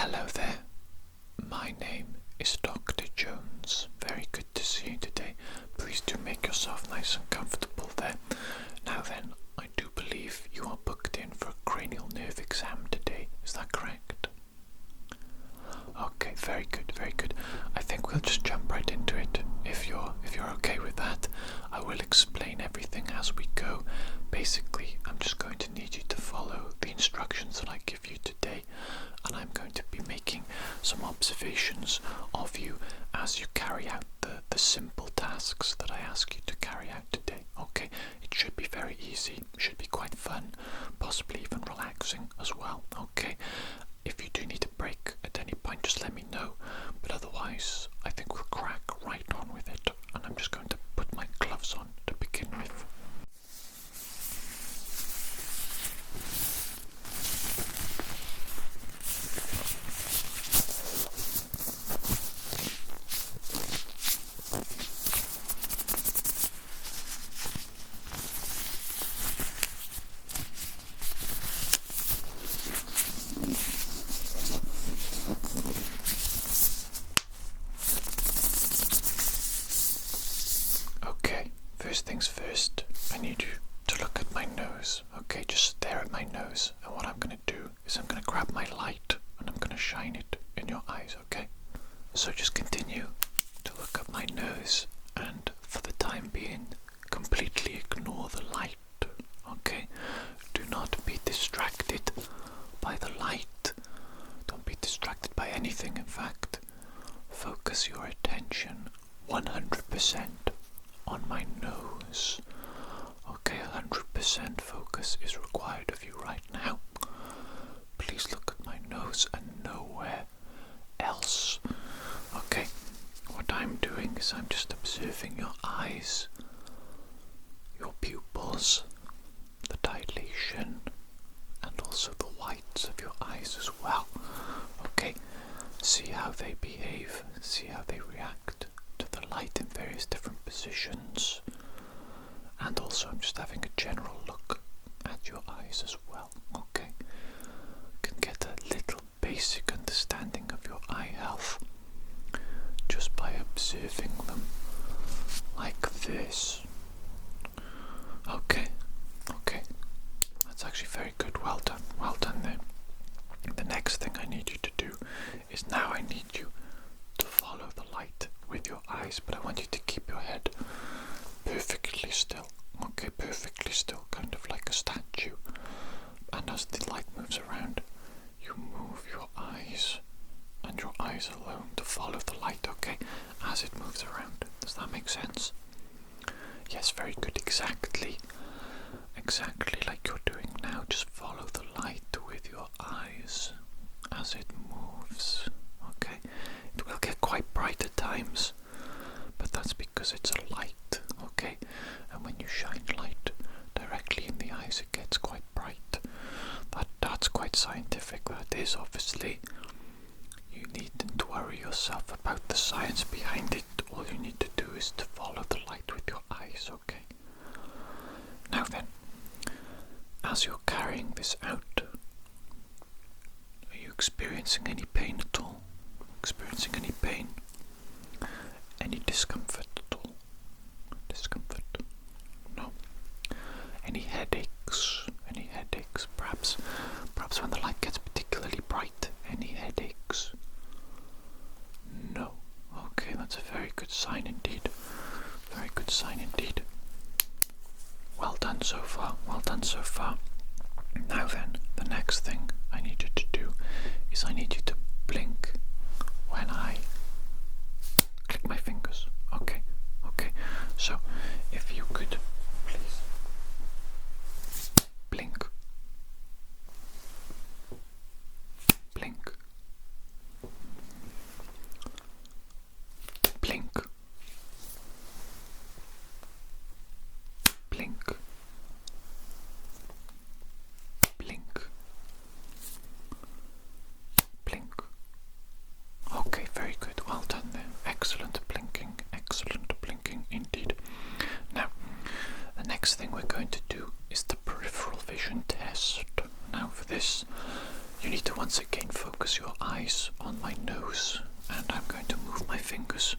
Hello there, my name is Dr. Jones. Very good to see you today. Please do make yourself nice and comfortable there. Now then, I do believe you are booked in for a cranial nerve exam today, is that correct? Okay, very good, very good. I think we'll just jump right into it. If you're okay with that, I will explain everything as we go. Basically, I'm just going to need you to follow the instructions that I give you today, and I'm going to be making some observations of you as you carry out the simple tasks that I ask you to carry out today. Okay, it should be very easy, should be quite fun, possibly even relaxing as well. Okay, if you do need a break at any point, just let me know, but otherwise I think we'll crack right on with it, and I'm just going to put my gloves on to begin with. Okay, first things first, I need you to look at my nose. Okay, just stare at my nose, and what I'm going to do is I'm going to grab my light and I'm going to shine it in your eyes, okay? So just continue to look at my nose, and for the time being, completely ignore the light, okay? Do not be distracted by the light. Don't be distracted by anything, in fact. Focus your attention 100% on my nose. Okay, 100% focus is required of you right now. Please look at my nose and nowhere else. Okay, what I'm doing is I'm just observing your eyes, your pupils, the dilation, and also the whites of your eyes as well. Okay, see how they behave, see how they react to the light in various different positions, and also I'm just having a general look at your eyes as well. Okay, can get a little basic understanding of your eye health just by observing them like this. Okay, that's actually very good. Well done there. The next thing I need you to do is now I need you to follow the light with your eyes, but I want you to keep your head perfectly still. Okay, perfectly still, kind of like a statue. And as the light moves around, you move your eyes and your eyes alone to follow the light, okay, as it moves around. Does that make sense? Yes, very good, exactly like you're doing now. Just follow the light with your eyes as it moves, okay? It will get quite bright at times, but that's because it's a light, okay? And when you shine light directly in the eyes, it gets quite bright. That's quite scientific, that is, obviously. You needn't worry yourself about the science behind it. All you need to do is to follow the light with your eyes, okay? Now then, as you're carrying this out, are you experiencing any pain at all? Experiencing any pain? Any discomfort at all? Discomfort? No. Any headaches? Any headaches? Perhaps when the light gets particularly bright, any headaches? No. Okay, that's a very good sign indeed. Very good sign indeed. Well done so far, well done so far. Now then, the next thing I need you to do is I need you to blink when I click my fingers. Okay, so if you could please blink, blink, blink, blink, blink, blink, eyes on my nose, and I'm going to move my fingers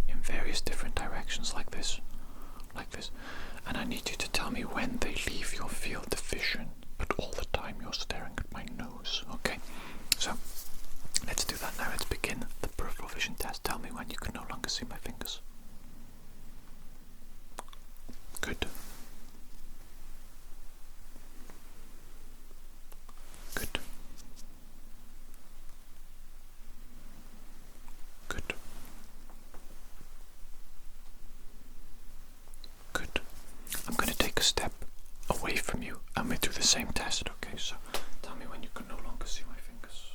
in various different directions like this, and I need you to tell me when they leave your field of vision, but all the time you're staring at my nose, okay? So, let's do that now. Let's begin the peripheral vision test. Tell me when you can no longer see my fingers. Good. Good. Good. Good. I'm going to take a step away from you and we do the same test, okay? So tell me when you can no longer see my fingers.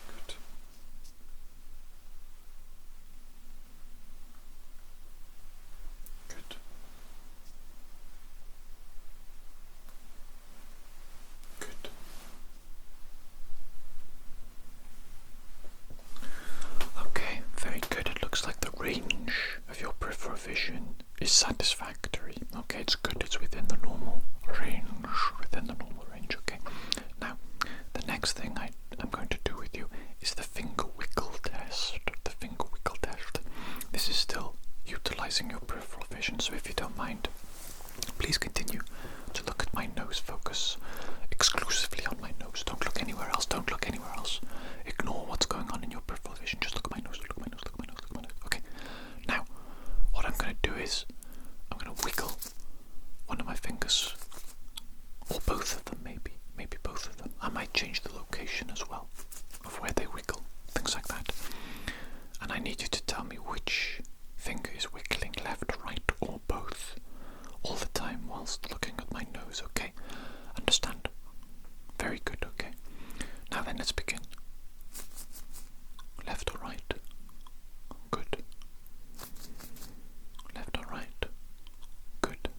Good. Good. Good. Okay, very good. It looks like the range of your peripheral vision is satisfactory. Okay, it's good. It's within the normal range. Okay. Now, the next thing I'm going to do with you is the finger wiggle test. This is still utilizing your peripheral vision, so if you don't mind, please continue to look at my nose. Focus exclusively on my nose. Don't look anywhere else. Ignore what's going on in your peripheral vision. Just look at my nose. Okay. Now, what I'm going to do is I'm going to wiggle one of my fingers, or both of them, maybe both of them. I might change the location as well of where they wiggle, things like that. And I need you to tell me which finger is wiggling, left, right, or both, all the time whilst looking at my nose, okay? Understand? Very good, okay. Now then, let's begin. Left or right? Good. Left or right? Good.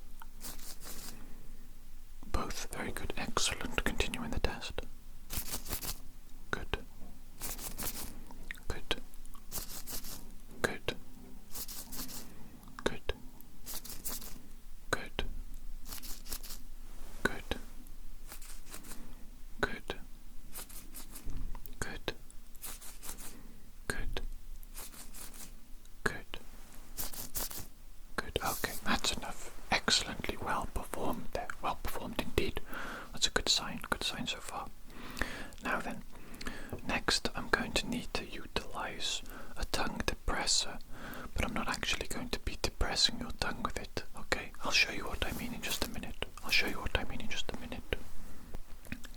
Both, very good, excellent. Continuing the test. Good. Good. Good. Good. Good. Good. Good. Good. Good. Good. Good. Okay, that's enough. Excellently well performed there. Well performed indeed. That's a good sign. Good sign so far. Now then, next I'm going to need to utilize a tongue depressor, but I'm not actually going to be depressing your tongue with it, okay? I'll show you what I mean in just a minute.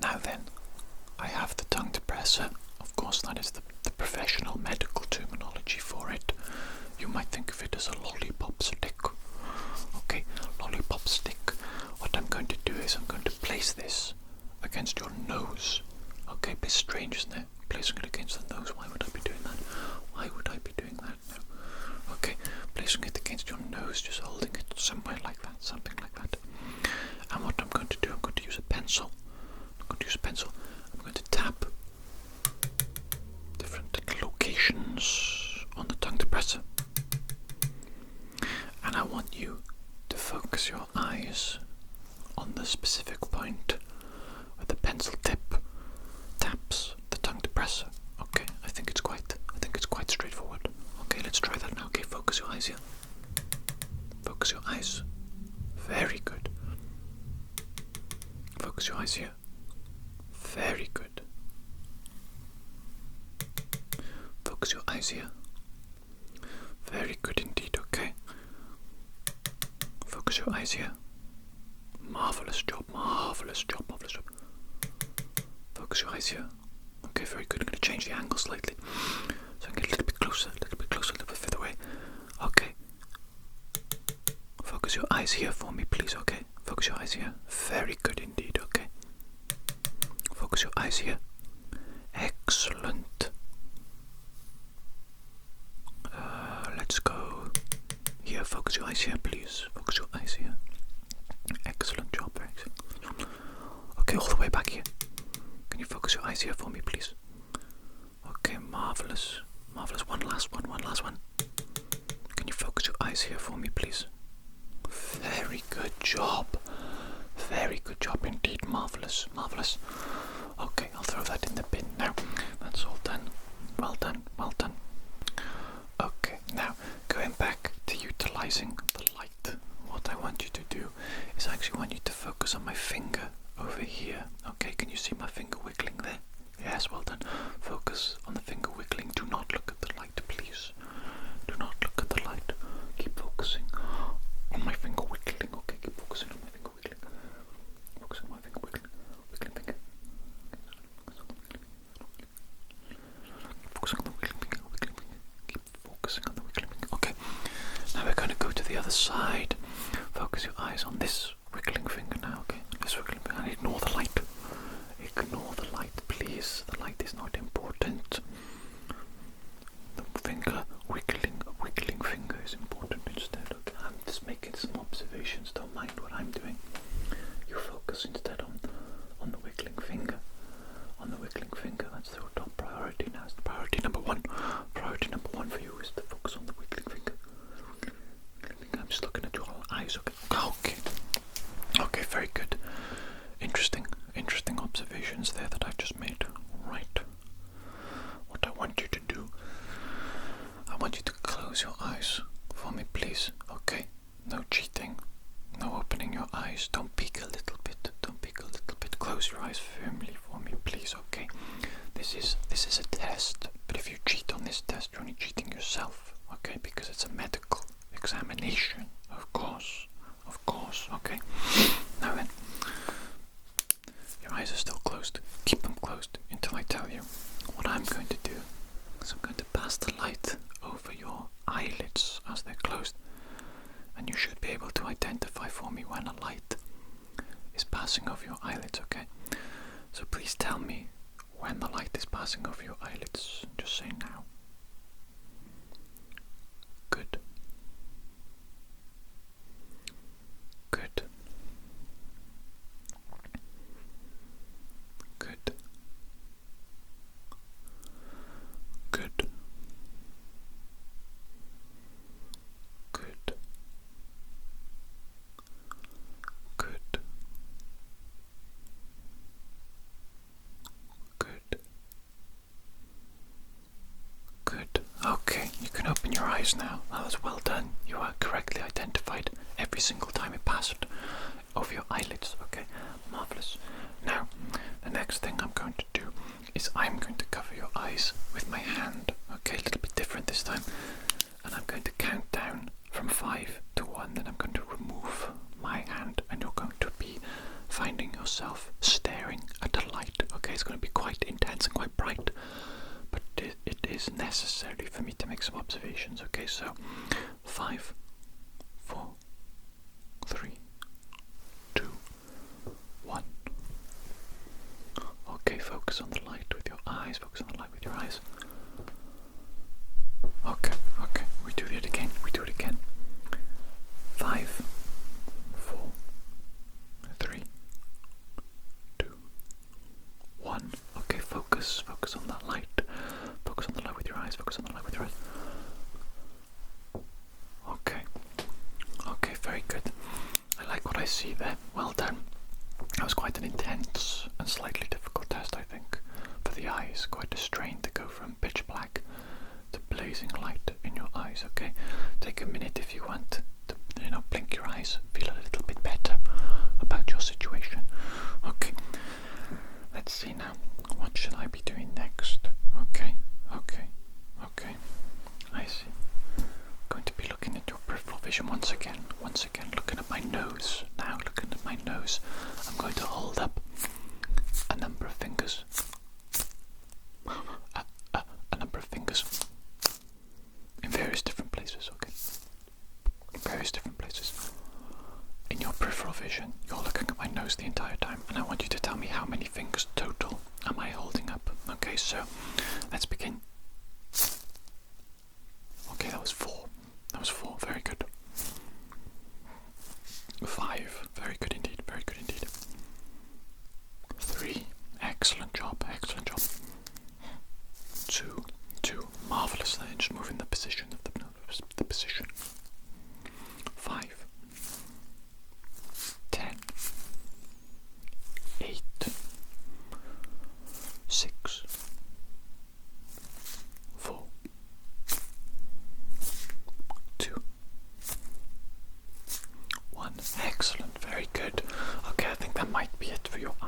Now then, I have the tongue depressor. Of course, that is the professional medical terminology for it. You might think of it as a lollipop stick. Okay, lollipop stick. What I'm going to do is I'm going to place this against your nose. Okay, a bit strange, isn't it? Placing it against the nose. Why would I be doing that? No. Okay, placing it against your nose, just holding it somewhere like that, something like that. And what I'm going to do, I'm going to use a pencil. I'm going to tap different locations on the tongue depressor. And I want you to focus your eyes on the specific point where the pencil tip taps the tongue depressor. Okay, I think it's quite straightforward. Okay, let's try that now. Okay, focus your eyes here. Focus your eyes. Very good. Focus your eyes here. Very good. Focus your eyes here. Very good indeed, okay. Focus your eyes here. Marvelous job. Focus your eyes here. Okay, very good. I'm going to change the angle slightly, so I can get a little bit closer, a little bit further away. Okay. Focus your eyes here for me, please, okay? Focus your eyes here. Very good indeed, okay. Focus your eyes here. Excellent. Let's go here. Focus your eyes here, please. Focus your eyes here. Excellent job, very excellent. Okay, all the way back here. Can you focus your eyes here for me, please? Okay, marvelous. One last one. Can you focus your eyes here for me, please? Very good job. Very good job indeed. Marvellous, marvellous. Okay, I'll throw that in the bin now. That's all done. Well done, well done. Okay, now going back to utilising the light. What I want you to do is I actually want you to focus on my finger over here. Okay, can you see my finger wiggling there? Yes, well done. Focus on the finger wiggling. Do not look at the light, please. Do not look at the light. Keep focusing on my finger wiggling. Okay, keep focusing on my finger wiggling. Focus on my finger wiggling. Wiggling finger. Keep focusing on the wiggling finger. Wiggling finger. Keep focusing on the wiggling finger. Okay. Now we're going to go to the other side. Focus your eyes on this wiggling finger now. Okay. This wiggling finger. And ignore the light. Ignore the light, please. The light is not important. The finger wiggling finger is important instead. Okay. I'm just making some observations. Don't mind what I'm doing. You focus instead on the wiggling finger. On the wiggling finger. That's the top priority now. It's priority number one. Priority number one for you is to focus on the wiggling finger. I'm just looking at your eyes. Okay. Okay, very good. Interesting observations there that I just made. Right. What I want you to do, I want you to close your eyes for me, please. Okay? No cheating. No opening your eyes. Don't peek a little bit. Don't peek a little bit. Close your eyes firmly for me, please. Okay? This is a test. But if you cheat on this test, you're only cheating yourself. Okay? Because it's a medical examination. Of course. Of course. Okay? Now then. Your eyes are still closed. Keep them closed until I tell you. What I'm going to do is I'm going to pass the light over your eyelids as they're closed. And you should be able to identify for me when a light is passing over your eyelids, okay? So please tell me when the light is passing over your eyelids. Just say now. Good. Good. Good. Good. Good. Good. Good. Good. Okay, you can open your eyes now. That was well done. You are correctly identified every single time it passed over your eyelids. Okay, marvellous. Now, the next thing I'm going to do is I'm going to cover your eyes with my hand. Okay, a little bit different this time. And I'm going to count down from 5 to 1. Then I'm going to remove my hand and you're going to be finding yourself staring at a light. Okay, it's going to be quite intense and quite bright. But it is necessary for me to make some observations. Okay, so 5, 4, 3, 2, 1. Okay, focus on the light with your eyes. Focus on the light with your eyes. Okay, we do it again. 5, 4, 3, 2, 1. Okay, focus on that light. Focus on the light with your eyes. Focus on the light with your eyes. Okay, very good. I like what I see there. Well done. That was quite an intense and slightly difficult test, I think, for the eyes. Quite a strain to go from pitch black to blazing light in your eyes. Okay, take a minute if you want to, blink your eyes, feel a little bit better about your situation. Okay, let's see now. What should I be doing next? Okay. I see. Going to be looking at your peripheral vision once again, looking at my nose. Now looking at my nose, I'm going to hold up a number of fingers. A number of fingers in various different places, okay? Various different places. In your peripheral vision, you're looking at my nose the entire time, and I want you to tell me how many fingers total am I holding up. Okay, so let's begin. Okay, that was 4. Very good. 5. Very good indeed. 3. Excellent job. 2. Marvelous. Then just moving the position of the position. 5. 10.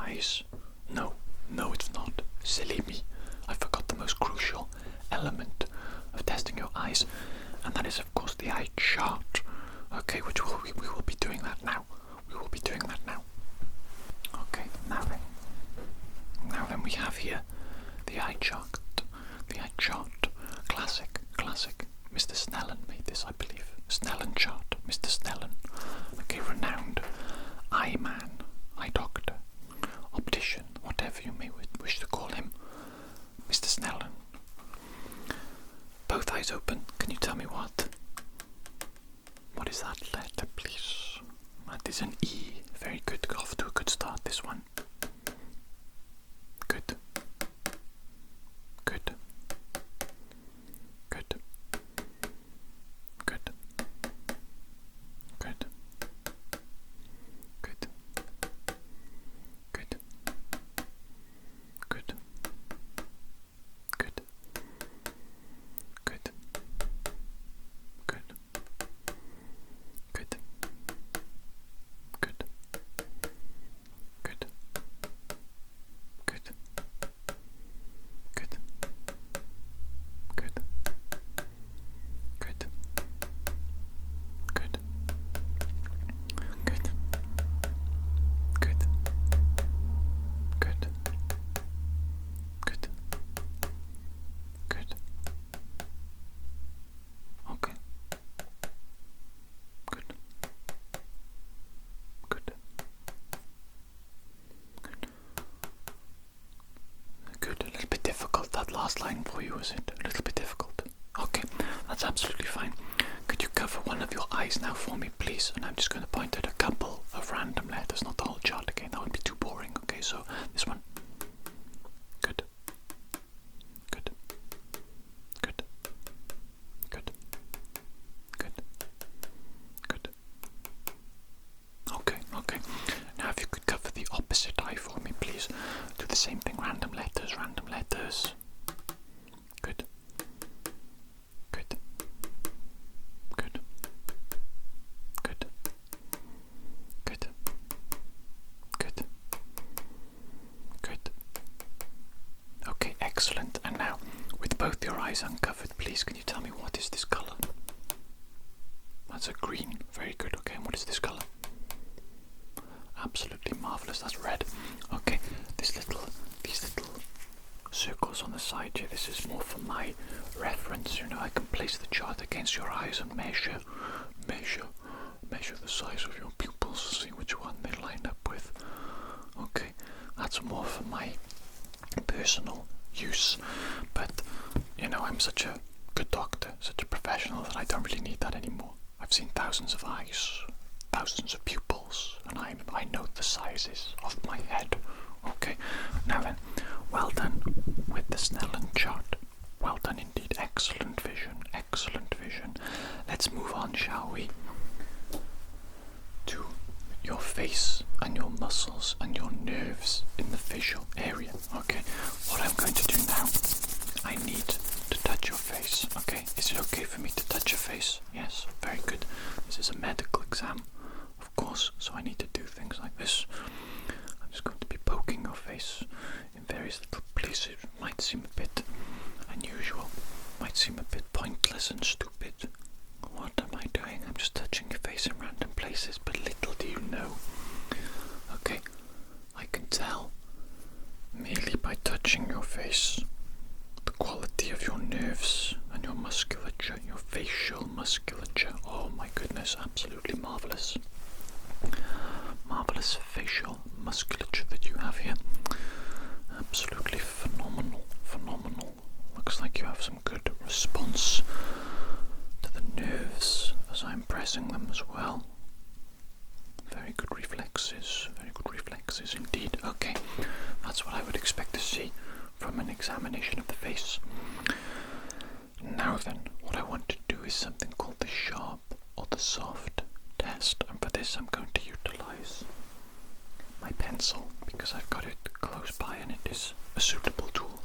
eyes? No, it's not. Silly me. I forgot the most crucial element of testing your eyes, and that is of course the eye chart. Okay, which we will be doing that now. Okay, now then we have here the eye chart. Classic. Mr. Snellen made this, I believe. Snellen chart, Mr. Snellen. Okay, renowned eye man, eye doctor, optician, whatever you may wish to call him. Mr. Snellen. Both eyes open. Can you tell me what? What is that letter, please? That is an E. Very good. Off to a good start, this one. Good. Last line for you, is it? A little bit difficult. Okay, that's absolutely fine. Could you cover one of your eyes now for me, please? And I'm just going to point at a couple of random letters, not the whole chart again. That would be too boring. Okay, so this one. Good. Okay. Now if you could cover the opposite eye for me, please. Do the same thing. Random letters. Good. Okay, excellent. And now, with both your eyes uncovered, please, can you tell me what is this color? That's a green. Very good. Okay, and what is this color? Absolutely marvelous. That's red. Okay, these little circles on the side here, this is more for my reference. I can place the chart against your eyes and measure the size of your pupils, see which one they line up with. Okay, that's more for my personal use, but I'm such a good doctor, such a professional, that I don't really need that anymore. I've seen thousands of eyes, thousands of pupils, and I know the sizes of my head. Okay, now then, well done with the Snellen chart. Well done indeed. Excellent vision. Let's move on, shall we, to your face and your muscles and your nerves in the facial area. Okay, what I'm going to do now, I need to touch your face. Okay, is it okay for me to touch your face? Yes, very good. This is a medical exam, of course, so I need to do things like this. I'm just going to be poking your face in various little places. It might seem a bit unusual, might seem a bit pointless and stupid. What am I doing? I'm just touching your face in random places, but little do you know. Okay, I can tell merely by touching your face the quality of your nerves and your musculature, your facial musculature. Oh my goodness, absolutely marvelous. Marvelous facial musculature that you have here. Absolutely phenomenal. Looks like you have some good response to the nerves as I'm pressing them as well. Very good reflexes indeed. Okay, that's what I would expect to see from an examination of the face. Now then, what I want to do is something called the sharp or the soft test, and for this I'm going to utilize my pencil because I've got it close by and it is a suitable tool.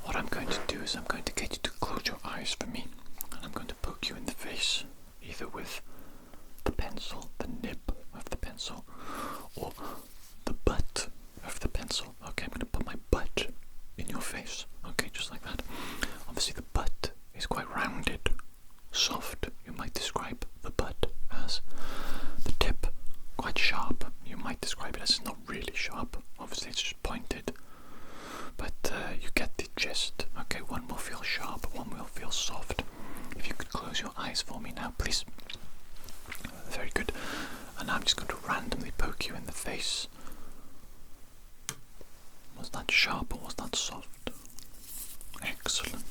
What I'm going to do is I'm going to get you to close your eyes for me, and I'm going to poke you in the face, either with the pencil, the nib of the pencil, or the is not really sharp. Obviously it's just pointed. But you get the gist. Okay, one will feel sharp, one will feel soft. If you could close your eyes for me now, please. Very good. And I'm just going to randomly poke you in the face. Was that sharp or was that soft? Excellent.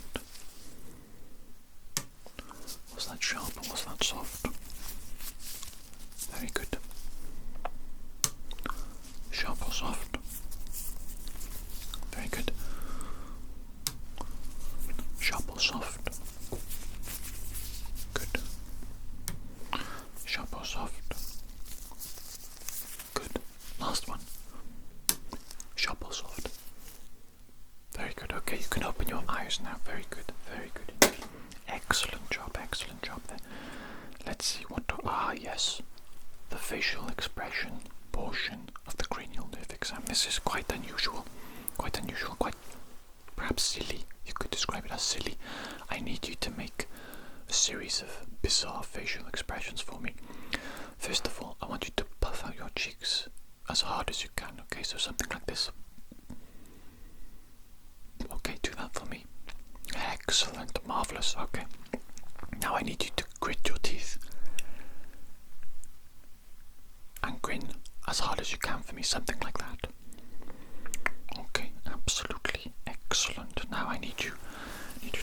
Was that sharp or was that soft? Very good. Sharp or soft? Very good. Sharp or soft? Good. Sharp or soft? Good. Last one. Sharp or soft? Very good. Okay, you can open your eyes now. Very good. Very good indeed. Excellent job there. Let's see what to... yes. The facial expression portion of the cranial nerve exam. This is quite unusual, quite perhaps silly. You could describe it as silly. I need you to make a series of bizarre facial expressions for me. First of all, I want you to puff out your cheeks as hard as you can, okay? So something like this. Okay, do that for me. Excellent, marvelous, okay. Now I need you to grit your teeth and grin as hard as you can for me, something like that. Okay, absolutely excellent. Now I need you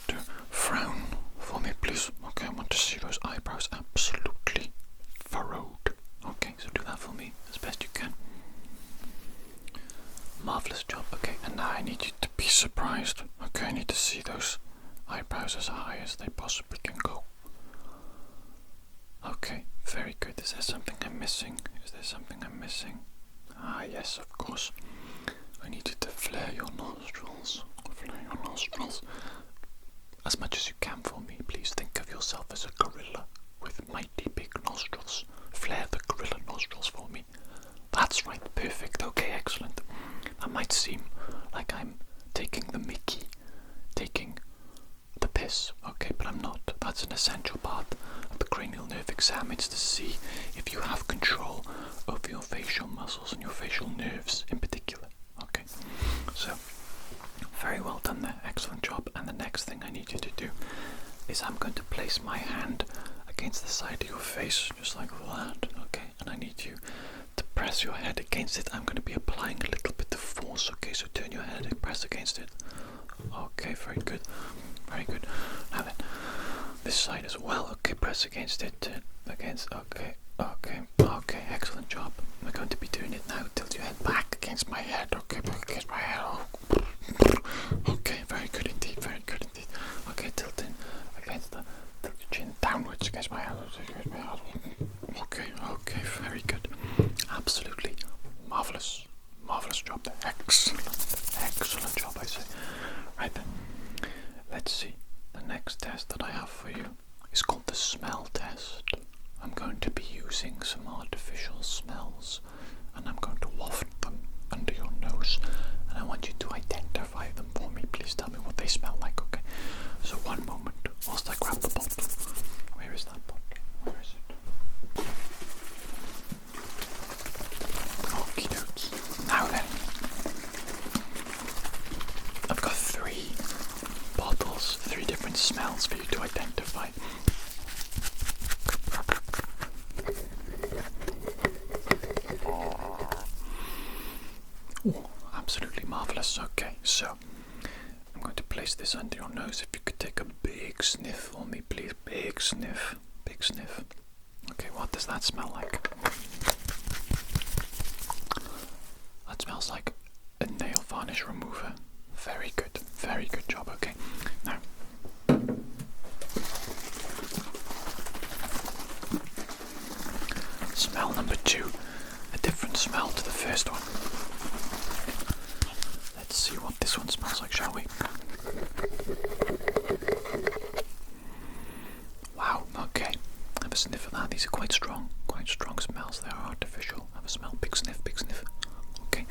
to frown for me, please. Okay, I want to see those eyebrows absolutely furrowed. Okay, so do that for me as best you can. Marvelous job. Okay, and now I need you to be surprised. Okay, I need to see those eyebrows as high as they possibly can go. Okay, very good. Is there something I'm missing? Yes, of course. I need you to flare your nostrils. As much as you can for me, please. Think of yourself as a gorilla with mighty big nostrils. Flare the gorilla nostrils for me. That's right, perfect. Okay, excellent. That might seem like I'm taking the mickey, taking the piss, okay, but I'm not. That's an essential part of the cranial nerve exam. It's to see if you have control over your facial muscles and your facial nerves in particular. Okay, so very well done there, excellent job. And the next thing I need you to do is I'm going to place my hand against the side of your face, just like that, okay, and I need you to press your head against it. I'm going to be applying a little bit of force, okay, so turn your head and press against it. Okay, very good, very good. Now then, this side as well, okay, press against it, okay, excellent job. We're going to be doing it now. Tilt your head back against my head, okay, back against my head, okay, very good indeed, okay, tilt in against tilt your chin downwards against my head, okay, very good, absolutely marvellous job there, excellent job, I say. Right then, let's see, the next test that I have for you is called the smell test. I'm going to be using some artificial smells and I'm going to waft them under your nose and I want you to identify them for me. Please tell me what they smell like, okay? So one moment whilst I grab the bottle. Where is that bottle? Where is it? Okie dokie. Now then, I've got 3 bottles, 3 different smells for you to identify. Oh, absolutely marvellous. Okay, so I'm going to place this under your nose. If you could take a big sniff for me, please. Big sniff. Okay, what does that smell like? That smells like a nail varnish remover. Very good job. Okay, now smell number 2, a different smell to the first one. Let's see what this one smells like, shall we? Wow, okay. Have a sniff of that. These are quite strong smells. They are artificial. Have a smell. Big sniff. Okay.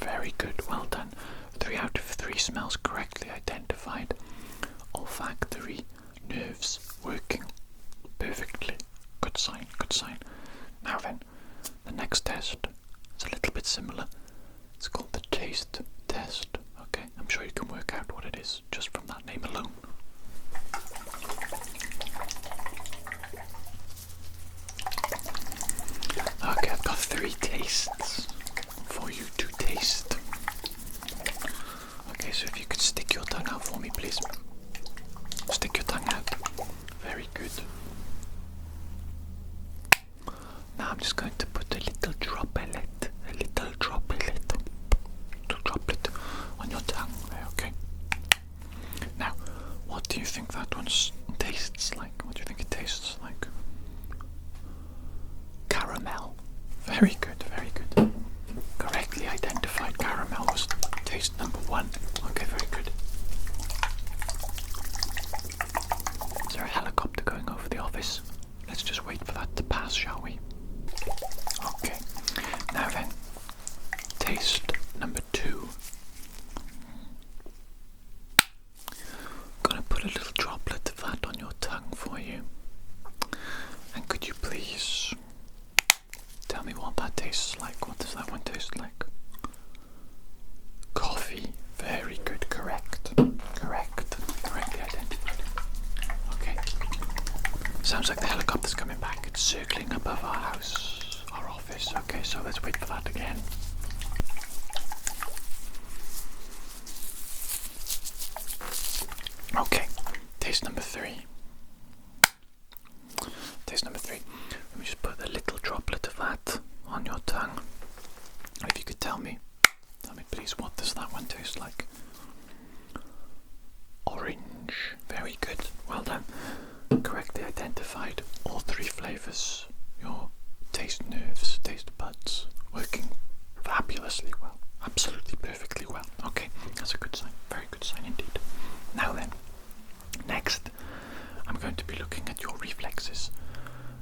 Very good, well done. 3 out of 3 smells correctly identified. Olfactory nerves working perfectly. Good sign, good sign. Now then, the next test is a little bit similar. It's called the taste test. Okay, I'm sure you can work out what it is just from that name alone. Okay, I've got 3 tastes for you to taste. Okay, so if you could stick your tongue out for me, please. Stick your tongue out. Very good. Now I'm just going to put a little droplet on your tongue there, okay? Now, what do you think that one tastes like? What do you think it tastes like? Caramel. Very good, very good. Correctly identified. Caramel was taste number 1. Okay, very good. Is there a helicopter going over the office? Let's just wait for that to pass, shall we? Okay, now then, taste number 2. I'm gonna put a little droplet of that on your tongue for you. And could you please tell me what that tastes like? What does that one taste like? Coffee. Very good, correct. Correctly identified. Okay. Sounds like the helicopter's coming back. It's circling above our house, our office. Okay, so let's wait for that again. Okay, taste number 3. Taste number 3. Let me just put a little droplet of that on your tongue. If you could tell me please, what does that one taste like? Orange. Very good. Well done. Correctly identified all 3 flavors. Your taste nerves, taste buds, working fabulously well. Absolutely perfectly well. Okay, that's a good sign. Very good sign indeed. Now then, next, I'm going to be looking at your reflexes.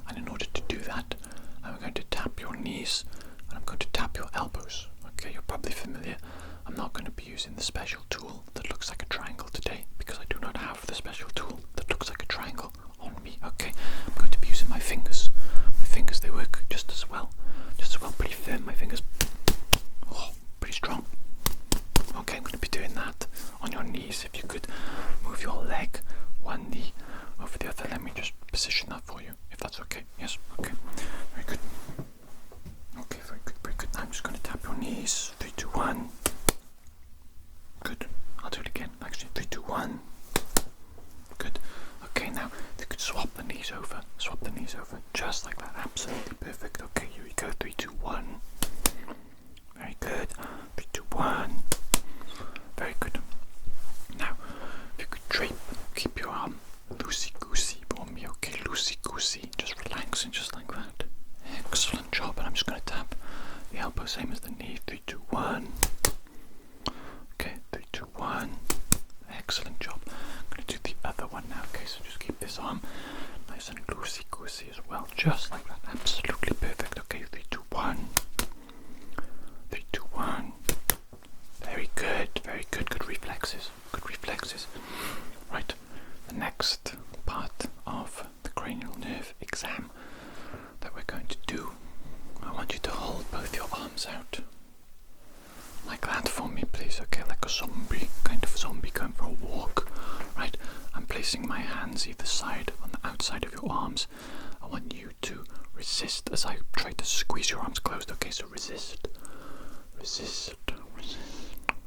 And in order to do that, I'm going to tap your knees and I'm going to tap your elbows. Okay, you're probably familiar. I'm not going to be using the special tool that looks like a triangle today because I do not have the special tool that looks like a triangle on me. Okay, I'm going to be using my fingers. My fingers, they work just as well, pretty firm. My fingers, pretty strong. Okay, I'm going to be doing that on your knees. If you could move your leg, one knee over the other. Let me just position that for you, if that's okay. Yes, okay, very good. Okay, very good, very good. Now I'm just going to tap your knees. 3, 2, 1. Good. I'll do it again. Actually, 3, 2, 1. Good. Okay, now if you could swap the knees over, just like that. Absolutely perfect. Okay, here we go. 3, 2, 1. Very good. 3, 2, 1. Very good. Now, if you could drape, keep your arm loosey-goosey for me. Okay, loosey-goosey. Just relaxing, just like that. Excellent job. And I'm just going to tap the elbow, same as the knee. 3, 2, 1. Okay, 3, 2, 1. Excellent job. I'm going to do the other one now. Okay, so just keep this arm nice and loosey-goosey as well. Just like that. Absolutely perfect. Okay, 3, 2, 1. 3, 2, 1. Very good. Very good. Good reflexes. Good reflexes. Right. The next part of the cranial nerve exam that we're going to do, I want you to hold both your arms out like that for me, please. Okay, like a zombie, kind of zombie going for a walk. Right, I'm placing my hands either side on the outside of your arms. I want you to resist as I try to squeeze your arms closed. Okay, so resist.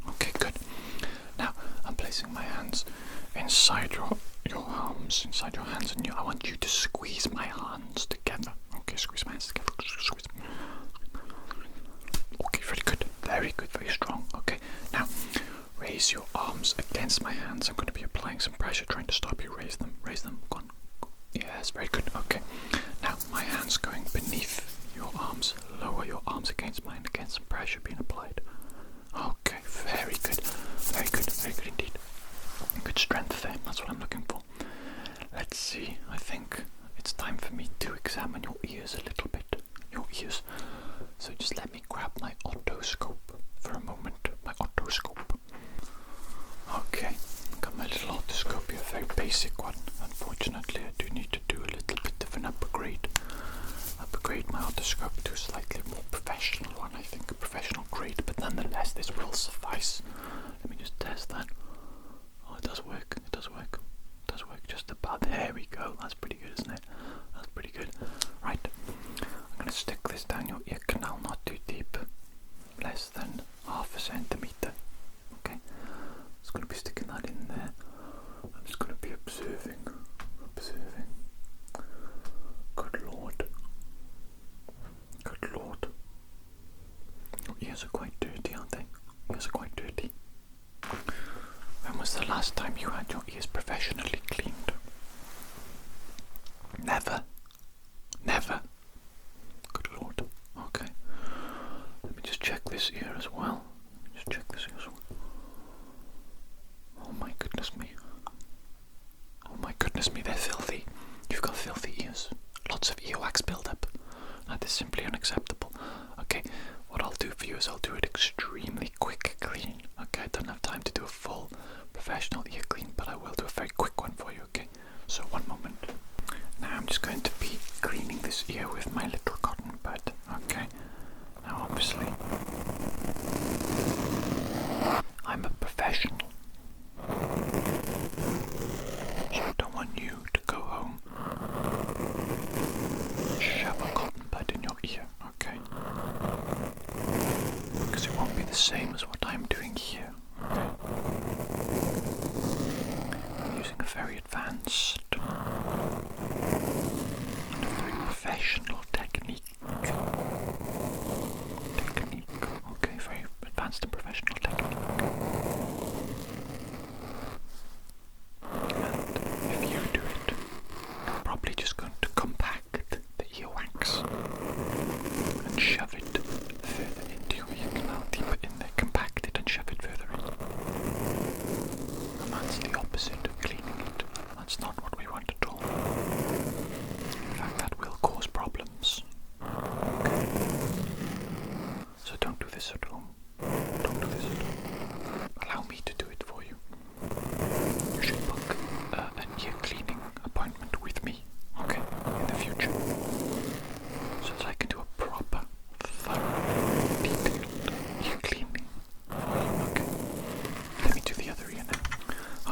Okay, good. Now I'm placing my hands inside your arms, inside your hands, and I want you to squeeze my hands together. Okay, squeeze my hands together. Squeeze. Okay, very good. Very good, very strong. Okay, now raise your arms against my hands. I'm going to be applying some pressure, trying to stop you. Raise them. Go on. Yes, very good. Okay, now my hands going beneath your arms. Lower your arms against mine. Again, some pressure being applied. Okay, very good. Very good indeed. Good strength there. That's what I'm looking for. Let's see. I think it's time for me to examine your ears a little bit. Your ears. So just let me grab my otoscope for a moment. ears are quite dirty, aren't they? Ears are quite dirty. When was the last time you had your ears professionally cleaned? Never. Never. Good Lord. Okay. Let me just check this ear as well. Just check this ear as well. Oh my goodness me. Oh my goodness me, they're filthy. You've got filthy ears. Lots of earwax buildup. That is simply unacceptable. Okay, what I'll do for you is I'll do it extremely quick clean. Okay, I don't have time to do a full professional ear clean, but I will do a very quick one for you, okay? So one moment. Now I'm just going to be cleaning this ear with my little cotton bud, okay? Now obviously, I'm a professional. So I don't want you to go home and shove a cotton bud in your ear, okay? Because it won't be the same as what I'm doing here, okay? I'm using a very advanced and a very professional technique. Okay, very advanced and professional technique. And if you do it, you're probably just going to compact the earwax and shove it further into your ear canal, deeper in there, compact it and shove it further in. And that's the opposite of cleaning it. That's not what we want at all. In fact, that will cause problems. Okay. So don't do this at home. Don't do this at home. Allow me to do it for you. You should book an ear cleaning appointment with me, okay, in the future, so that I can do a proper, thorough, detailed ear cleaning for you, okay? Let me do the other ear now.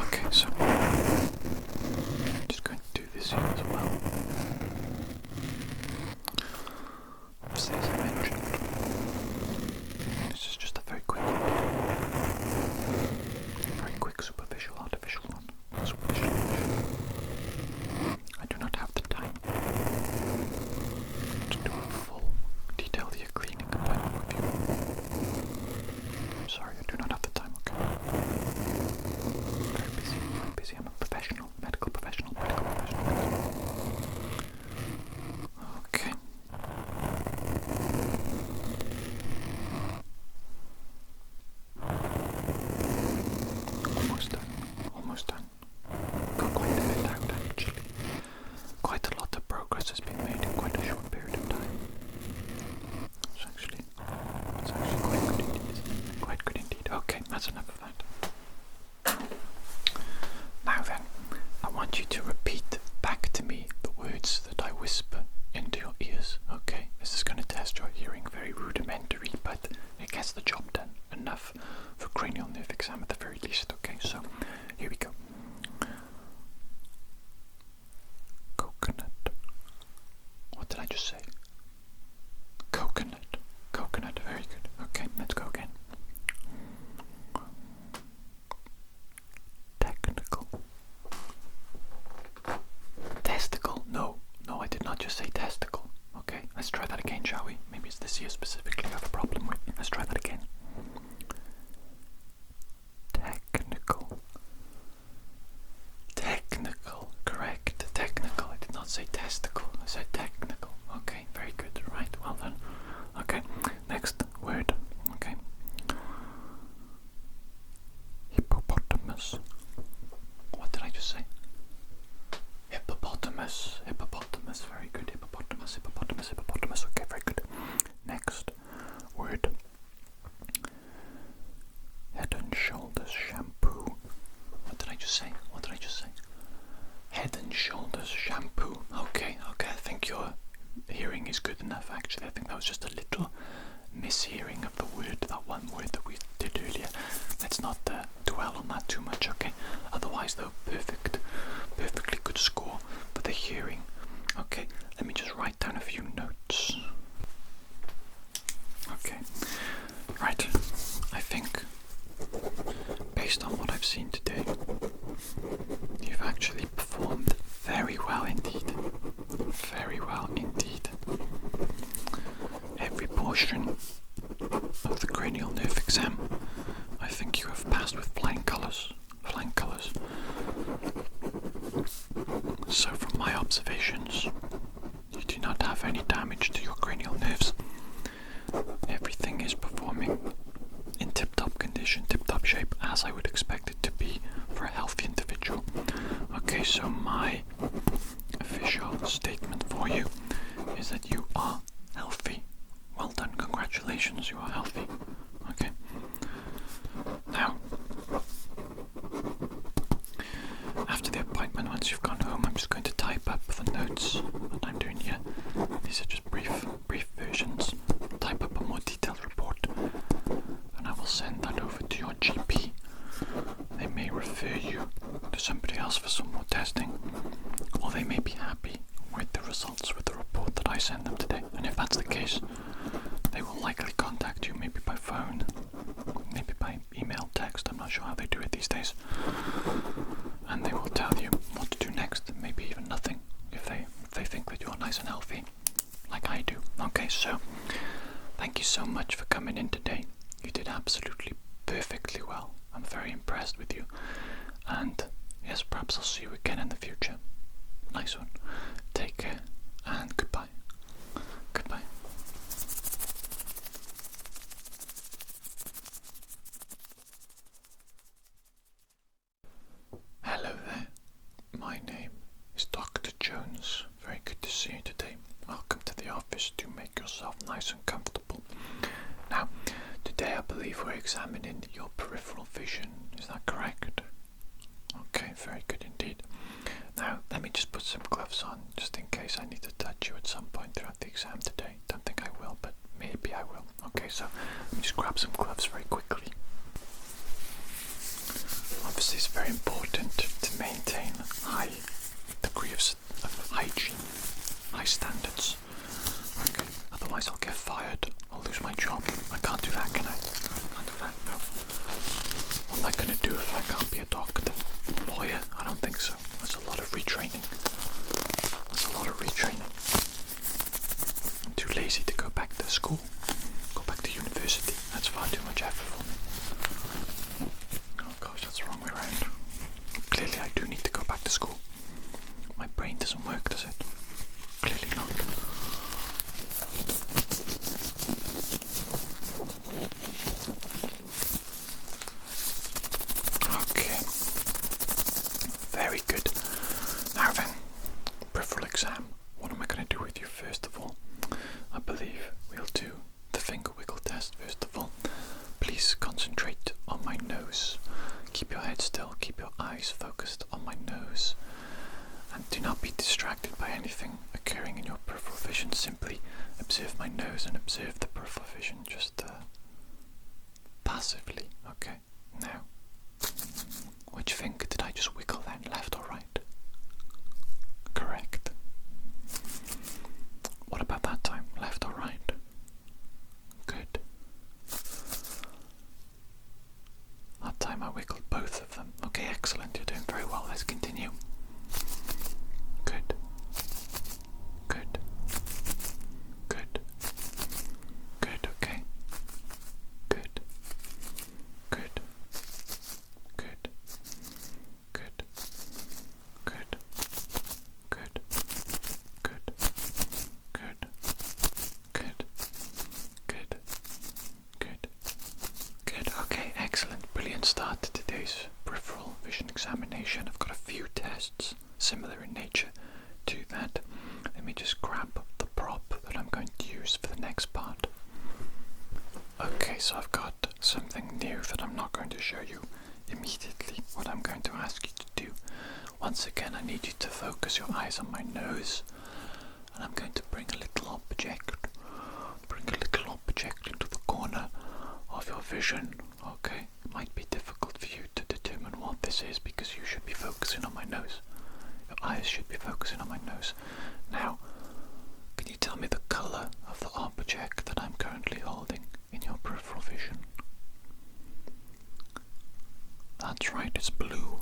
Okay, so I'm just going to do this ear as well. Obviously, as I mentioned, this is just a very quick superficial, artificial one. Superficial. I do not have the time to do a full, detailed ear cleaning appointment with you. I'm sorry, I do not have the time, okay? Very busy. I'm a professional, medical professional. Okay. Almost done. Got quite a bit out actually. Quite a lot of progress has been made in quite a short period of time. It's actually quite good indeed. Quite good indeed. Okay, that's enough of that. Now then, I want you to repeat back to me the words that I whisper into your ears. Okay, this is going to test your hearing, very rudimentary, but it gets the job done. Enough for cranial nerve exam at the very least. Okay, so here we go. Coconut. What did I just say? Coconut. Coconut, very good. Okay, let's go again. Technical. Testicle. No, I did not just say testicle. Okay, let's try that again, shall we? Maybe it's this ear specifically I have a problem with. Let's try that again. Technical. Technical, correct. Technical. I did not say testicle. I said technical. Okay, very good. Right, well done. Okay, next word. Okay. Hippopotamus. What did I just say? Hippopotamus. Hippopotamus. Very good. Hippopotamus. Okay, very good. Next word. Head and Shoulders shampoo. What did I just say? Head and Shoulders shampoo. Okay, I think your hearing is good enough actually. I think that was just a little mishearing of the word, that one word that we did earlier. Let's not dwell on that too much, okay? Otherwise though, perfectly good score for the hearing. Okay, let me just write down a few notes. Okay, right, I think based on what I've seen today, you've actually performed very well indeed. Very well indeed. Every portion of the cranial nerve exam. I think you have passed with flying colours. So from my observations, you do not have any damage to your cranial nerves. Everything is performing in tip-top condition, tip-top shape, as I would expect it to be for a healthy individual. Okay, so my official statement for you is that you are healthy. Well done, congratulations, you are healthy. Okay. Now, after the appointment, once you've gone home, I'm just going to type up the notes that I'm doing here. These are just brief versions. I'll type up a more detailed report, and I will send that over to your GP. They may refer you to somebody else for some more testing, or they may be happy with the results, with the report that I send them today. And if that's the case, they will likely contact you, maybe by phone, maybe by email, text. I'm not sure how they do it these days. And they will tell you what to do next, maybe even nothing, if they think that you're nice and healthy, like I do. Okay, so thank you so much for coming in today. You did absolutely perfectly well. I'm very impressed with you. And yes, perhaps I'll see you again in the future. Nice one. Take care and goodbye. Goodbye. Hello there. My name is Dr. Jones. Very good to see you today. Welcome to the office. Do make yourself nice and comfortable. Now, today I believe we're examining your peripheral vision. Is that correct? Okay, very good indeed. Now, let me just put some gloves on, just in case I need to touch you at some point throughout the exam today. Don't think I will, but maybe I will. Okay, so let me just grab some gloves very quickly. Obviously, it's very important to maintain high degree of hygiene, high standards. Okay, otherwise I'll get fired. I'll lose my job. I can't do that, can I? Can't do that, no. What am I going to do if I can't be a doctor? Lawyer? I don't think so. That's a lot of retraining. I'm too lazy to go back to school, go back to university. That's far too much effort for me. Oh gosh, that's the wrong way around. Clearly I do need to go back to school. My brain doesn't work, does it? Clearly not. Okay. Very good. Now then, peripheral exam. What am I going to do with you first of all? I believe we'll do the finger wiggle test first of all. Please concentrate on my nose. Keep your head still, keep your eyes focused on my nose. And do not be distracted by anything occurring in your peripheral vision. Simply observe my nose and observe the peripheral vision, just passively. Okay, now, which finger did I just wiggle then, left or right? Correct. What about that time, left or right? Good. That time I wiggled both of them. Okay, excellent, you're doing very well. Let's continue. Good. Good. Good. Good, okay. Good. Good. Good. Good. Good. Good. Good. Good. Good. Good. Good. Good. Okay, excellent. Brilliant start to today's peripheral vision examination. I've got a few tests similar in nature to that. Let me just grab the prop that I'm going to use for the next part. Okay, so I've got something new that I'm not going to show you immediately. What I'm going to ask you to do, once again, I need you to focus your eyes on my nose, and I'm going to bring a little object into the corner of your vision. Okay, it might be difficult for you to determine what this is because you should be focusing on my nose. Your eyes should be focusing on my nose. Now, can you tell me the colour of the object that I'm currently holding in your peripheral vision? That's right, it's blue.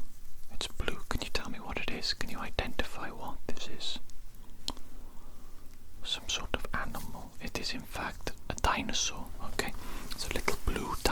It's blue. Can you tell me what it is? Can you identify what this is? Some sort of animal. It is in fact a dinosaur. Okay,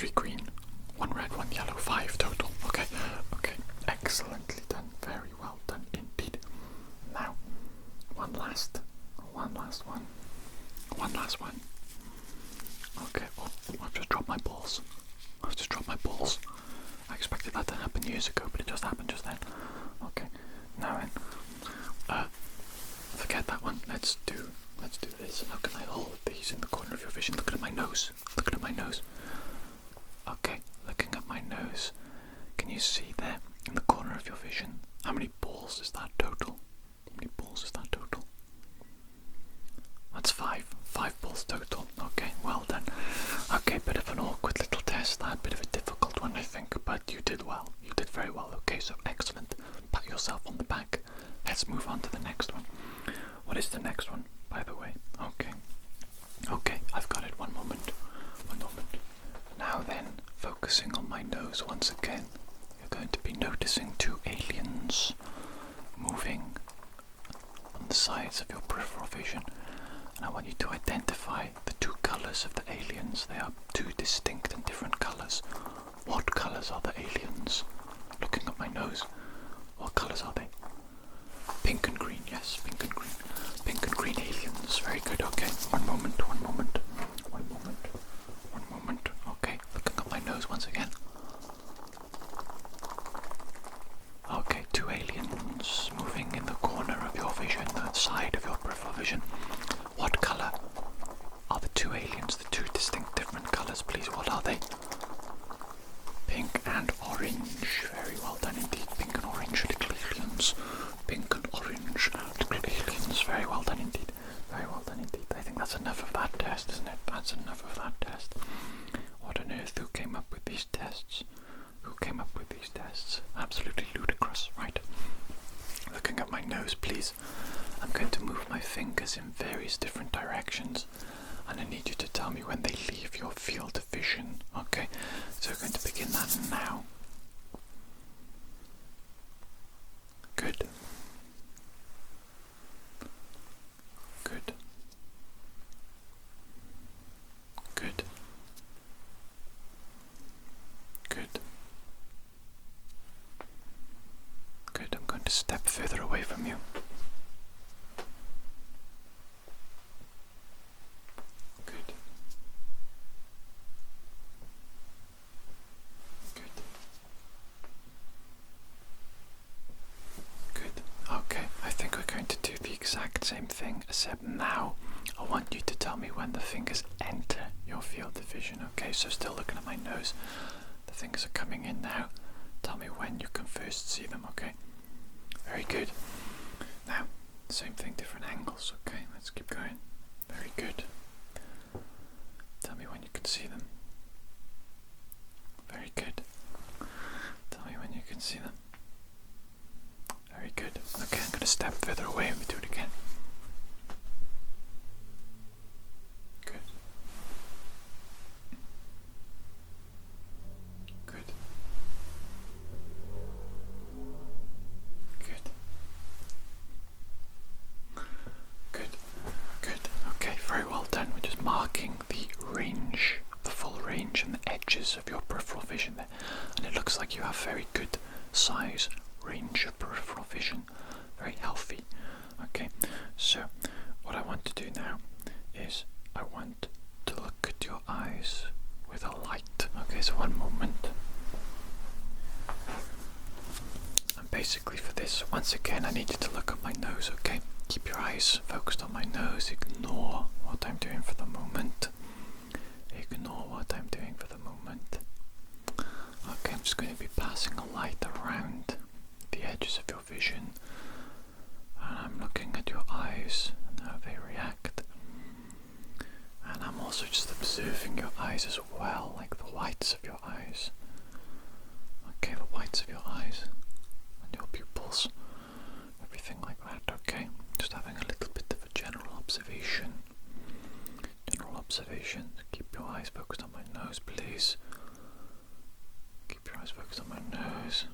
3 green, 1 red, 1 yellow, 5 total. Okay, okay, excellently done, very well done indeed. Now, one last one. Okay, oh, I've just dropped my balls. I expected that to happen years ago, but it just happened just then. Okay, now then, forget that one. Let's do this. How can I hold these in the corner of your vision? Looking at my nose. Okay, looking at my nose. Can you see there in the corner of your vision? How many balls is that total? That's 5. 5 balls total. Okay, well done. Okay, bit of an awkward little test, that bit of a difficult one I think, but you did well. You did very well. Okay, so excellent. Pat yourself on the back. Let's move on to the next one. What is the next one, by the way? Okay, I've got it. One moment. Now then, focusing on my nose once again, you're going to be noticing 2 aliens moving on the sides of your peripheral vision. And I want you to identify the 2 colours of the aliens. They are 2 distinct and different colours. What colours are the aliens? Looking at my nose, what colours are they? Pink and green, yes, pink and green. Pink and green aliens, very good, okay. One moment. Okay, looking at my nose once again. Okay, 2 aliens moving in the corner of your vision, the side of your peripheral vision. What colour are the 2 aliens, the 2 distinct different colours, please? What are they? Pink and orange. Very well done indeed. Pink and orange little aliens. Pink and orange little aliens. Very well done indeed. I think that's enough of that test, isn't it? That's enough of that test. What on earth? Who came up with these tests? Absolutely ludicrous, right? Looking at my nose, please. I'm going to move my fingers in various different directions, and I need you to tell me when they leave your field of vision. Okay, so we're going to begin that now. Good. I'm going to step further away from you. Good. Okay, I think we're going to do the exact same thing, except now I want you to tell me when the fingers enter your field of vision. Okay, so still looking at my nose. The fingers are coming in now. Tell me when you can first see them, okay? Very good. Now, same thing, different angles, okay? Let's keep going. Very good. Tell me when you can see them. Very good. Tell me when you can see them. Very good. Okay, I'm going to step further away and we do it again. Good. Okay, very well done. We're just marking the range, the full range and the edges of your peripheral vision there. And it looks like you have very good size range of peripheral vision. Very healthy. Okay, so what I want to do now is I want to look at your eyes with a light. Okay, so one moment. And basically for this, once again, I need you to look at my nose, okay? Keep your eyes focused on my nose. Ignore what I'm doing for the moment. Okay, I'm just going to be passing a light around the edges of your vision. And I'm looking at your eyes and how they react. And I'm also just observing your eyes as well, like the whites of your eyes. Okay, the whites of your eyes and your pupils. Everything like that, okay? Just having a little bit of a general observation. Keep your eyes focused on my nose, please. Keep your eyes focused on my nose.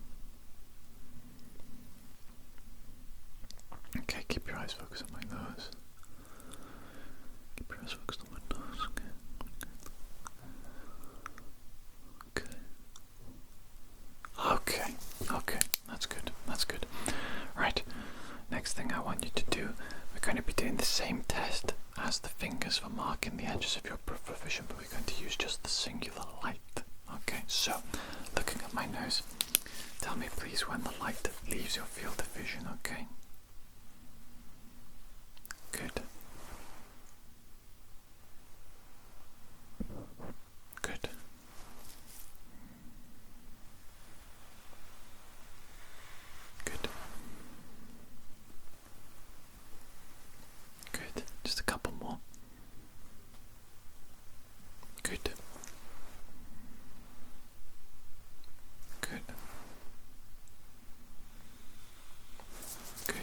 Okay, keep your eyes focused on my nose. Keep your eyes focused on my nose, okay. you to do, we're going to be doing the same test as the fingers for marking the edges of your peripheral vision, but we're going to use just the singular light. Okay, so looking at my nose, tell me please when the light leaves your field of vision, okay? Good. Good. Good. Good. Just a couple more. Good. Good. Good.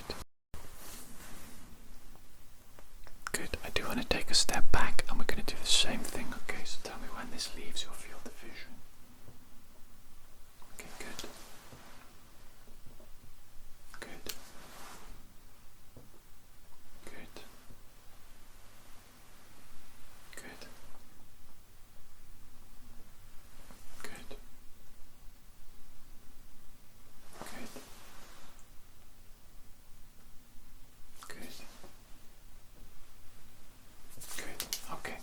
Good. I do want to take a step back and we're going to do the same thing, okay? So tell me when this leaves your field of vision. Okay, good. Good. Good. Good. Good. Good. Good. Good. Okay.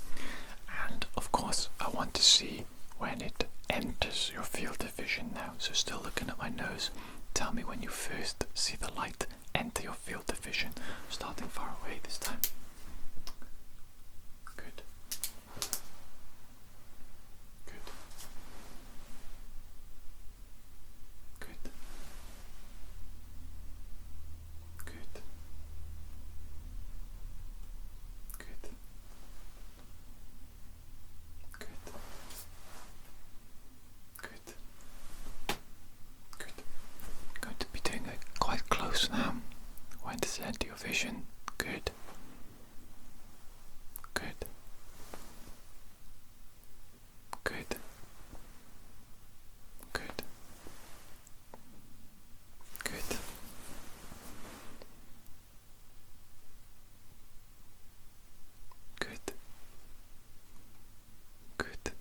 And of course, I want to see when it enters your field of vision now. So still looking at my nose, tell me when you first see the light enter your field of vision, starting far away this time. Good. Good. Good. Good. Good. Good. Good. Good. Going to be doing it quite close now. When does it enter your vision? Good. Good. Good. Good. Good. Good. Good.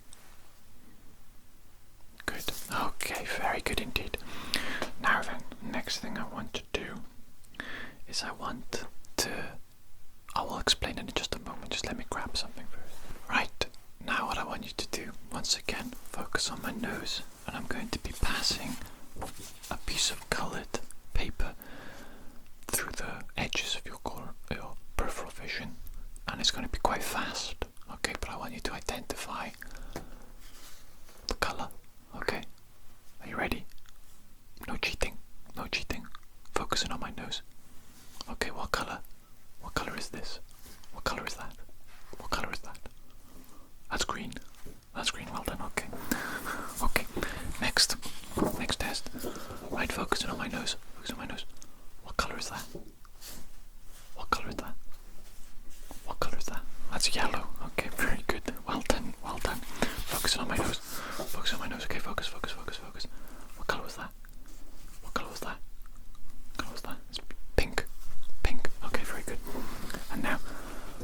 Good. Okay, very good indeed. Now then, next thing I want to do is I will explain it in just a moment, just let me grab something first. Right, now what I want you to do, once again, focus on my nose, and I'm going to be passing a piece of coloured paper through the edges of your peripheral vision, and it's going to be quite fast, okay, but I want you to identify the colour, okay? Are you ready? No cheating, no cheating. Focusing on my nose. Okay, what colour? What colour is this? What colour is that? What colour is that? That's green. That's green, well done, okay. Okay, next test. Right, focusing on my nose. Focus on my nose. What colour is that? What colour is that? What colour is that? That's yellow. Okay, very good. Well done, well done. Focusing on my nose. Focus on my nose. Okay, focus, focus, focus, focus. What colour was that? What colour was that? What colour was that? It's pink. Pink. Okay, very good. And now,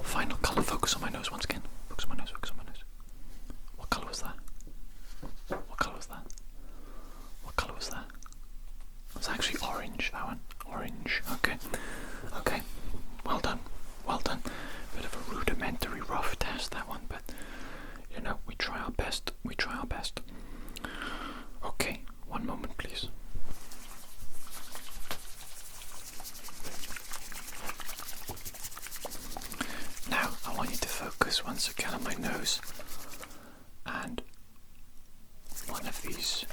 final colour. Focus on my nose once again. Focus on my nose. Focus on my nose. What colour was that? What colour was that? What colour was that? It's actually orange, that one. Orange. Okay. Okay. Well done. Well done. Bit of a rudimentary rough test, that one, but you know, we try our best. We try our best. Okay. One moment, please. Now, I want you to focus once again on my nose, and one of these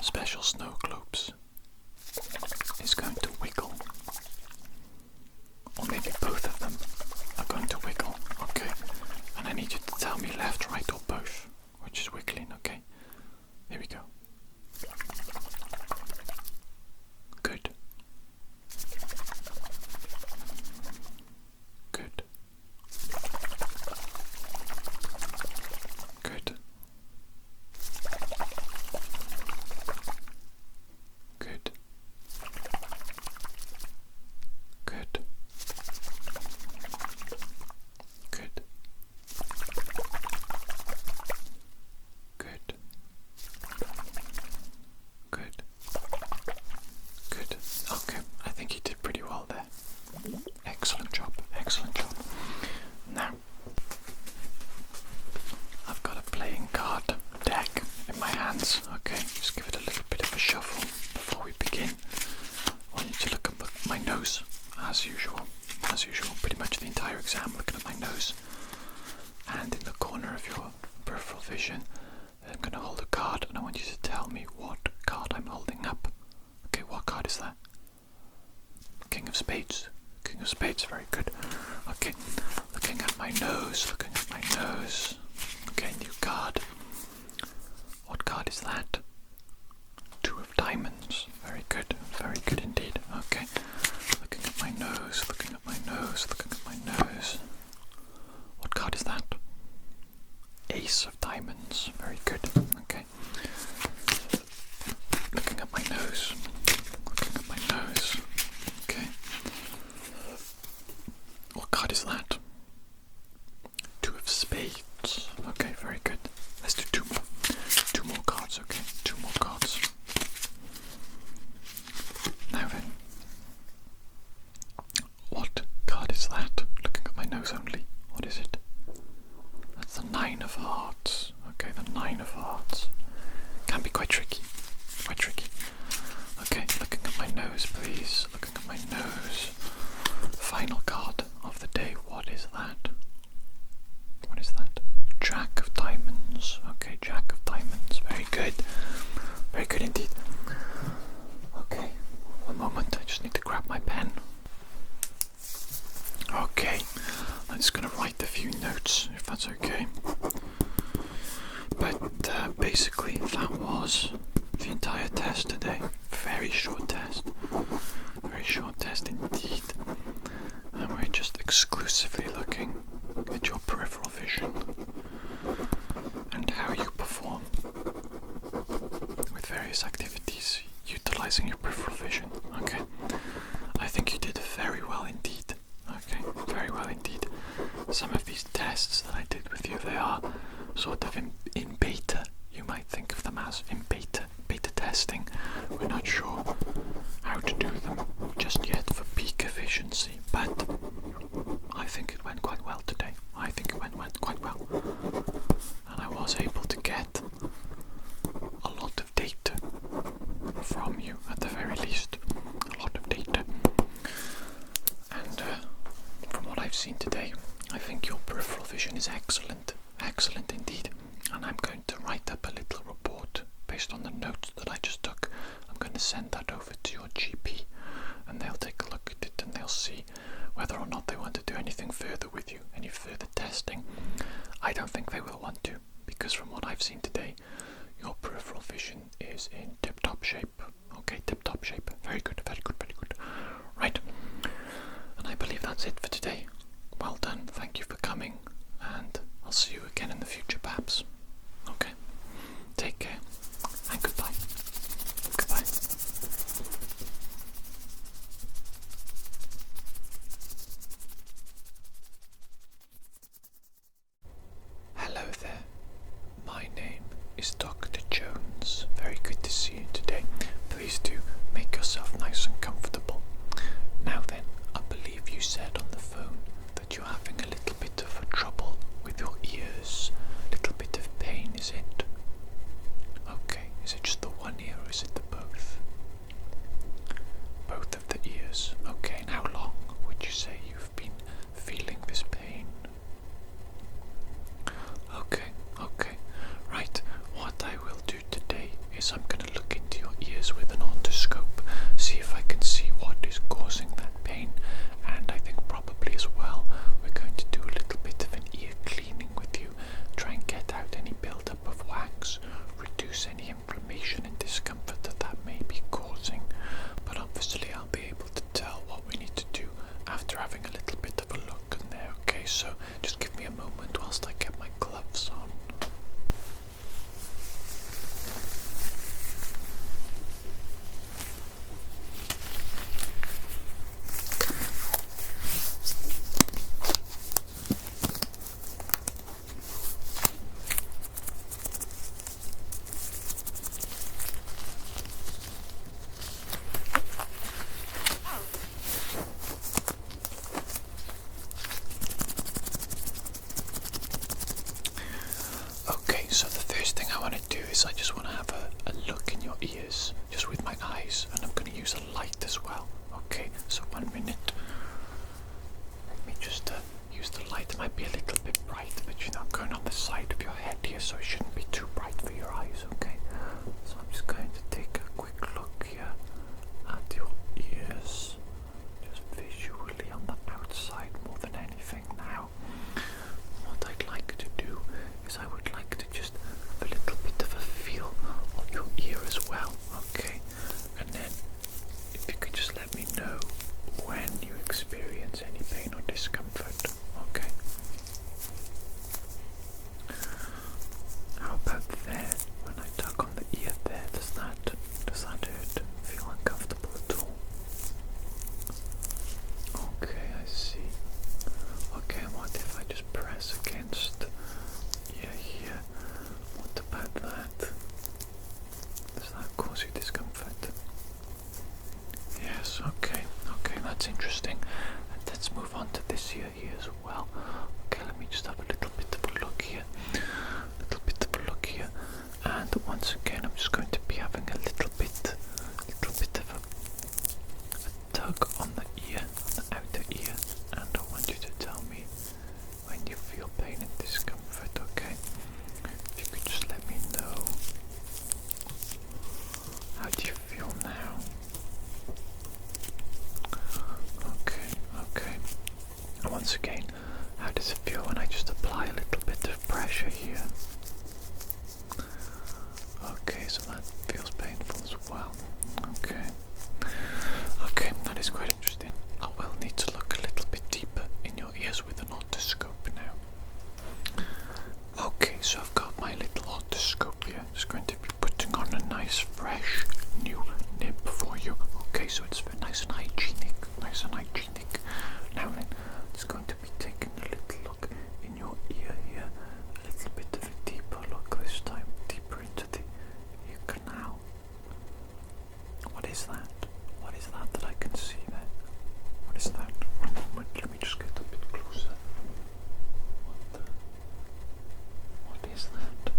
special snow globes is going to wiggle, or maybe both of them are going to wiggle, okay? And I need you to tell me left, right, or both, which is wiggling, okay? Here we go. Good. Good. Good. Good. Good. Good. vision. I'm going to hold a card and I want you to tell me what card I'm holding up. Okay, what card is that? King of Spades. King of Spades, very good. Okay, looking at my nose, Okay, new card. What card is that? Two of Diamonds. Very good indeed. Okay, looking at my nose, looking at my nose. What card is that? Ace of Diamonds. Very good. Okay. Looking at my nose. Okay. What card is that? Two of Spades. Okay, very good. Let's do two more. Two more cards, okay? Two more cards. Now then. What card is that? Looking at my nose only. What is it? That's the Nine of Hearts. Okay, the Nine of Hearts. Can be quite tricky. Okay, looking at my nose, please. Looking at my nose. Final card of the day. What is that? Jack of Diamonds. Okay, Jack of Diamonds. Very good. Very good indeed. Okay, one moment. I just need to grab my pen. Okay, I'm just going to write a few notes, if that's okay. But basically, that was the entire test today. Very short test indeed. And we're just exclusively looking at your peripheral vision and how you perform with various activities utilizing your peripheral vision. Okay, I think you did very well indeed. Okay, very well indeed. Some of these tests that I did with you, they are sort of in beta. You might think of them as in beta testing. We're not sure how to do them just yet for peak efficiency, but I think it went quite well today. And I was able to get a lot of data from you, at the very least. A lot of data. And from what I've seen today, I think your peripheral vision is excellent. Excellent indeed. And I'm going to write up a little report based on the notes that I just took. I'm going to send that over to your GP and they'll take a look at it and they'll see whether or not they want to do anything further with you, any further testing. I don't think they will want to, because from what I've seen today, your peripheral vision is in tip-top shape. Okay, tip-top shape. Very good. Right. And I believe that's it for today. Well done. Thank you for coming, and I'll see you again in the future, perhaps. Okay. Take care, and goodbye. Goodbye. Hello there. My name is Dr. Jones. Very good to see you today. Please do make yourself nice and comfortable. Now then, I believe you said on the phone that you're having a little bit of trouble with your ears. Little bit of pain, is it? Okay, is it just the one ear or is it the both? Both of the ears. Okay, and how long would you say you've been feeling this pain? Okay, right. What I will do today is I'm going to look into your ears with an otoscope, see if I can see what is causing that pain, and I think probably as well we're going to do a little bit of an ear cleaning with you, try and get out any buildup of wax, reduce any inflammation and discomfort that may be causing. But obviously I'll be able to tell what we need to do after having a little bit of a look in there. Okay, so just give me a moment whilst I get my gloves on. So the first thing I want to do is I just want to have a look in your ears, just with my eyes, and I'm going to use a light as well. Okay, so 1 minute. Let me just use the light. It might be a little bit bright, but you know, going on the side of your head here, so it shouldn't be too bright for your eyes, okay? So I'm just going to take a quick look here at your ears, just visually on the outside more than anything now. What I'd like to do is I would like to just have a little bit of a feel of your ear as well, okay? And then if you could just let me know when you experience any pain or discomfort, okay? How about there? When I tug on the ear there, does that hurt? Feel uncomfortable at all? Okay, I see. Okay, what if I just press against ear here? What about that? Does that cause you discomfort? Yes, okay, that's interesting. And let's move on to this ear here as well. Okay, let me just have a little bit of a look here. And once again, I'm just going to be having a little bit of a tug on the ear, on the outer ear, and I want you to tell me when you feel pain and discomfort, okay? If you could just let me know. How do you feel now? Okay. And once again, how does it feel when I just apply a little bit of pressure here? Okay, so that feels painful as well. Okay, that is quite interesting. I will need to look a little bit deeper in your ears with an otoscope now. Okay, so I've got my little otoscope here. Just going to be putting on a nice, fresh, new nib for you. Okay, so it's nice and hygienic. Now then, it's going to be taking a little look in your ear here. A little bit of a deeper look this time. Deeper into the ear canal. What is that? What is that I can see there? What is that? One moment, let me just get a bit closer. What is that?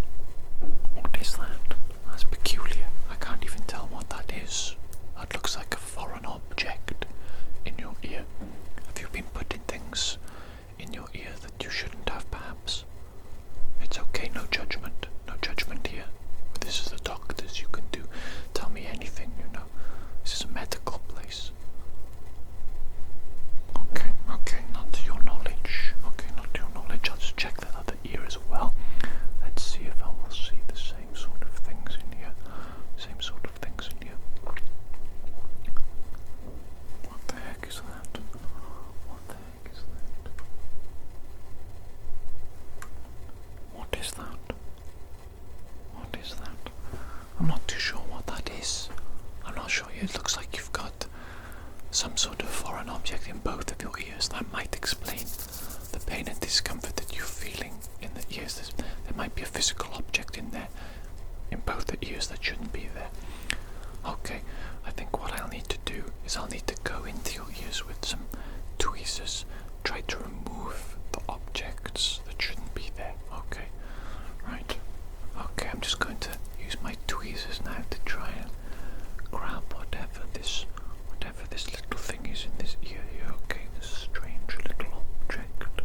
What is that? That's peculiar. I can't even tell what that is. That looks like a foreign object in your ear. Have you been putting things in your ear that you shouldn't have, perhaps? It's okay, no judgment here. This is the doctors, you can tell me anything, you know. This is a medical place. Okay, not to your knowledge. I'll just check that other ear as well. Let's see if I will see the same sort of things in here. What the heck is that? What is that? I'm not too sure what that is. I'm not sure. It looks like you've got some sort of foreign object in both of your ears. That might explain the pain and discomfort that you're feeling in the ears. There might be a physical object in there, in both the ears, that shouldn't be there. Okay, I think what I'll need to do is I'll need to go into your ears with some tweezers, try to remove the objects that shouldn't be there. Okay, right. Okay, I'm just going to use my tweezers now to try and grab whatever this little thing is in this ear here. Okay, this strange little object.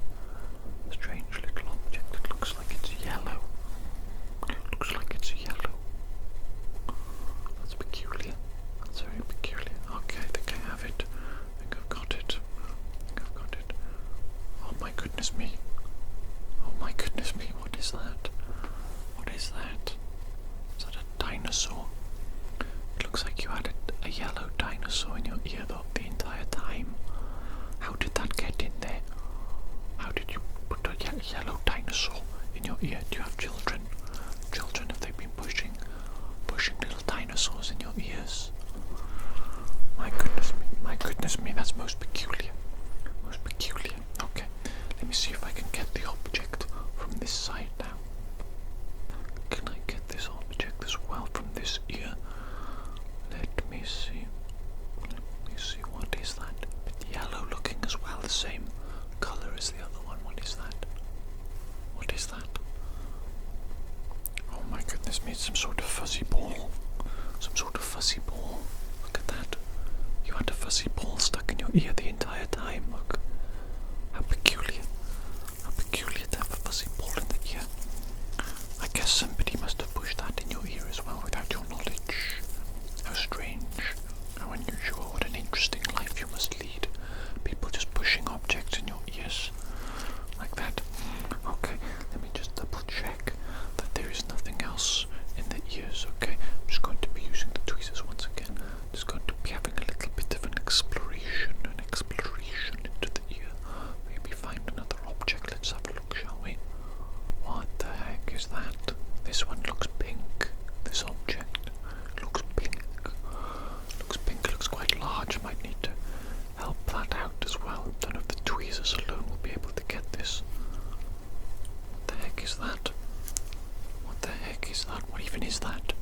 It looks like it's yellow. That's peculiar. That's very peculiar. Okay, I think I have it. I think I've got it. Oh my goodness me. What is that? Is that a dinosaur? It looks like you had a yellow dinosaur in your ear the entire time. How did that get in there? How did you put a yellow dinosaur in your ear? Do you have children? Have they been pushing little dinosaurs in your ears? My goodness me, that's most peculiar. Okay, let me see if I can get the object from this side now. Can I get this object as well from this ear? Let me see. What is that? A bit yellow looking as well, the same colour as the other one. What is that? Oh my goodness me, it's some sort of fuzzy ball. Look at that. You had a fuzzy ball stuck in your ear the entire time. Look. How peculiar to have a fuzzy ball in the ear. I guess somebody must have pushed that in your ear as well without your knowledge. How strange. How unusual. What an interesting life you must lead. People just pushing objects in your ears. Like that. Okay, let me just double check that there is nothing else in the ears, okay? I'm just going to be using the tweezers once again. Just going to be having a little bit of an exploration into the ear. Maybe find another object. Let's have a look, shall we? What the heck is that? This one looks pink. This object looks pink. Looks pink, looks quite large. Might need to help that out as well. Don't know if the tweezers alone will be able to get this. What the heck is that? What the heck is that? What even is that?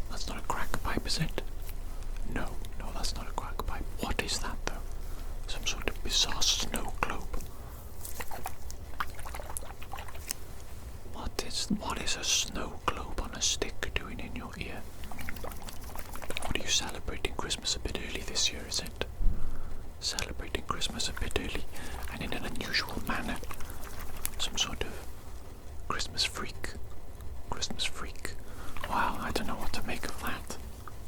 That's not a crack pipe, is it? No, that's not a crack pipe. What is that though? Some sort of bizarre snow globe. What is a snow globe on a stick doing in your ear? What are you celebrating Christmas a bit early this year, is it? Celebrating Christmas a bit early and in an unusual manner. Some sort of Christmas freak. Christmas freak. Wow, I don't know what to make of that.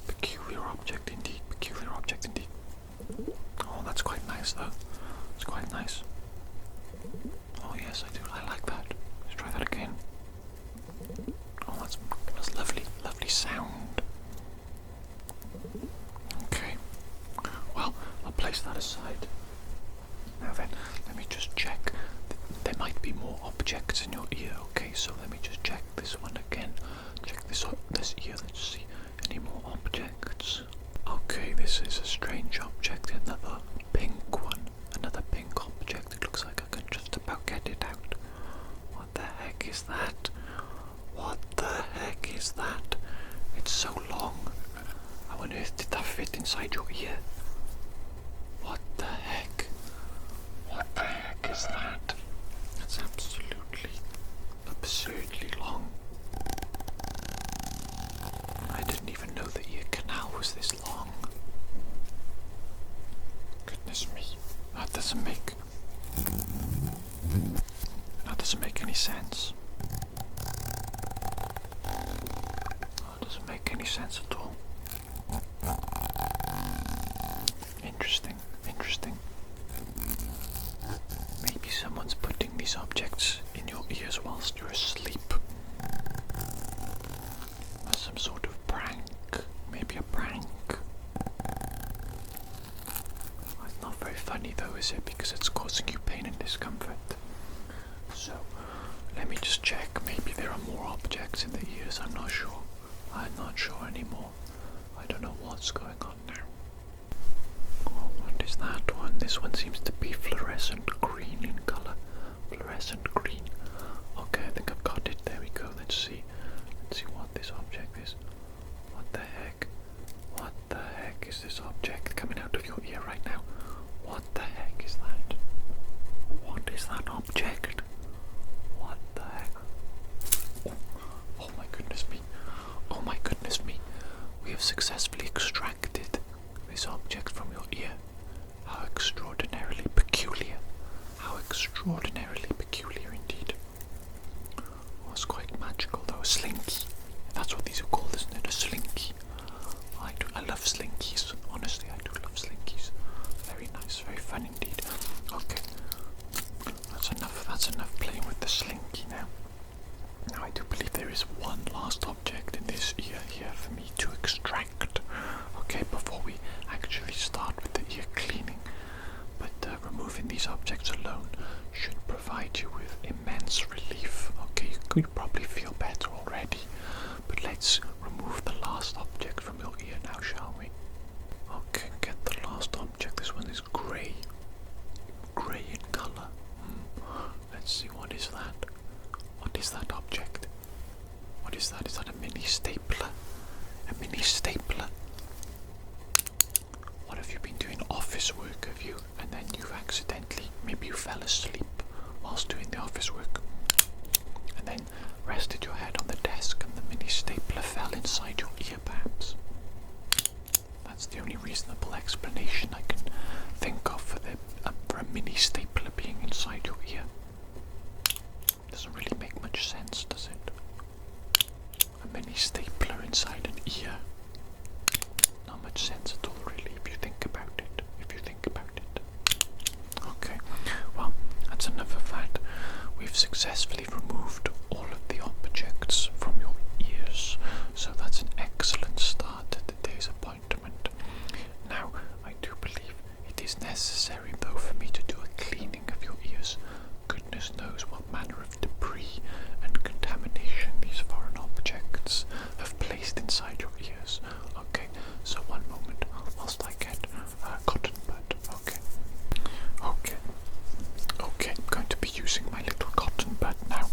Peculiar object indeed. Peculiar object indeed. Oh, that's quite nice though. It's quite nice. Oh yes, I do. I like that. Let's try that again. Oh, that's lovely. Lovely sound. Okay. Well, I'll place that aside. Now then, let me just check. There might be more objects in your ear, okay? So let me just check this one again. Check this ear, let's see. Any more objects? Okay, this is a strange object. Another pink one. Another pink object. It looks like I can just about get it out. What the heck is that? What the heck is that? It's so long. How on earth did that fit inside your ear? What the heck? What the heck is that? That's absolutely, absurdly long. I didn't even know the ear canal was this long. Goodness me. That doesn't make any sense. That doesn't make any sense at all. Interesting. Maybe someone's putting these objects in your ears whilst you're asleep. As some sort of prank. Maybe a prank. It's not very funny though, is it? Because it's causing you pain and discomfort. So, let me just check. Maybe there are more objects in the ears. I'm not sure. I'm not sure anymore. I don't know what's going on now. Oh, what is that one? This one seems to be fluorescent green in color. Fluorescent green. Okay, I think I've got it. There we go. Let's see. Let's see what this object is. What the heck? What the heck is this object coming out of your ear right now? What the heck is that? What is that object? What the heck? Oh my goodness me. Oh my goodness me. We have successfully extracted this object from your ear. How extraordinarily peculiar. How extraordinarily peculiar indeed. Oh, it's quite magical though. A slinky. That's what these are called, isn't it? A slinky. I love slinkies. Honestly, I do love slinkies. Very nice, very fun indeed. Okay. That's enough playing with the slinky now. Now I do believe there is one last object in this ear here for me to extract. Okay, before we actually start with the ear cleaning. But removing these objects alone should provide you with immense relief. Okay, you could probably feel better already. But let's remove the last object from your ear now, shall we? Okay, get the last object. This one is grey. Grey in colour. Let's see, what is that? What is that object? What is that? Is that a mini stapler? A mini stapler? What have you been doing? Office work, have you? And then you've accidentally, maybe you fell asleep whilst doing the office work. And then rested your head on the desk and the mini stapler fell inside your ear, perhaps. That's the only reasonable explanation I can think of for a mini stapler being inside your ear. Doesn't really make much sense, does it? tiny stapler inside an ear. Not much sense at all, really, if you think about it. Okay, well, that's enough of that. We've successfully removed all of the objects from your ears, so that's an excellent start to today's appointment. Now, I do believe it is necessary, though, for me to do a cleaning of your ears. Goodness knows what manner of debris and contamination these foreign objects have placed inside your ears. Okay, so one moment whilst I get a cotton bud. Okay, I'm going to be using my little cotton bud now.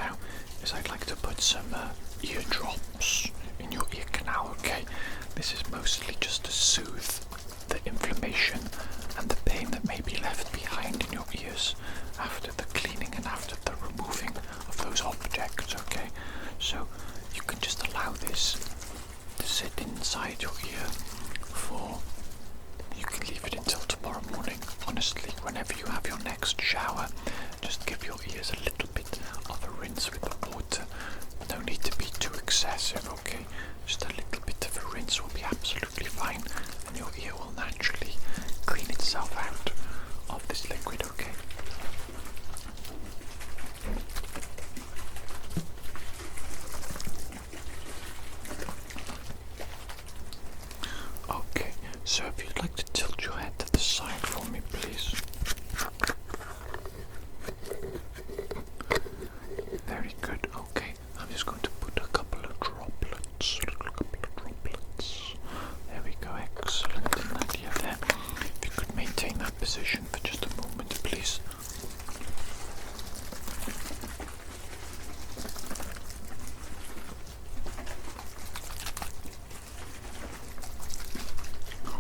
now is I'd like to put some ear drops in your ear canal, okay? This is mostly just to soothe the inflammation and the pain that may be left behind in your ears after the cleaning and after the removing of those objects, okay? So you can just allow this to sit inside your ear you can leave it until tomorrow morning. Honestly, whenever you have your next shower, just give your ears a little bit of a rinse with the water. No need to be too excessive, okay? Just a little bit of a rinse will be absolutely fine, and your ear will naturally clean itself out of this liquid, okay? Okay, so if you'd like to tilt your head to the side for me, please. Very good, okay. I'm just going to put a couple of droplets. There we go, excellent in that ear there. If you could maintain that position for just a moment, please.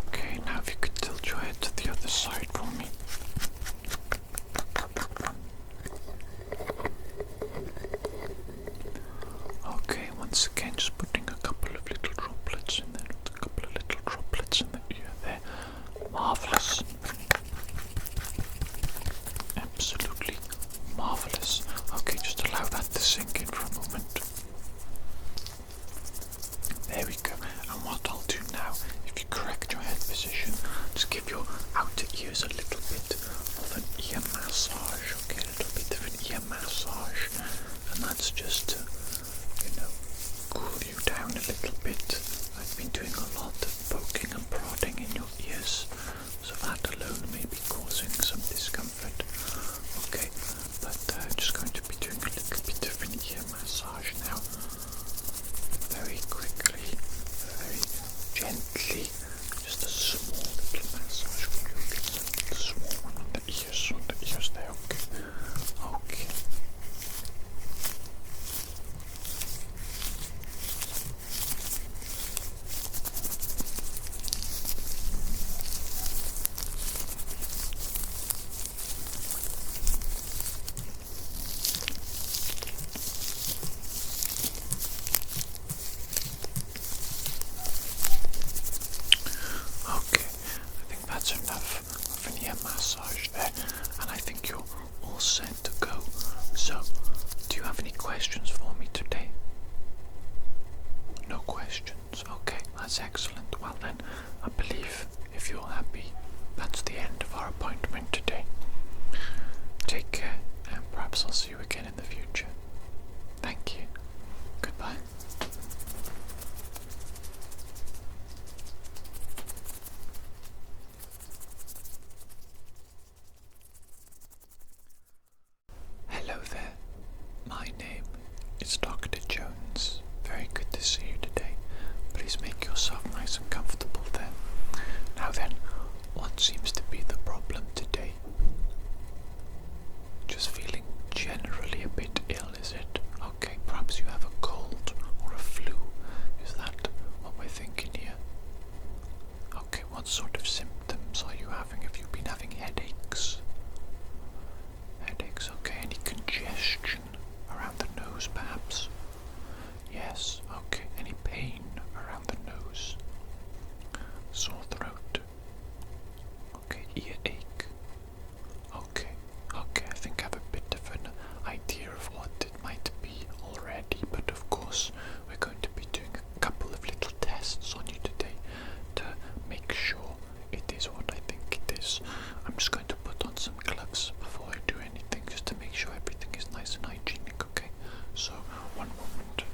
Okay, now if you could tilt your head to the other side for me. Okay, once again, just putting a couple of little droplets in there, a couple of little droplets in the ear there. Marvellous. Absolutely marvellous. Okay, just allow that to sink in for a moment. There we go. And what I'll do now, if you correct your head position, just give your outer ears a little bit of an ear massage. Okay, a little bit of an ear massage. And that's just to, cool you down a little bit. I've been doing a lot of poking and prodding in your ears, so that alone may be causing some discomfort. Okay, but just going to be doing a little bit of an ear massage now. Very quickly, very gently, just a small little massage for you. Okay, a small one on the ears there, okay. Okay. Okay, I think that's enough of an ear massage there, and I think you're all set to go. So, do you have any questions for me today? No questions. Okay, that's excellent. Well then, I believe if you're happy, that's the end of our appointment today. Take care, and perhaps I'll see you again in the future. Thank you. Goodbye. Hello there. My name is Dr. Jones. Very good to see you today. Please make yourself nice and comfortable there. Now then, what seems to be the problem today? Just feeling generally a bit ill, is it? Okay, perhaps you have a cold or a flu. Is that what we're thinking here? Okay, what sort of symptoms are you having? Have you been having headaches? Headaches, okay. Any congestion around the nose, perhaps? Yes, okay. Any pain around the nose? Sore throat? Okay, earache? Okay, I think I have a bit of an idea of what it might be already, but of course we're going to be doing a couple of little tests on you today to make sure it is what I think it is. I'm just going to put on some gloves before I do anything, just to make sure everything is nice and hygienic, okay? So, one moment.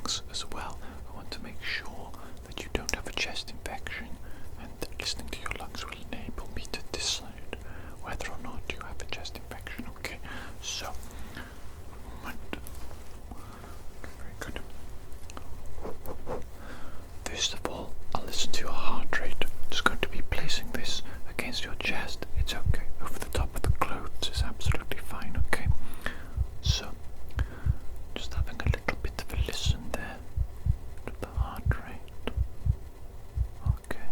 lungs as well. I want to make sure that you don't have a chest infection, and listening to your lungs will enable me to decide whether or not you have a chest infection. Okay, so very good. First of all, I'll listen to your heart rate. I'm just going to be placing this against your chest. It's okay. Over the top of the clothes is absolutely fine. Okay, so just having a little bit of a listen there to the heart rate. Okay.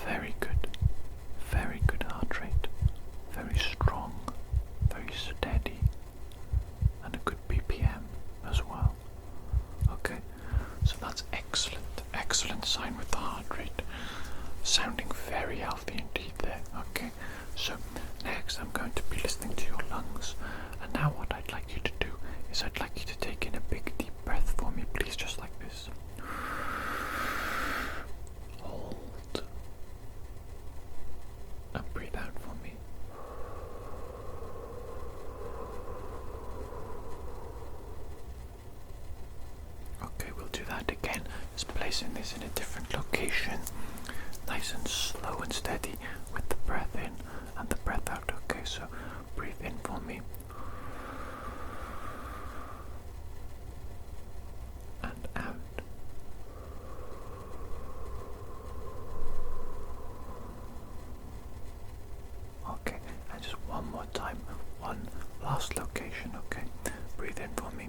Very good. Very good heart rate. Very strong. Very steady. And a good BPM as well. Okay. So that's excellent. Excellent sign with the heart rate. Sounding very healthy indeed there. Okay. So next I'm going to be listening to your lungs. And now what I'd like you to do is I'd like you to take in a big deep breath for me, please, just like this. Hold. And breathe out for me. Okay, we'll do that again. Just placing this in a different location. Nice and slow and steady with the breath in and the breath out. Okay, so breathe in for me. And out. Okay, and just one more time. One last location. Okay, breathe in for me.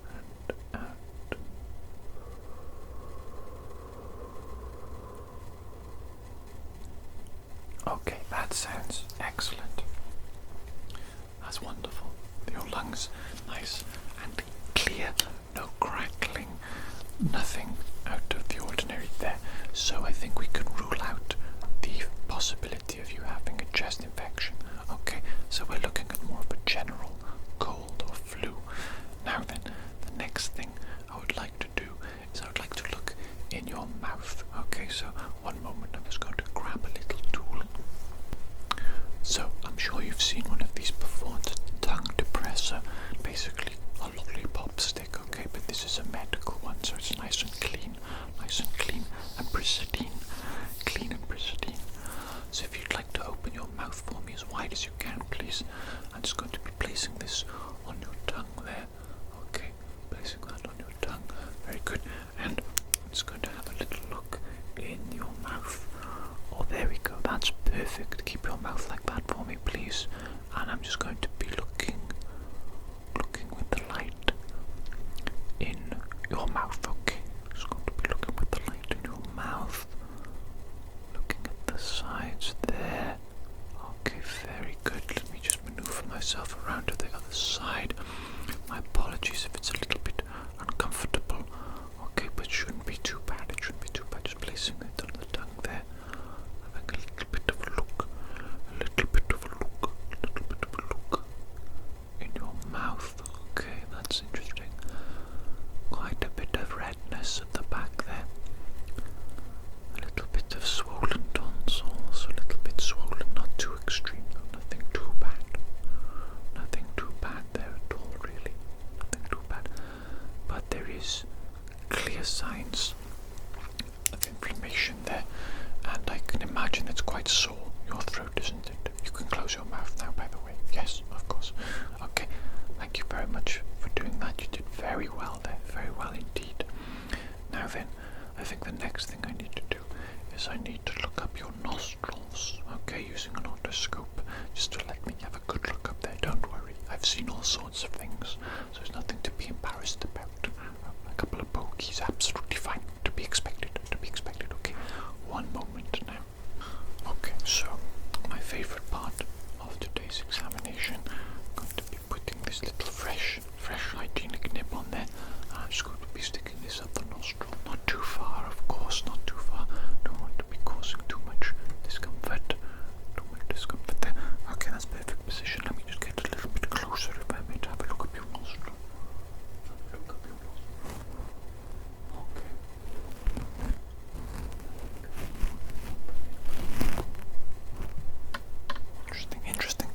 And out. Okay, that sounds excellent. That's wonderful. Your lungs nice and clear, no crackling, nothing out of the ordinary there. So I think we can rule out the possibility of you having a chest infection. Okay, so we're looking at more of a general cold or flu. Now then, the next thing I would like to do is I would like to look in your mouth. Okay, so one moment, I'm just going to grab a little tool. So I'm sure you've seen one of these before. It's a tongue depressor, basically a lollipop stick. Okay, but this is a medical one, so it's nice and clean and pristine. Clean and pristine. So if you'd like to open your mouth for me as wide as you can, please. I'm just going to be placing this on your tongue there. Okay, placing that on your tongue. Very good. And I'm just going to have a little look in your mouth. Oh, there we go. That's perfect. Keep your mouth like that for me, please. And I'm just going to be looking with the light in your mouth. Okay, just going to be looking with the light in your mouth. Looking at the sides there. Okay, very good. Let me just maneuver myself around to the other side. My apologies if it's a little bit uncomfortable. Okay, but it shouldn't be too bad. It shouldn't be too bad. Just placing it on the tongue there. Having a little bit of a look. A little bit of a look. A little bit of a look in your mouth. Okay, that's interesting. Quite a bit of redness at the back there. A little bit of swollen tonsils. A little bit swollen, not too extreme though. Nothing too bad. Nothing too bad there at all, really. Nothing too bad. But there is clear signs of inflammation there, and I can imagine it's quite sore. Your throat, isn't it? You can close your mouth now, by the way. Yes, of course. Okay, thank you very much for doing that. You did very well there, very well indeed. Now then, I think the next thing I need to do is I need to look up your nostrils, okay, using an otoscope, just to let me have a good look up there. Don't worry, I've seen all sorts of things, so there's nothing to be embarrassed about. A couple of bogeys, absolutely fine, to be expected, okay? One moment now. Okay, so my favourite part of today's examination, I'm going to be putting this little fresh hygienic nib on there, and I'm just going to be sticking this up the nostril, not too far, of course, not too far. Don't want to be causing too much discomfort. There. Okay, that's perfect position. Let me just get a little bit closer if I may, to have a look up your nostril. Okay. Interesting.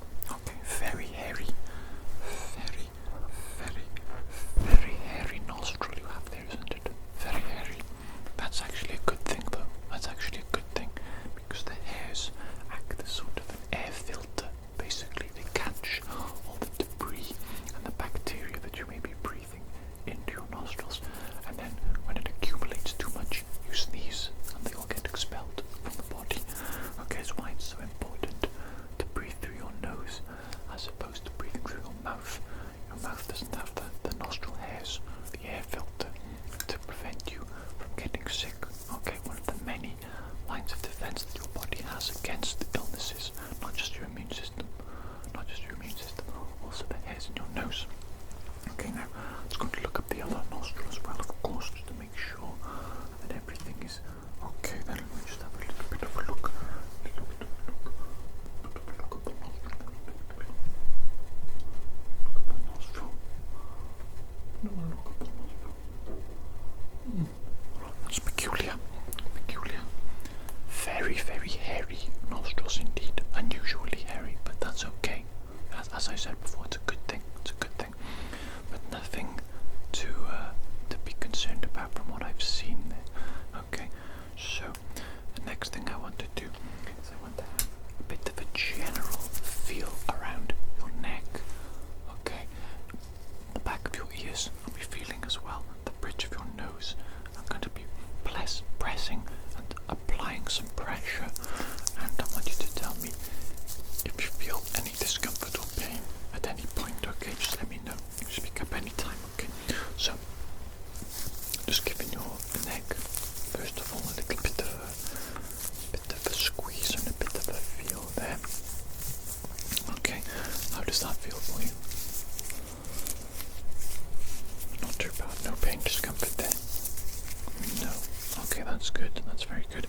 that's good. That's very good.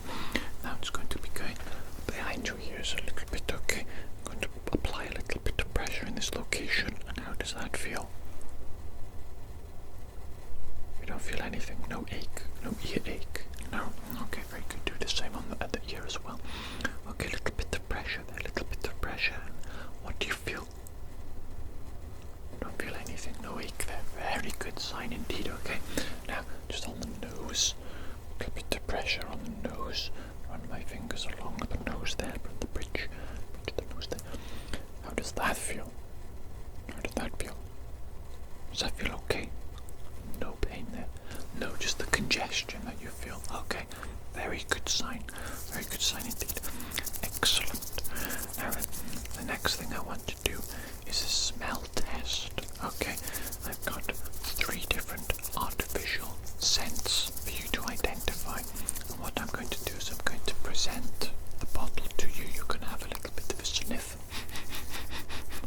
Now it's going to be going behind your ears a little bit, okay? I'm going to apply a little bit of pressure in this location. And how does that feel? You don't feel anything? No ache? No ear ache? No? Okay, very good. Do the same on the ear as well. Okay, a little bit of pressure there, a little bit of pressure. What do you feel? Don't feel anything? No ache there. Very good sign indeed, okay? Now, just on the nose. A little bit of pressure on the nose. Run my fingers along the nose there, from the bridge of the nose there. How does that feel? How does that feel? Does that feel okay? No pain there. No, just the congestion that you feel. Okay, very good sign. Very good sign indeed. Excellent. Now the next thing I want to do is a smell test. Okay, I've got 3 different artificial scents for you to identify. And what I'm going to do is I'm going to present the bottle to you. You're going to have a little bit of a sniff.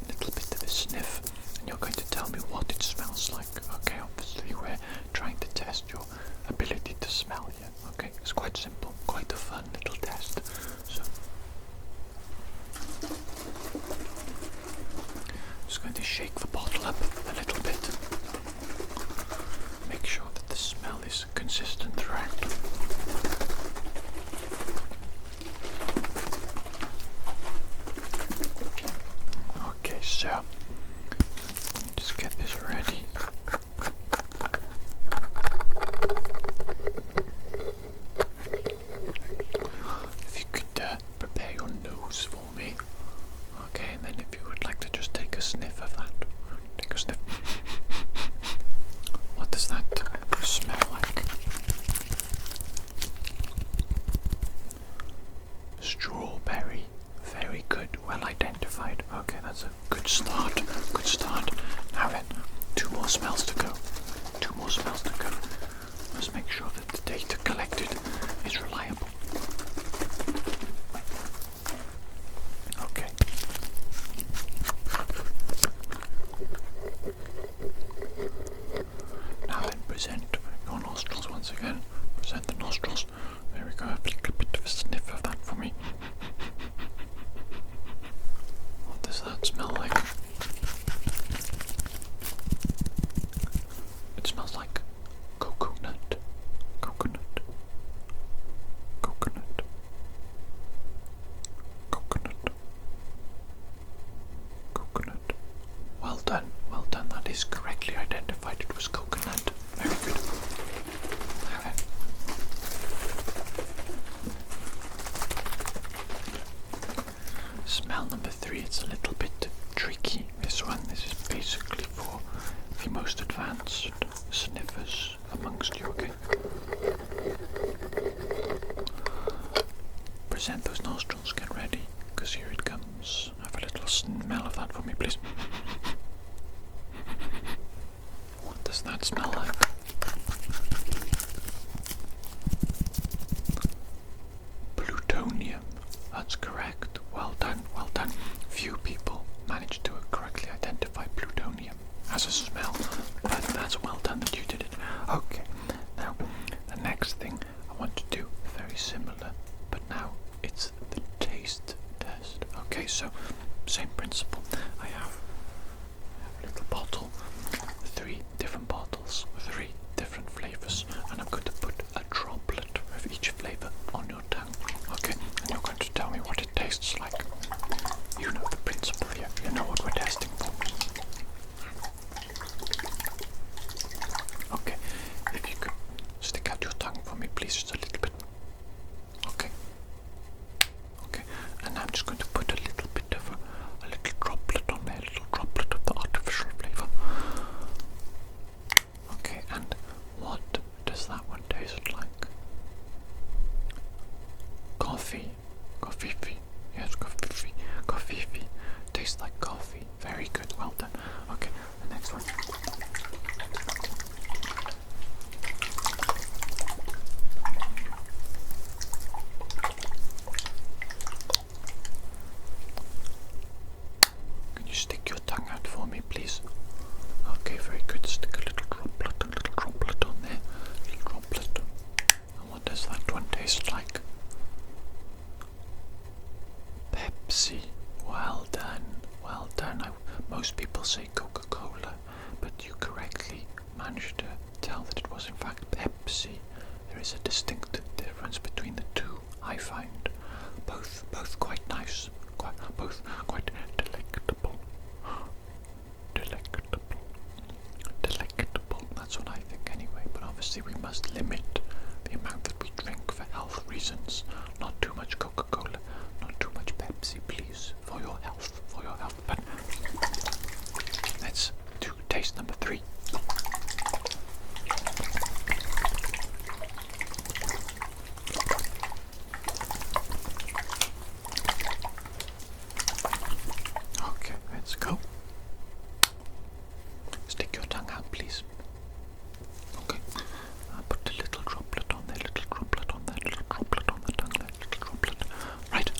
A little bit of a sniff. And you're going to tell me what it smells like. Okay, obviously we're trying to test your ability to smell here. Okay, it's quite simple, quite a fun little test. So, just going to shake the bottle up a little bit. Make sure that the smell is consistent throughout. Okay, so just get this ready. If you could prepare your nose for me. Okay, and then if you would like to just take a sniff of that. Take a sniff. What does that smell like? Strawberry. Very good. Well identified. Okay, that's a good start. Good start. Now then, 2 more smells to go. 2 more smells to go. Let's make sure that the data collected is reliable. Okay. Now then, present your nostrils once again. Present the nostrils. There we go. A little bit of a sniff of that for me. What does that smell like? It smells like coconut. Coconut. Coconut. Coconut. Coconut. Well done, well done. That is correctly identified. It was coconut. Very good. Okay. Smell number 3. It's a little bit tricky. This is basically for the most advanced sniffers amongst you, okay? Present those nostrils, get ready, because here it comes. Have a little smell of that for me, please. What does that smell like? Plutonium. That's correct. Well done, well done. Few people managed to correctly identify plutonium as a smell, but that's well done that you did it. Okay, now the next thing I want to do, very similar, but now it's the taste test. Okay, so same principle. I have a little bottle, 3 different bottles, 3 different flavors, and I'm going to put a droplet of each flavor on your tongue. Okay, and you're going to tell me what it tastes like. You know the principle here. You know what we're testing for. Okay, if you could stick out your tongue for me, please, just a little bit. Okay. Okay, and I'm just going to put a little bit of a little droplet on there, a little droplet of the artificial flavor. Okay, and what does that one taste like? Coffee. Coffee. Yes, coffee. Coffee. Tastes like coffee. Very good, well done. Okay, the next one. Can you stick your tongue out for me, please? Okay, very good. Stick a little droplet on there. A little droplet. And what does that one most people say Coca-Cola, but you correctly managed to tell that it was in fact Pepsi. There is a distinct difference between the two, I find. Both quite nice, both quite delectable. Delectable, that's what I think anyway, but obviously we must limit the amount that we drink for health reasons. Not too much Coca-Cola, not too much Pepsi, please, for your health, But let's do taste number 3. Okay, let's go. Stick your tongue out, please. Okay, put a little droplet on there, little droplet on that, little droplet on the tongue there, little droplet. Right.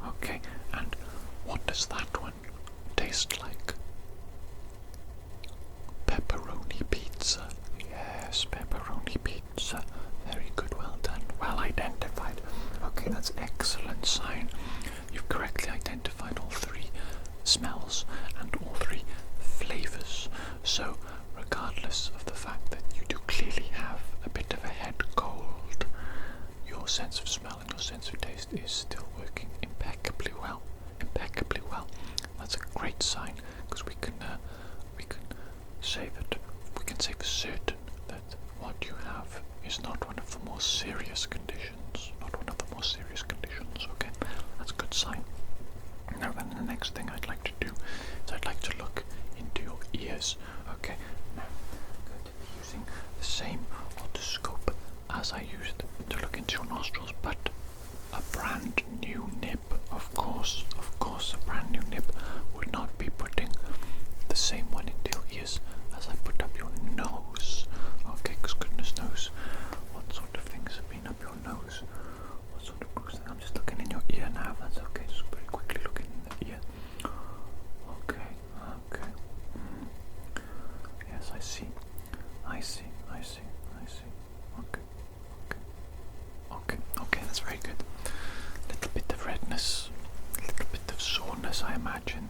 Okay, and what does that one taste like? Pepperoni pizza. Yes, pepperoni pizza. Very good, well done, well identified. Okay, that's excellent sign. You've correctly identified all 3 smells and all 3 flavors. So, regardless of the fact that you do clearly have a bit of a head cold, your sense of smell and your sense of taste is still working impeccably well. Impeccably well. That's a great sign, because we can say for certain that what you have is not one of the more serious conditions. Okay, that's a good sign. Now then, the next thing I'd like to do is I'd like to look into your ears. Okay, now I'm going to be using the same otoscope as I used to look into your nostrils, but a brand new nib, of course, a brand new nib. Would not be putting the same one into your ears as I put up your nose. Okay, because goodness knows what sort of things have been up your nose. What sort of gross thing? I'm just looking in your ear now. That's okay. Just very quickly looking in the ear. Okay. Yes, I see. Okay, that's very good. Little bit of redness, a little bit of soreness, I imagine.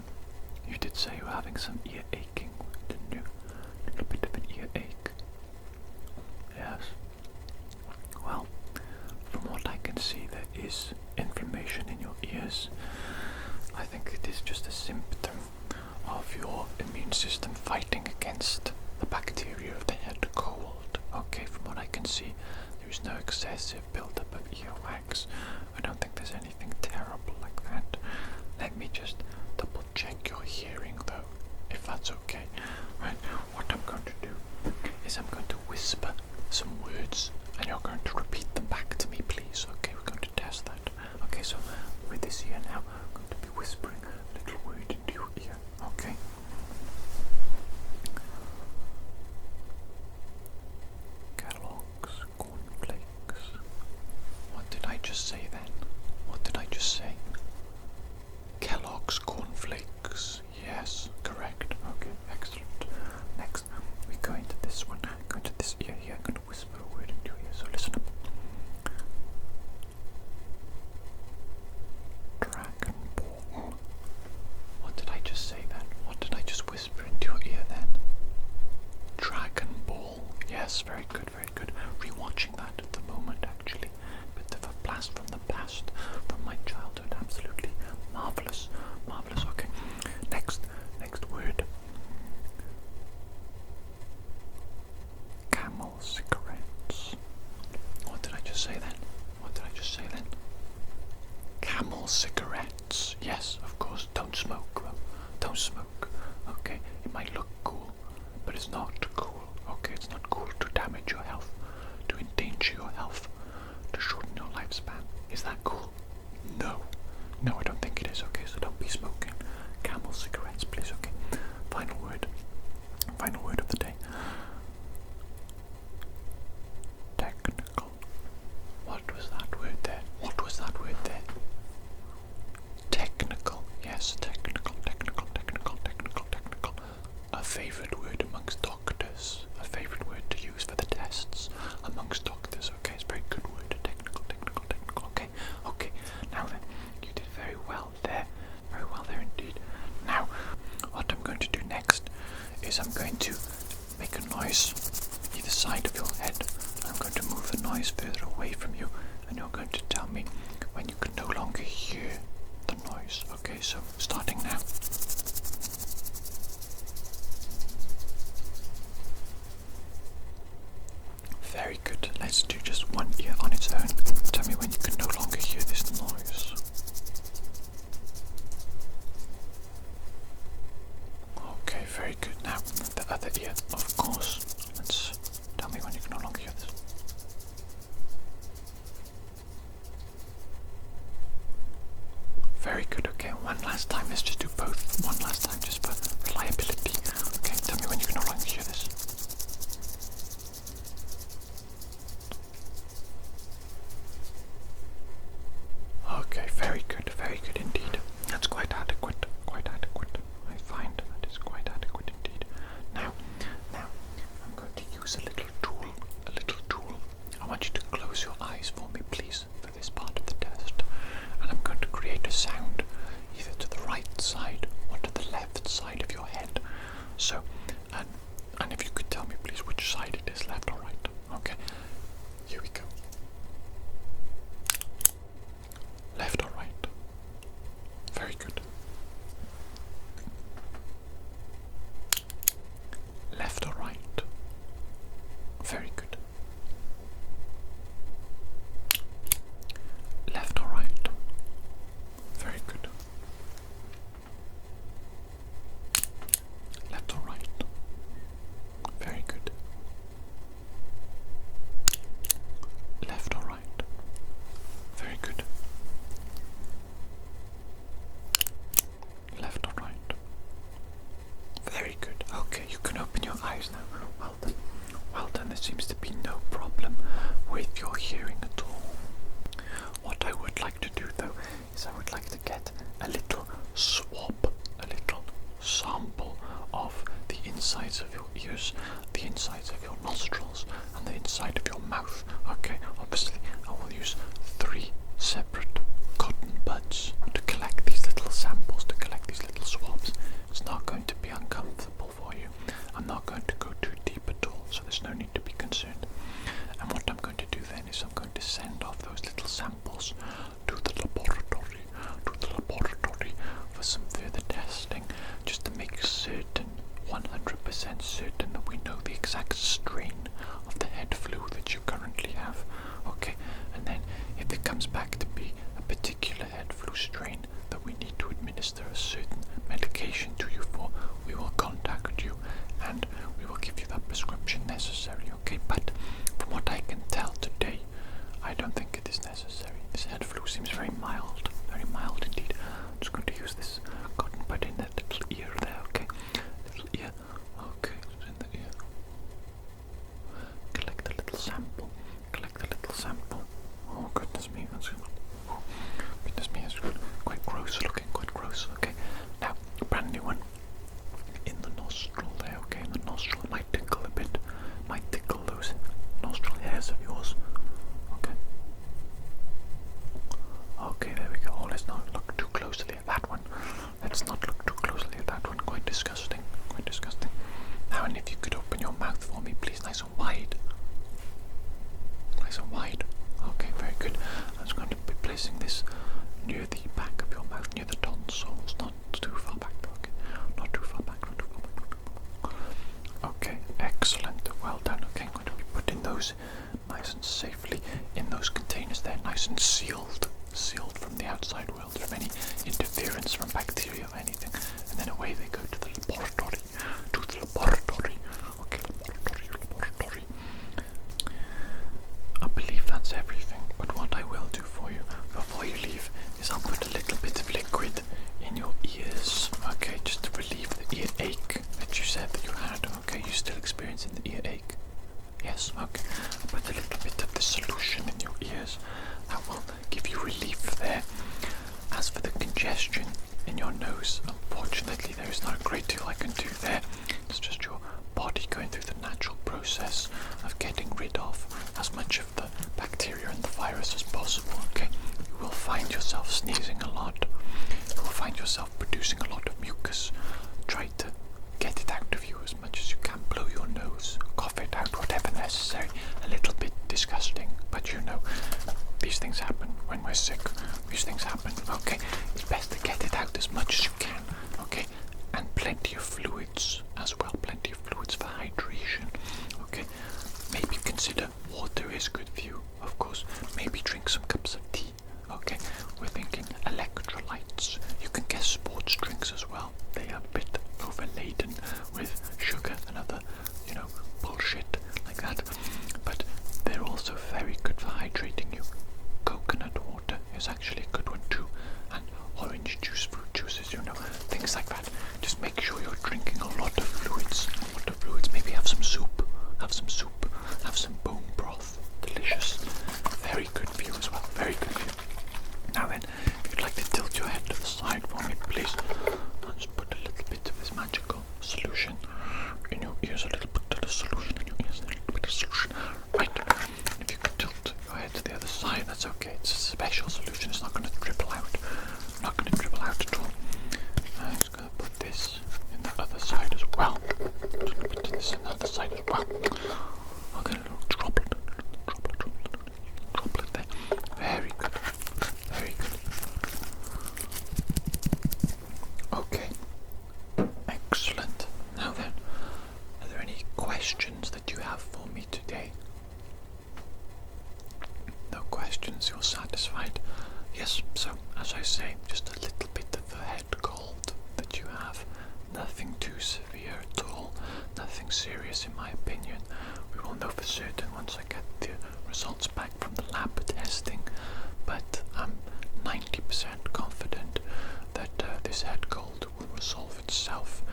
You did say you were having some ear aching, didn't you? A little bit of an ear ache. Yes. Well, from what I can see, there is inflammation in your ears. I think it is just a symptom of your immune system fighting against the bacteria of the head cold. Okay, from what I can see, there is no excessive buildup of earwax. I don't think there's anything terrible like that. Let me just double check your hearing though, if that's okay. Right, what I'm going to do is I'm going to whisper some words and you're going to repeat them back to me, please. Okay, we're going to test that. Okay, so with this ear now, I'm going to be whispering a little word into your ear. Okay. Kellogg's cornflakes. What did I just say then? What did I just say? Kellogg's cornflakes. Yes, correct. Okay, excellent. Next, we go into this one. Go into this ear here. I'm going to whisper a word into your ear. So listen up. Dragon Ball. What did I just say then? What did I just whisper into your ear then? Dragon Ball. Yes, very good, very good. Rewatching that at the moment, actually. Bit of a blast from the past, from my childhood. Absolutely marvelous, marvelous. Okay, next word. Camel cigarettes. What did I just say then? Camel cigarettes. Yes, of course. Don't smoke though. Don't smoke. Okay, it might look cool, but it's not cool. Okay, it's not cool to damage your health, to endanger your health, to shorten your lifespan. Is that cool? No, I don't think it is. Okay, so don't be smoking Camel cigarettes, please. Okay, final word of the day. Technical. What was that word there? Technical. Yes, technical. A favourite word amongst doctors. A favourite word to use for the tests amongst doctors. Okay, it's a very good word. Technical. Okay. Now then, you did very well there. Very well there indeed. Now, is I'm going to make a noise either side of your head. I'm going to move the noise further away from you, and you're going to tell me when you can no longer hear the noise. Okay, so starting now. Very good. Let's do just one ear on its own. Tell me when you can no longer hear this noise. Okay, very good. Now, the other ear, of course. Let's tell me when you can no longer hear this. Very good. Okay, one last time. Let's just do both. One last time, just for reliability. Okay, tell me when you can no longer hear this. Okay, very good indeed. That's quite adequate, I find that is quite adequate indeed. Now, I'm going to use a little tool. I want you to close your eyes for me, please, for this part of the test. And I'm going to create a sound either to the right side or to the left side of your head. So, and if you could tell me, please, which side it is, left or right. Okay, here we go. Left or right? Very good. Left or right? Very good. Left or right? Very good. Left or right? Very good. Left or right? Very good. Left or right? Very good. Okay, you can open your eyes now. Well done. Well done. There seems to be no problem with your hearing at all. What I would like to do though is I would like to get a little swab, a little sample of the insides of your ears, the insides of your nostrils, and the inside of your mouth. Okay, obviously I will use 3 separate cotton buds to collect these little samples, to collect these little swabs. It's not going to be uncomfortable for you. I'm not going to go too deep at all, so there's no need to be concerned. And what I'm going to do then is I'm going to send off those little samples to the laboratory, for some further testing, just to make certain, 100% certain, that we know the exact strain of the head flu that you currently have. Okay, and then if it comes back to be a particular head flu strain that we need to administer a certain medication to you for, we will contact you and we will give you that prescription necessary. Okay, but from what I can tell today, I don't think it is necessary. This head flu seems very mild indeed. I'm just going to use this cotton bud in that little ear there. Okay, little ear. Okay, it's in the ear. Collect a little sample. Oh goodness me, that's quite gross looking, Okay, now brand new one in the nostril there. Okay, in the nostril, it might tickle a bit, might tickle those nostril hairs of yours. Okay, there we go. Oh, let's not look too closely at that one. Quite disgusting. Now, and if you could open your mouth for me, please, nice and wide. Okay, very good. I'm just going to be placing this near the back of your mouth, near the tonsils, not too far back. Okay, not too far back. Okay, excellent. Well done. Okay, I'm going to be putting those nice and safely in those containers there, nice and sealed from the outside world from any interference from bacteria or anything. And then away they go to the laboratory. Okay, laboratory. I believe that's everything, but what I will do for you before you leave is I'll put a little bit of liquid in your ears, okay, just to relieve the earache that you said that you had. Okay, you're still experiencing the earache? Yes, okay. I'll put a little bit of the solution in your ears. That will give you relief there. As for the congestion in your nose, unfortunately there is not a great deal I can do there. It's just your body going through the natural process of getting rid of as much of the bacteria and the virus as possible. Okay, you will find yourself sneezing a lot. You will find yourself producing a lot of mucus. Try to get it out of you as much as you can. Blow your nose, cough it out, whatever necessary. A little bit disgusting, but you know, these things happen when we're sick. These things happen, okay? It's best to get it out as much as you can, okay? And plenty of fluids as well, plenty of fluids for hydration, okay? Maybe consider water is good for you, of course. Maybe drink some cups of tea, okay? We're thinking electrolytes. You can get sports drinks as well. They are a bit overladen with sugar and other, you know, bullshit like that. But they're also very good for hydrating you. Coconut water is actually a good one too. And orange juice, fruit juices, you know, things like that. Just make sure you're drinking a lot of fluids. Maybe have some soup. Have some bone broth. Delicious. Very good for you as well. Very good for you. Now then, if you'd like to tilt your head to the side for me, please. I'll just put a little bit of this magical solution in your ears. A little bit of the solution in your ears. A little bit of solution. Right. If you could tilt your head to the other side, that's okay. It's a special solution. It's not going to dribble out. Not going to dribble out at all. I'm just going to put this in the other side as well. Just put this in the other side as well. I'll get a little droplet there. Very good. Very good. Okay. Excellent. Now then, are there any questions that you have for me today? No questions, you're satisfied? Yes, so as I say, just a little bit of a head cold that you have. Nothing too severe at all. Nothing serious in my opinion. We will know for certain once I get the results back from the lab testing, but I'm 90% confident that this head cold will resolve itself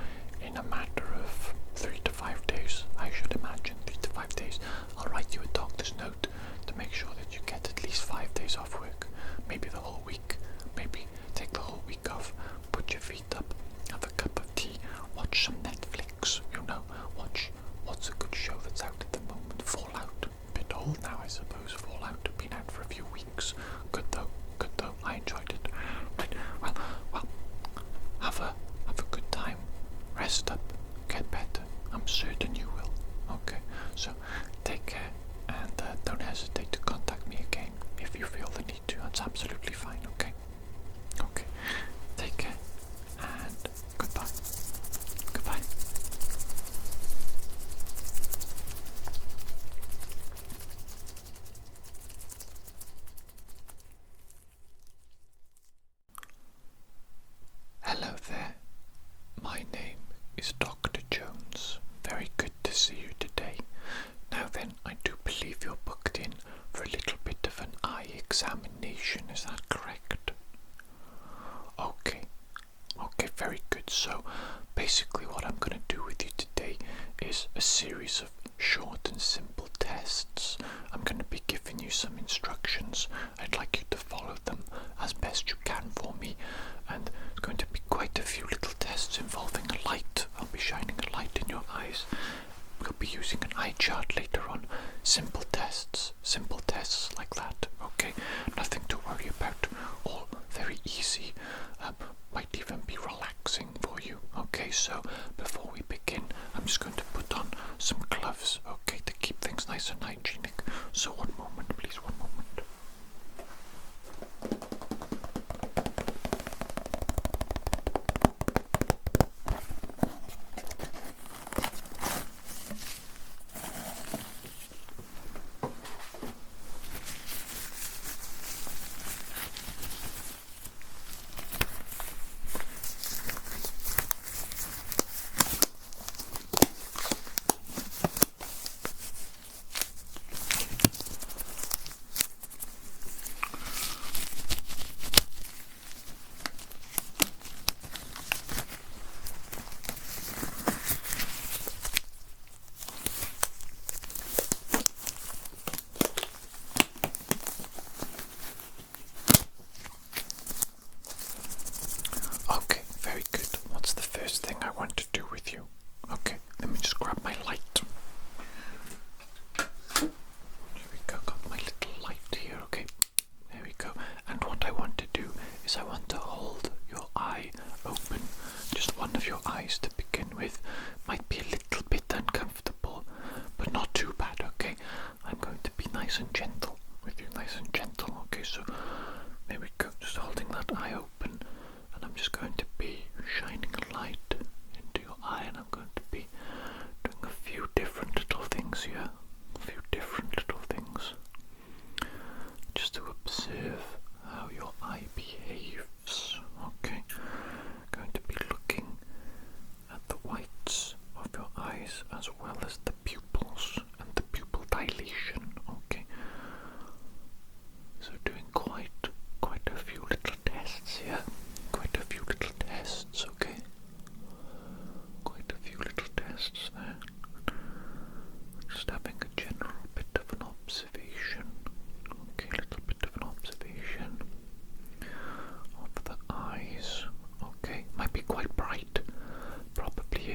in a matter of 3 to 5 days. I should imagine 3 to 5 days. I'll write you a doctor's note to make sure that you get at least 5 days off work, maybe the whole week. Maybe take the whole week off, put your feet up, have a cup of tea, watch some Netflix, you know, watch what's a good show that's out at the moment. Fallout, a bit old now I suppose. Fallout, been out for a few weeks. Good though, I enjoyed it. Right, well, have a good time, rest up, get better. I'm certain you will. Okay, so take care and don't hesitate to contact me again if you feel the need to. That's absolutely fine, okay? Okay, take care and goodbye. Goodbye. Hello there. My name is Dr. Jones. Very good to see you today. Now then, I do believe you're booked in for a little bit of an eye examination, is that correct? Okay, very good. So basically what I'm going to do with you today is a series of short and simple tests. I'm going to be giving you some instructions. I'd like you to follow them as best you can for me, and it's going to be quite a few little tests involving a light. I'll be shining a light in your eyes. We'll be using an eye chart later on. Simple tests like that, okay? Nothing to worry about, all very easy, might even be relaxing for you, okay? So before we begin, I'm just going to put on some gloves, okay, to keep things nice and hygienic. So one moment, please, one moment.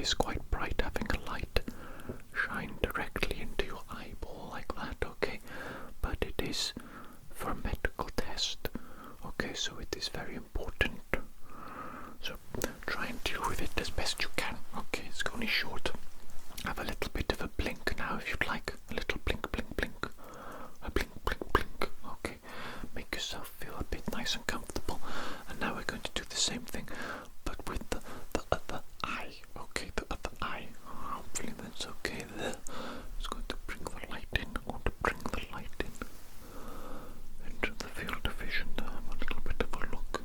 is quite bright having a light shine directly into your eyeball like that, okay? But it is for a medical test, okay? So it is very important. So try and deal with it as best you can, okay? It's only short. Have a little bit of a blink now if you'd like. A little blink, blink, blink. A blink, blink, blink. Okay. Make yourself feel a bit nice and comfortable. And now we're going to do the same thing, but with the other eye. Okay, the other eye. Hopefully that's okay there. Just going to bring the light in. I'm going to bring the light in into the field of vision there. Have a little bit of a look.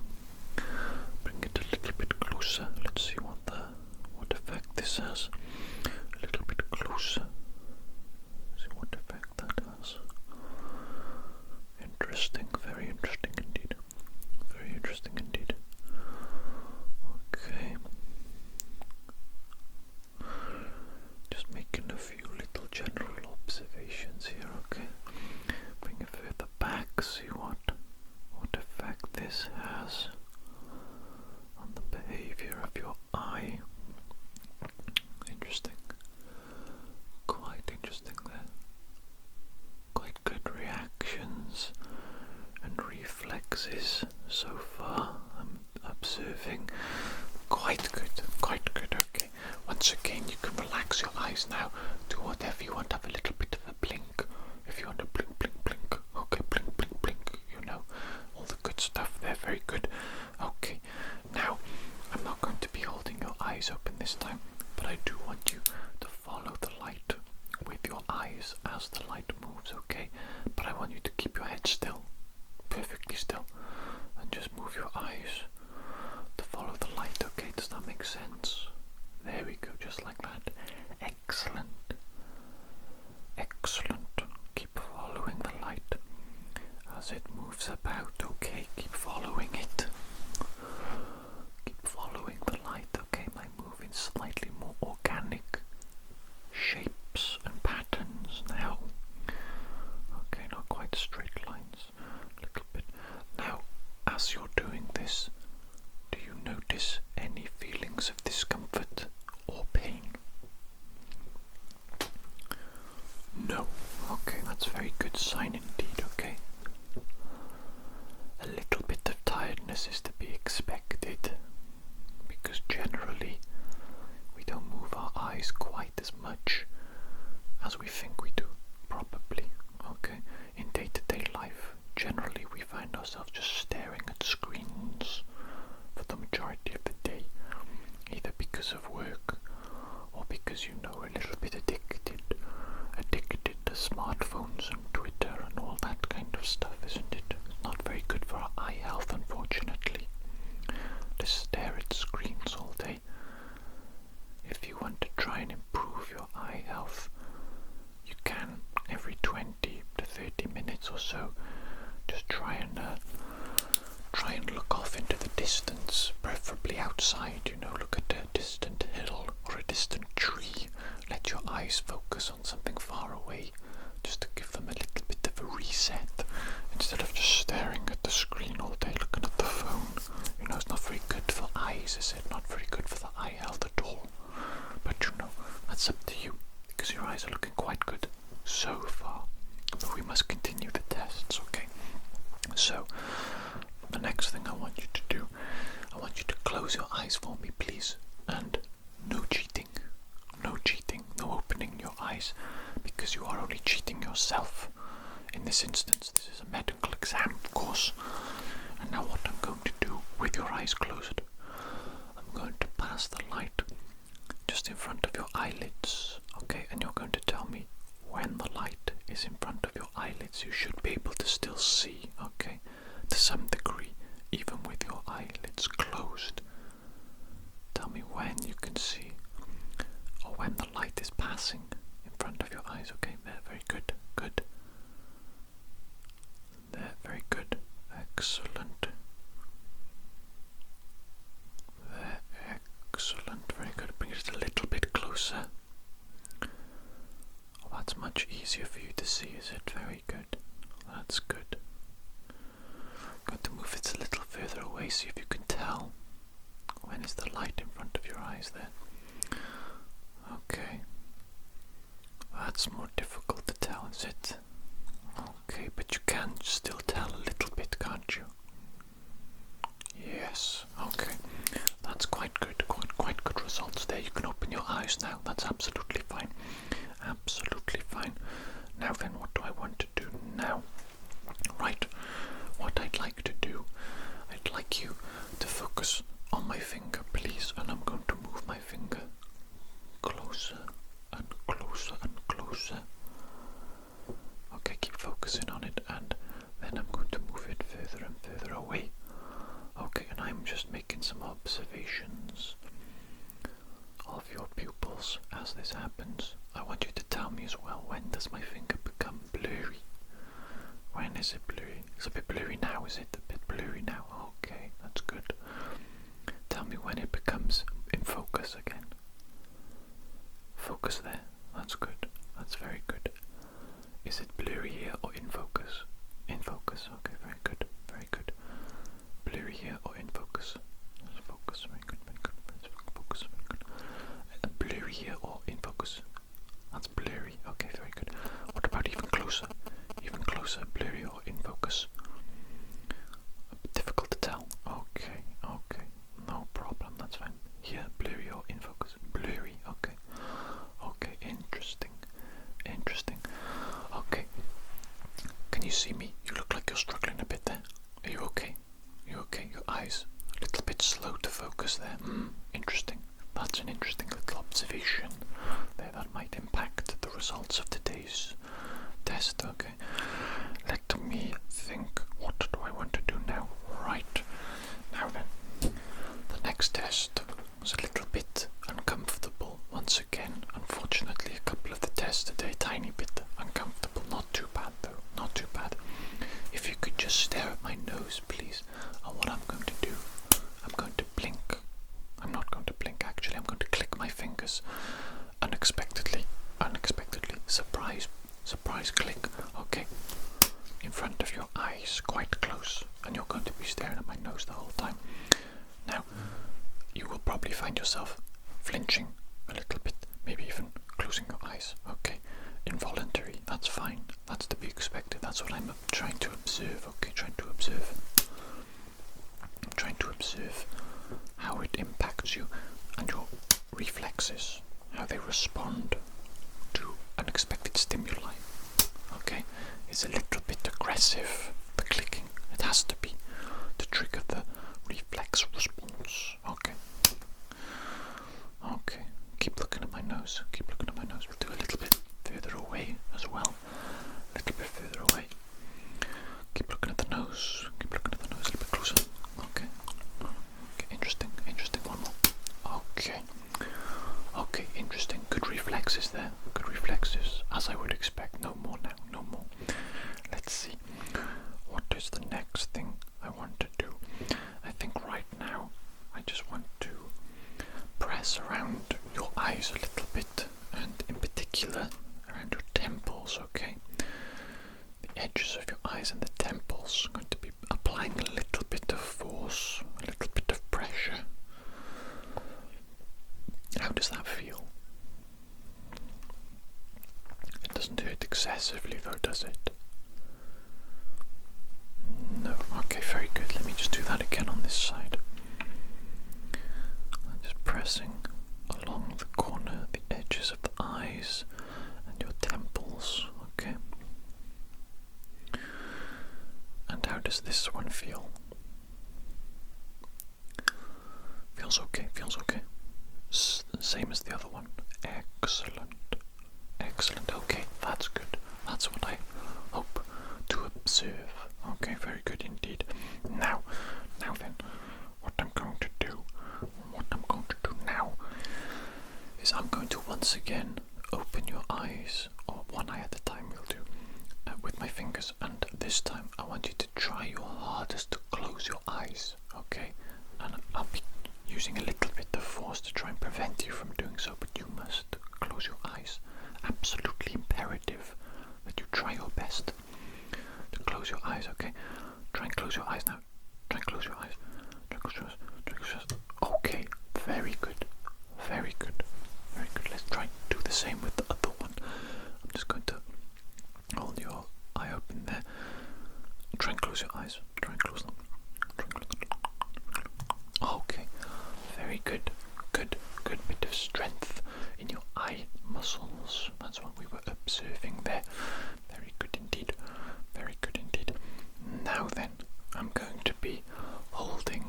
Bring it a little bit closer. Let's see what effect this has. A little bit closer. See what effect that has. Interesting, very interesting indeed. Very interesting indeed. Okay. Just making a few little general observations here, okay? Bring it further back, see what effect this has on the behavior of your eye. Interesting. Quite interesting there. Quite good reactions and reflexes so far. I'm observing. Quite good, okay. Once again, you can relax your eyes now. Do whatever you want. Have a little bit of a blink. If you want to blink, blink, blink. Okay, blink, blink, blink. You know, all the good stuff there. Very good. Okay, now, I'm not going to be holding your eyes open this time, but I do want you to follow the light with your eyes as the light moves, okay? But I want you to keep your head still, perfectly still, and just move your eyes to follow the light, okay? Does that make sense? There we go, just like that. Excellent. Excellent. Keep following the light as it moves about, okay? Keep following it. Keep following the light, okay? By moving slightly more organic shapes and patterns now. Okay, not quite straight lines. A little bit. Now, as you're doing this, do you notice any feelings of discomfort or pain? No. Okay, that's a very good sign indeed, okay? A little bit of tiredness is to be expected, because generally we don't move our eyes quite as much as we think we do, probably, okay? In day-to-day life, generally we find ourselves just staring at screens for the majority of the day, either because of work or because, you know, we're a little bit addicted to smartphones and Twitter and all that kind of stuff, isn't it? It's not very good for our eye health, unfortunately, to stare at screens all day. If you want to try and improve your eye health, you can every 20 to 30 minutes or so just try and look off into the distance, preferably outside, you know, look at a distant hill or a distant tree. Let your eyes focus on something far away, just to give them a little bit of a reset, instead of just staring at the screen all day, looking at the phone. You know, it's not very good for eyes, is it? Not very good for the eye health at all. But you know, that's up to you, because your eyes are looking quite good so far. But we must continue the tests, okay? So, the next thing I want you to do, I want you to close your eyes for me, please. And no cheating. No cheating. No opening your eyes, because you are only cheating yourself. In this instance, this is a medical exam, of course. And now what I'm going to do, with your eyes closed, I'm going to pass the light just in front of your eyelids, okay? And you're going to tell me when the light is in front of your eyelids. You should be able to still see, okay? To some degree, even with your eyelids closed. Tell me when you can see, or when the light is passing in front of your eyes, okay? There, very good, good. There, very good, excellent. There, excellent, very good. Bring it a little bit closer. Oh, that's much easier for you to see, is it? Very good. That's good. I'm going to move it a little further away, see if you can tell. When is the light in front of your eyes there? Okay. That's more difficult to tell, is it? Okay, but you can still tell a little bit, can't you? Yes, okay. That's quite good, quite good results there. You can open your eyes now. That's absolutely fine. Absolutely fine. Now then, what do I want to do now? Right, what I'd like to do, I'd like you to focus on my finger, please. And I'm going to move my finger closer and closer and closer. Okay, keep focusing on it, and then I'm going to move it further and further away. Okay, and I'm just making some observations of your pupils as this happens. I want you to tell me as well, when does my finger become blurry? When is it blurry? It's a bit blurry now, is it? A bit blurry now. Okay, that's good. Tell me when it becomes in focus again. Focus there. That's good. That's very good. Is it blurry here or in focus? In focus. Okay, very good. Very good. Blurry here or in focus? Focus. Very good. Very good. Focus. Very good. Blurry here or in focus? That's blurry. Okay, very good. What about even closer? Even closer. Blurry or in focus? Difficult to tell. Okay. Okay. No problem. That's fine. Here, blurry or in focus? Blurry. Okay. Okay. Interesting. Interesting. Okay. Can you see me? You look like you're struggling a bit there. Are you okay? You okay? Your eyes a little bit slow to focus there. Interesting. That's an interesting little observation there that might impact the results of today's test. Okay. Let me think. What do I want to do now? Right. Now then, the next test was a little bit uncomfortable once again. Unfortunately, a couple of the tests today, tiny bit uncomfortable. Not too bad though. Not too bad. If you could just stare at my nose, please. And what I'm going to do, I'm going to blink. I'm not going to blink actually. I'm going to click my fingers unexpectedly. Surprise click. Okay. In front of your eyes, quite close, and you're going to be staring at my nose the whole time. Now, you will probably find yourself flinching a little bit, maybe even closing your eyes. Okay. Involuntary, that's fine. That's to be expected. That's what I'm trying to observe. Okay, trying to observe how it impacts you and your reflexes, how they respond to unexpected stimuli. Okay, it's a little bit aggressive, the clicking. It has to be to trigger the reflex response. Okay. Okay, keep looking at my nose. Keep looking at my nose. We'll do a little bit further away as well. A little bit further away. Keep looking at the nose. Keep looking at the nose a little bit closer. Okay. Okay, interesting. One more. Okay. Okay, interesting. Good reflexes there. Good reflexes, as I would expect. No more now. No more. Let's see. What is the next thing I want to do? I think right now I just want to press around your eyes a little bit, and in particular around your temples, okay? The edges of your eyes and the temples. I'm going to be applying a little bit of force, a little bit of pressure. How does that feel? It doesn't hurt excessively though, does it? No. Okay, very good. Let me just do that again on this side. I'm just pressing along the corner, the edges of the eyes and your temples, okay? And how does this one feel? Feels okay, same as the other one. Excellent, okay, that's good. That's what I hope to observe. Okay, very good indeed. Now then, what I'm going to do now is I'm going to once again open your eyes, or one eye at a time we'll do, with my fingers, and this time I want you to try your hardest to close your eyes, okay? And I'll be using a little bit of force to try and prevent you from doing so, but you must close your eyes. Absolutely imperative that you try your best to close your eyes, okay? Try and close your eyes now. Try and close your eyes. Try and close your eyes. Okay, very good. Let's try same with the other one. I'm just going to hold your eye open there. Try and close your eyes. Try and close them. Okay, very good. Good bit of strength in your eye muscles. That's what we were observing there. Very good indeed. Very good indeed. Now then, I'm going to be holding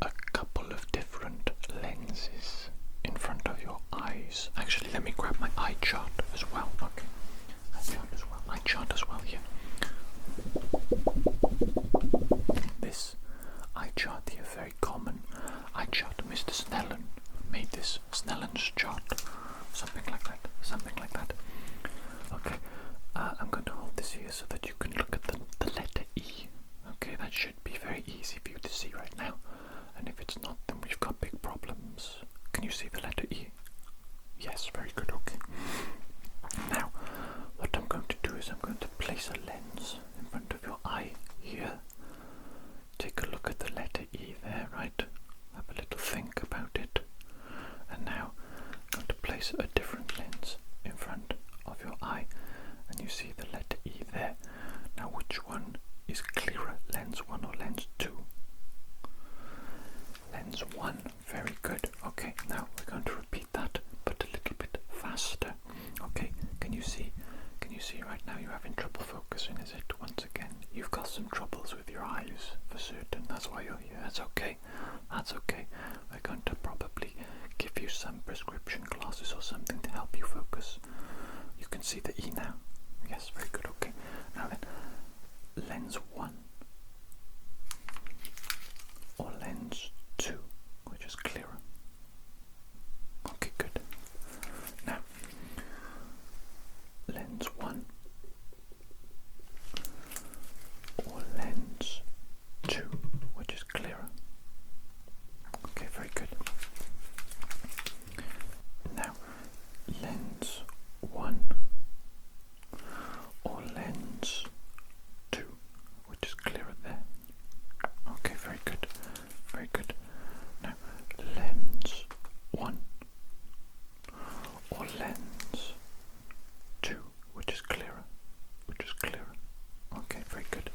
a couple of different lenses in front of your eyes. Actually, let me grab my eye chart as well. Okay. Eye chart as well here. This eye chart here, very common eye chart. Mr. Snellen made this Snellen's chart. Something like that. Okay. I'm going to hold this here so that you can look at the letter E. Okay, that should be very easy for you to see right now. And if it's not, then we've got big problems. Can you see the letter E? Yes, very good, okay. Now, what I'm going to do is I'm going to place a lens in front of your eye here. Take a look at the letter E there, right? Have a little think about it. And now I'm going to place a different lens in front of your eye. And you see the letter E there. Now which one is clearer, lens 1 or lens 2? Lens 1, very good. Okay, now we're going to repeat that, but a little bit faster. Okay, can you see right now you're having trouble focusing, is it? Once again, you've got some troubles with your eyes, for certain. That's why you're here. That's okay. We're going to probably give you some prescription glasses or something to help you focus. You can see the E now. Yes, very good. Okay, now then, lens 1 or lens 2, which is clearer. Okay, good. Now, lens 1 or lens 2, which is clearer. Okay, very good. Now, lens 1 or lens 2, which is clearer there. Okay, very good. Very good. Now, lens 1 or lens 2, which is clearer. Okay, very good.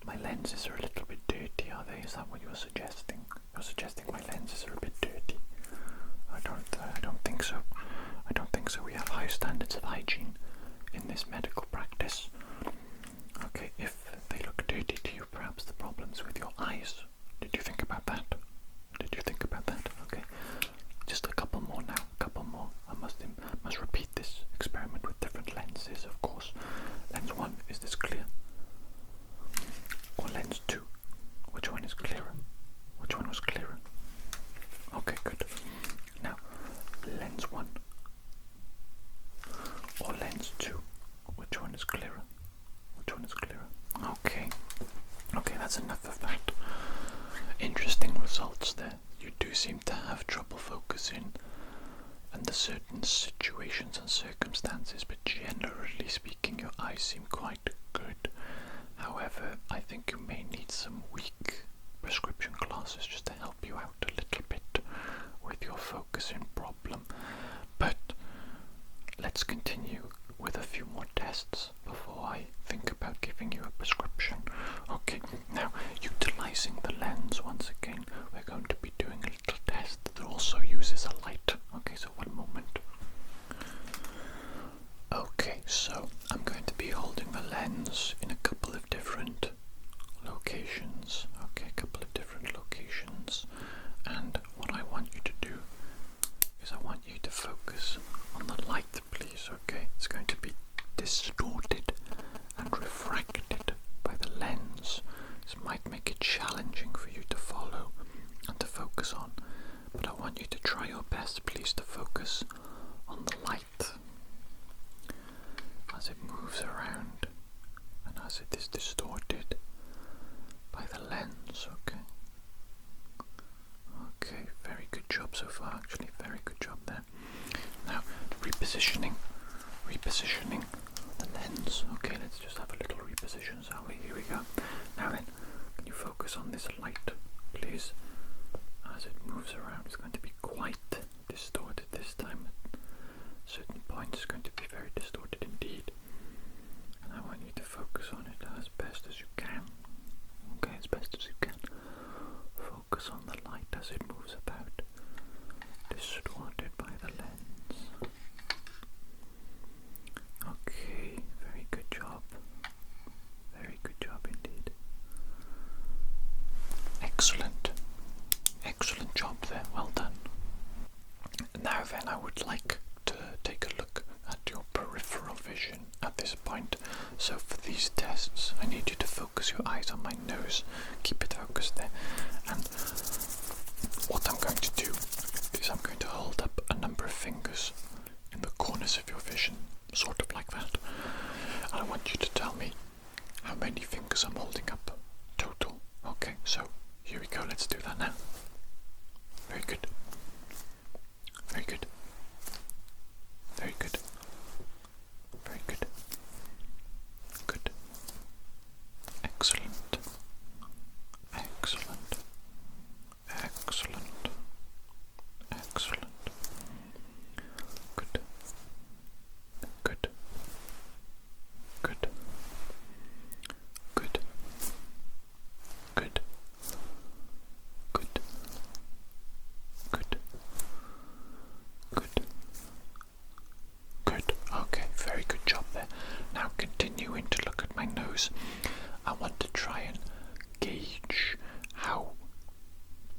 My lenses are a little bit dirty, are they? Is that what you're suggesting? You're suggesting my lenses are a bit dirty. I don't think so. I don't think so. We have high standards of hygiene in this medical practice. Okay, if they look dirty to you, perhaps the problem's with your eyes. Did you think about that? Okay, just a couple more now. I must repeat this experiment with different lenses, of course. Lens 1, is this clear? Or lens 2? Which one is clearer? Which one was clearer? Okay, good. Now, lens 1 or lens 2, which one is clearer? Okay, that's enough of that. Interesting results there. You do seem to have trouble focusing under certain situations and circumstances, but generally speaking, your eyes seem quite good. However, I think you may need some weak prescription glasses just to help you out a little bit with your focusing problem. But let's continue with a few more tests before I think about giving you a prescription. Okay, now utilizing the lens once again, we're going to be doing a little test that also uses a light. Okay, so one moment. Okay, so I'm going to be holding the lens in a couple of different locations. Okay, a couple of different locations. And what I want you to do is I want you to focus on the light, please. Okay, it's going to be distorted and refracted by the lens. This might make it challenging for you to follow and to focus on, but I want you to try your best, please, to focus on the light as it moves around and as it is distorted by the lens. Okay, very good job so far, actually, very good job there. Now, repositioning the lens. Okay, let's just have a little reposition, shall we? Here we go. Now then, can you focus on this light, please? As it moves around, it's going to be quite focus on the light as it moves about, distorted by the lens. Okay, very good job. Very good job indeed. Excellent. Excellent job there, well done. Now then, I would like to take a look at your peripheral vision at this point. So for these tests, I need you to focus your eyes on my nose. Keep it focused there. And what I'm going to do is I'm going to hold up a number of fingers in the corners of your vision, sort of like that. And I want you to tell me how many fingers I'm holding up total. Okay, so here we go, let's do that now. Very good. Very good. Very good. Very good. Good. Excellent. Excellent. Excellent. Excellent. Good. Good. Good. Good. Good. Good. Good. Good. Good. Okay, very good job there. Now continuing to look at my nose, I want to try and gauge how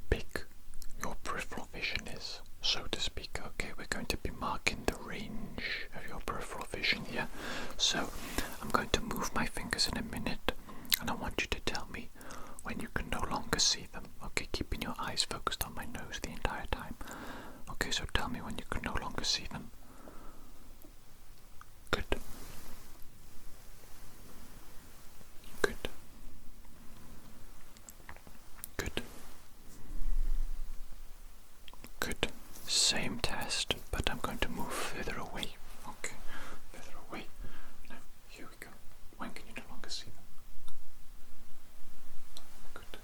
big your peripheral vision is, so to speak. Okay, we're going to be marking the range of your peripheral vision here. So I'm going to move my fingers in a minute, and I want you to tell me when you can no longer see them. Okay, keeping your eyes focused on my nose the entire time. Okay, so tell me when you can no longer see them. Good. Good. Good. Good. Same test, but I'm going to move further away. Okay, further away. Now, here we go. When can you no longer see them? Good.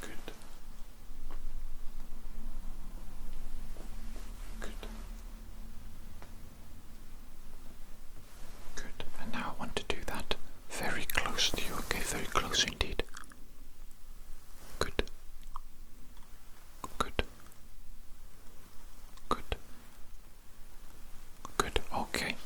Good. Good. Good. And now I want to do that very close to you, okay? Very close indeed. Good. Good. Good. Good. Okay.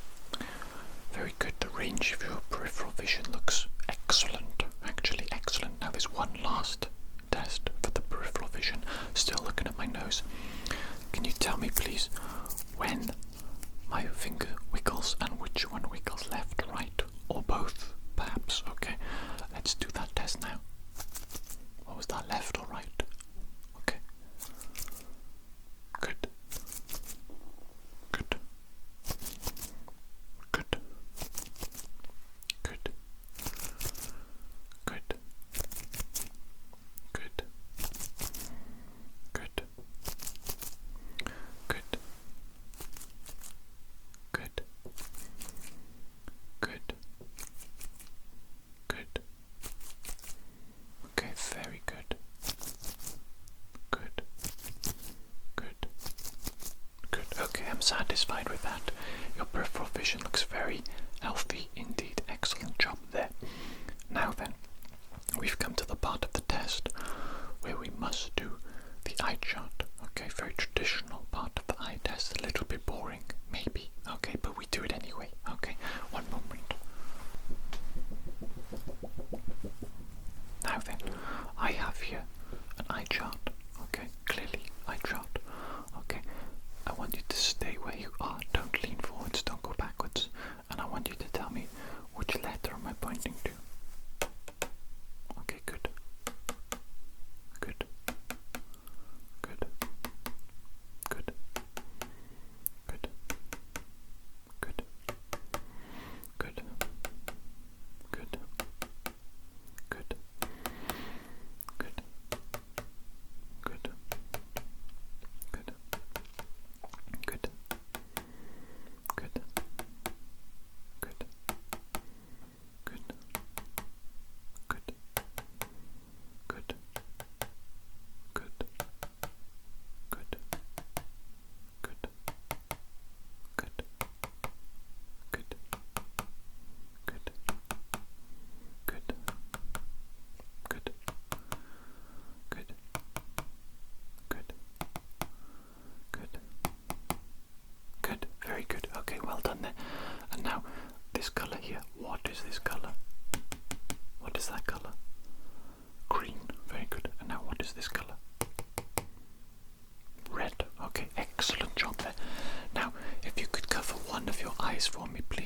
Very good. The range of your peripheral vision looks excellent. Actually excellent. Now there's one last test for the peripheral vision. Still looking at my nose. Can you tell me please when my finger wiggles and which one wiggles left, right, or both, perhaps? Okay. Let's do that test now. What was that, left or right? Okay. Good. Good. Good. Good. Good. Good. Good. Good. Good. Good. Good. Okay, very good. Good. Good. Good. Okay, I'm satisfied with that. Your peripheral vision looks very healthy indeed. Excellent job there. Now then, we've come to the part of the test where we must do the eye chart. Okay, very traditional part of the eye test. A little bit boring, maybe. Okay, but we do it anyway. Okay, one moment. Now then, I have here an eye chart. Okay, clearly eye chart. Okay, I want you to stay where you are. Don't lean forwards, don't go backwards. And I want you to tell me which letter am I pointing to. Okay, good. Good. Good. Good. Good. Good. Good. Good. Good. Good. Good. Good. Good.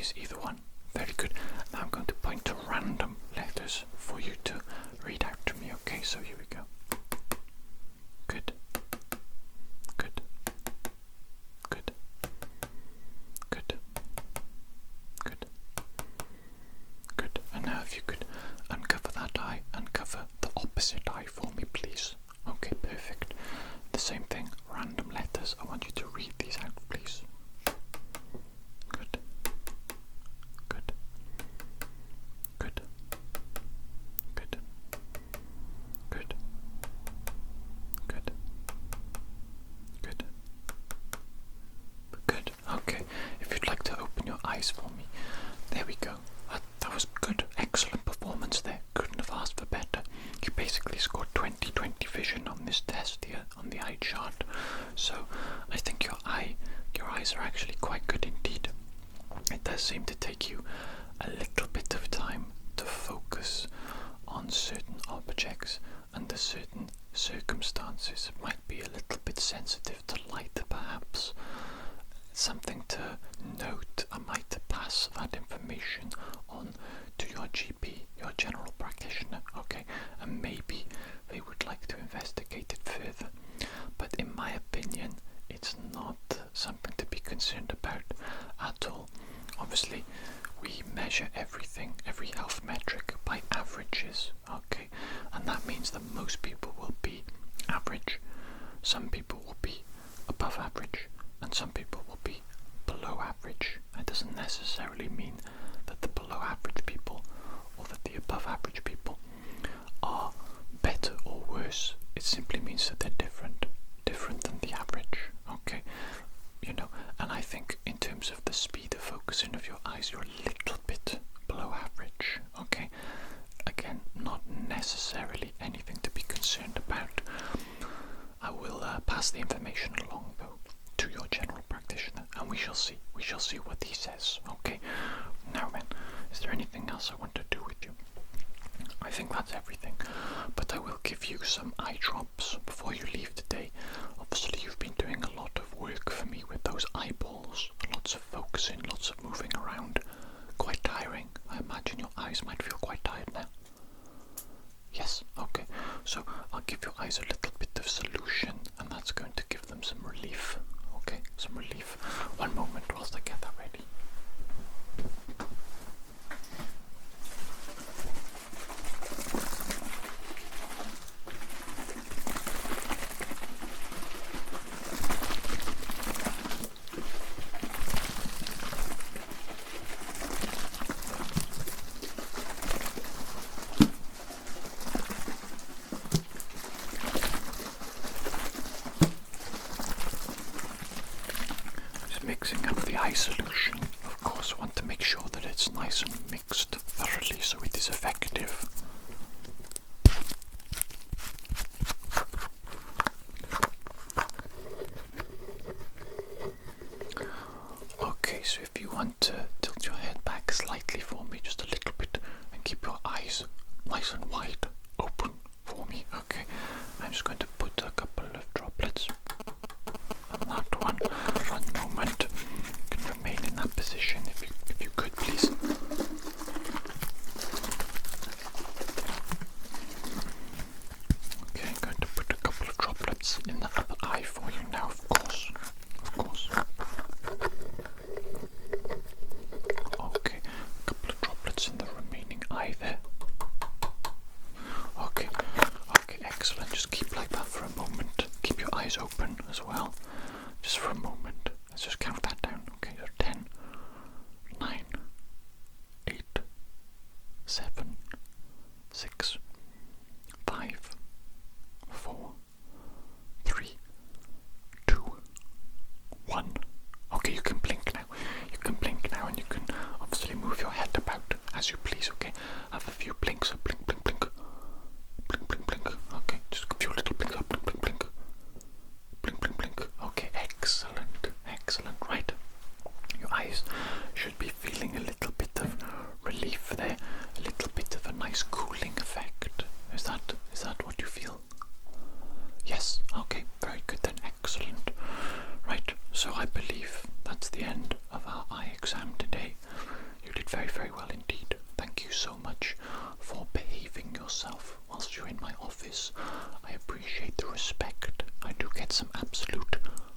A's, either one. Very good. Now I'm going to point to random letters for you to read out to me, okay? So here we go. Good. Good. Good. Good. Good. Good. And now if you could uncover that eye, uncover the opposite eye for me, please. Okay, perfect. The same thing, random letters. I want you to read these out, please. Good. Good. Good. Good. Good. Good. Good. Good. Okay. If you'd like to open your eyes for me. There we go. That was good. Excellent performance there. Couldn't have asked for better. You basically scored 20/20 vision on this test here on the eye chart. So I think your eyes are actually quite good indeed. It does seem to take you a little bit of time to focus on certain objects under certain circumstances. It might be a little bit sensitive to light, perhaps. Something to note. I might pass that information on to your GP, your general practitioner, okay? And maybe they would like to investigate it further. But in my opinion, it's not something to be concerned about at all. Obviously, we measure everything, every health metric, by averages, okay? And that means that most people will be average, some people will be above average, and some people will be below average. It doesn't necessarily mean that the below average people or that the above average people are better or worse. It simply means that they're different than the average, okay? You know, and I think in terms of the speed of focusing of your eyes, you're a little bit below average, okay? Again, not necessarily anything to be concerned about. I will pass the information along, though, to your general practitioner, and we shall see what he says, okay? Now then, is there anything else I want to do with you? I think that's everything, but I will give you some eye drops before you leave today. Obviously, you've been doing a lot of work for me with those eyeballs, lots of focusing, lots of moving around, quite tiring. I imagine your eyes might feel quite tired now. Yes, okay, so I'll give your eyes a little bit of solution, and that's going to give them some relief, okay, some relief. One moment whilst I get that ready. Mixing up the eye solution. Of course, I want to make sure that it's nice and mixed thoroughly so it is effective. Okay, so if you want to tilt your head back slightly for me, just a little bit, and keep your eyes nice and wide open for me, okay? I'm just going to put a couple of droplets on that one. One moment. You can remain in that position if you could, please. Okay, I'm going to put a couple of droplets in the other eye for you now, of course. Of course. Okay, a couple of droplets in the remaining eye there. Okay, excellent. Just keep like that for a moment. Keep your eyes open as well. Just for a moment. Let's just count that down. Okay, so 10, 9, 8, 7, 6, 5, 4, 3, 2, 1. Okay, you can blink now. You can blink now, and you can obviously move your head about as you please, okay? Have a few blinks, so blink, blink, blink. Blink, blink, blink. Okay, just a few little blinks, blink, blink, blink. Blink, blink, blink. Okay, excellent, excellent. Right, your eyes should be feeling a little bit of relief there, a little bit of a nice cooling effect. Is that what you feel? Yes. Okay, very good then. Excellent. Right, so I believe that's the end of our eye exam today. yourself whilst you're in my office. I appreciate the respect. I do get some absolute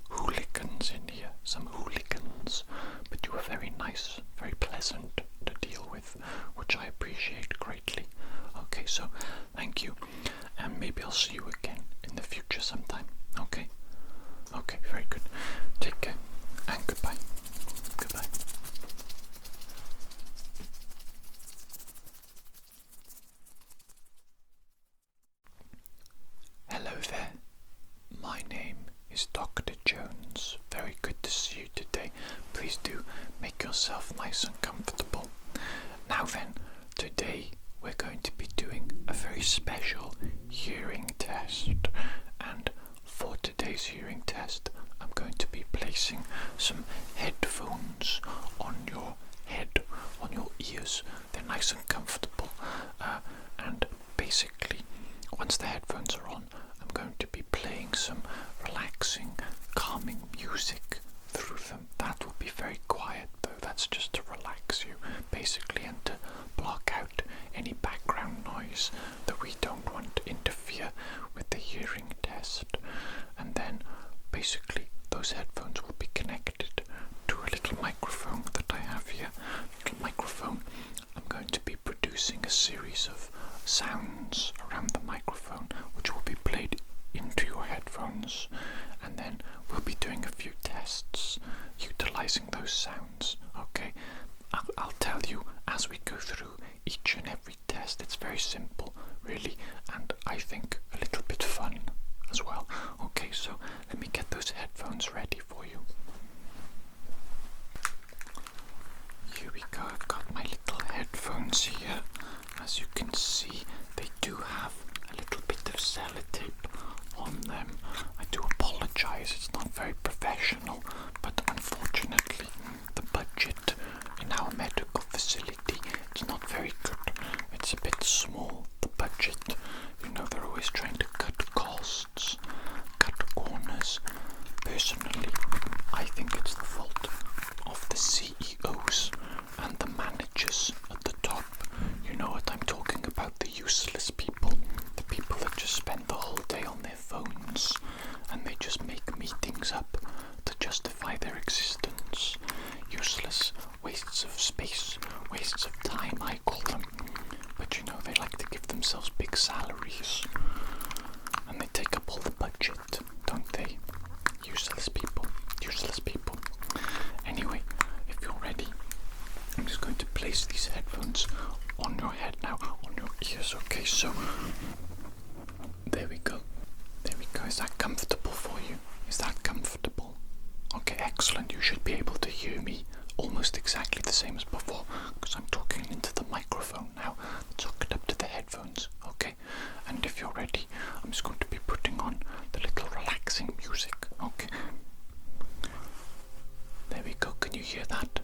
hooligans in here, some hooligans, but you are very nice, very pleasant to deal with, which I appreciate greatly. Okay, so thank you, and maybe I'll see you again in the future sometime. Okay? Okay, very good. Take care, and goodbye. Goodbye. Hello there. My name is Dr. Jones. Very good to see you today. Please do make yourself nice and comfortable. Now then, today we're going to be doing a very special hearing test, and for today's hearing test I'm going to be placing some headphones on your head, on your ears. They're nice and comfortable, and basically once the headphones are on, I'm going to be playing some relaxing, calming music through them. That will be very quiet though, that's just to relax you basically, and to block out any background noise that we don't want to interfere with the hearing test. And then basically those headphones will be connected to a little microphone that I have here. Little microphone. I'm going to be producing a series of sounds around the microphone which will be played into your headphones, and then we'll be doing a few tests utilizing those sounds. Okay, I'll tell you as we go through each and every test. It's very simple really, and I think a little bit fun as well. Okay, so let me get those headphones ready for you. Here we go. I've got my little headphones here. As you can see, they do have a little bit of sellotape on them. I do apologize, it's not very professional, but unfortunately the budget in our medical facility is not very good. It's a bit small, the budget. You know, they're always trying to cut costs, cut corners. Personally, I think it's the fault of the CEOs and the managers at the top. You know what I'm talking about, the useless people, the people that just spend the whole day on their phones and they just make meetings up to justify their existence. Useless wastes of space, wastes of time, I call them. But you know, they like to give themselves big salaries and they take up all the budget, don't they? Useless people, useless people. Anyway, if you're ready, I'm just going to place these headphones on your head now, on your ears. Okay, so there we go. There we go. Is that comfortable for you? Is that comfortable? Okay, excellent. You should be able to hear me almost exactly the same as before, because I'm talking into the microphone now. Let's hook it up to the headphones, okay? And if you're ready, I'm just going to be putting on the little relaxing music, okay? There we go. Can you hear that?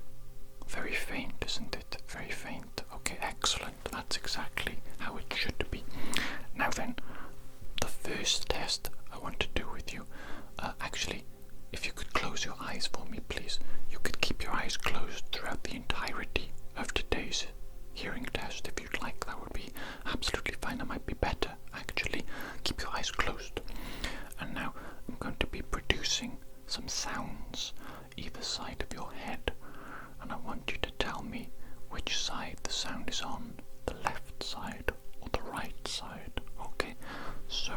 Very faint, isn't it? Very faint. Okay, excellent. That's exactly how it should be. Now then, the first test I want to do with you, actually, if you could close your eyes for me, please. You could keep your eyes closed throughout the entirety of today's hearing test if you'd like. That would be absolutely fine. That might be better, actually. Keep your eyes closed. And now I'm going to be producing some sounds either side of your head, and I want you to tell me which side the sound is on, the left side or the right side. Okay, so